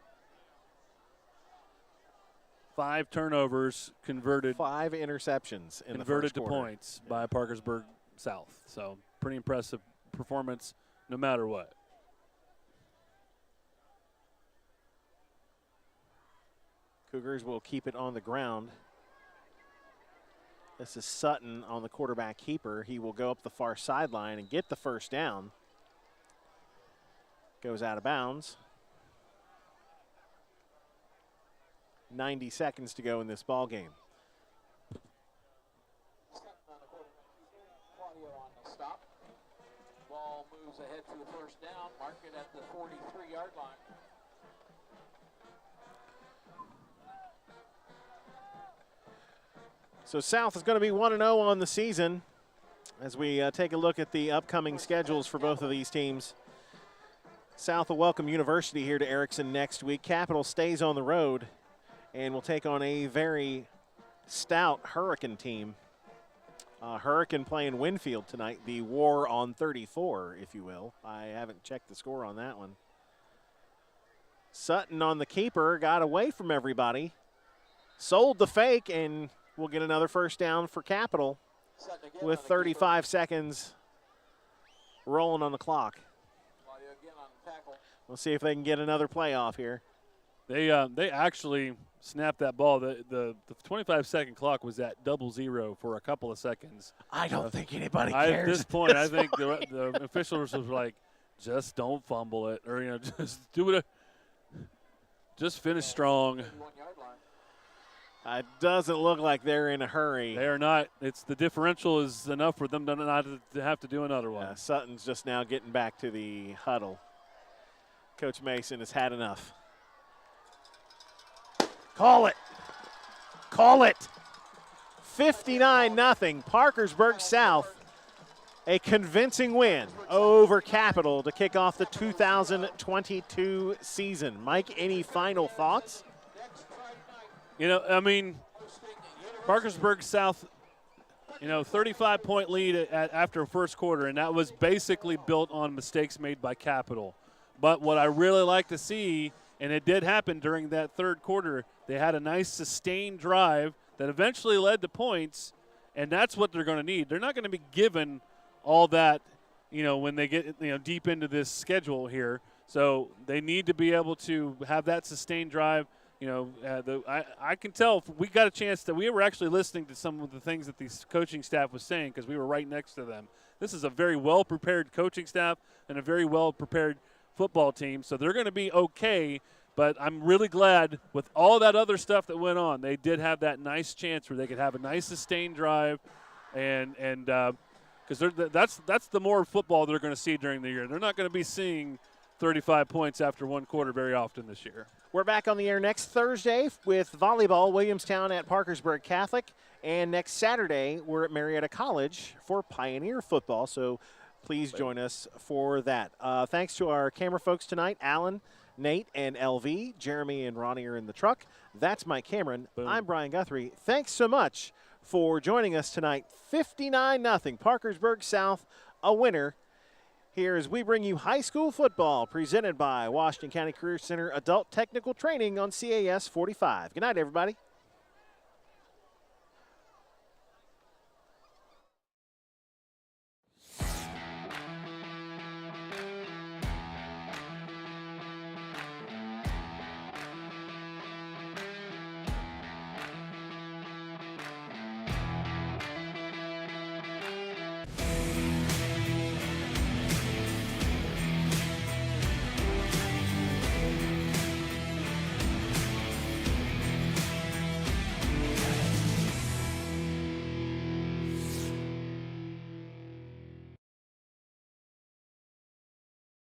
5 turnovers converted. 5 interceptions in the converted first to quarter. points by Parkersburg South. So pretty impressive performance no matter what. Cougars will keep it on the ground. This is Sutton on the quarterback keeper. He will go up the far sideline and get the first down. Goes out of bounds. 90 seconds to go in this ball game. Claudio on the stop. Ball moves ahead for the first down. Mark it at the 43-yard line. So South is going to be 1-0 on the season as we take a look at the upcoming schedules for both of these teams. South will welcome University here to Erickson next week. Capital stays on the road and will take on a very stout Hurricane team. Hurricane playing Winfield tonight, the war on 34, if you will. I haven't checked the score on that one. Sutton on the keeper, got away from everybody, sold the fake, and we'll get another first down for Capital with 35 seconds rolling on the clock. We'll see if they can get another play off here. They actually snapped that ball. The 25-second clock was at 00 for a couple of seconds. I don't think anybody cares. At this point, I think the officials was like, just don't fumble it, or just do it. Just finish strong. It doesn't look like they're in a hurry. They are not. It's the differential is enough for them to not to have to do another one. Yeah, Sutton's just now getting back to the huddle. Coach Mason has had enough. Call it. Call it. 59-0. Parkersburg South. A convincing win over Capital to kick off the 2022 season. Mike, any final thoughts? Parkersburg South, 35-point lead after first quarter, and that was basically built on mistakes made by Capital. But what I really like to see, and it did happen during that third quarter, they had a nice sustained drive that eventually led to points, and that's what they're going to need. They're not going to be given all that, when they get deep into this schedule here. So they need to be able to have that sustained drive. I can tell if we got a chance that we were actually listening to some of the things that the coaching staff was saying because we were right next to them. This is a very well-prepared coaching staff and a very well-prepared football team, so they're going to be okay, but I'm really glad with all that other stuff that went on, they did have that nice chance where they could have a nice sustained drive, and because that's the more football they're going to see during the year. They're not going to be seeing 35 points after one quarter very often this year. We're back on the air next Thursday with volleyball, Williamstown at Parkersburg Catholic, and next Saturday we're at Marietta College for Pioneer football, so please join us for that. Thanks to our camera folks tonight, Alan, Nate, and LV. Jeremy and Ronnie are in the truck. That's Mike Cameron. Boom. I'm Brian Guthrie. Thanks so much for joining us tonight. 59-0, Parkersburg South, a winner. Here as we bring you high school football presented by Washington County Career Center Adult Technical Training on CAS 45. Good night, everybody.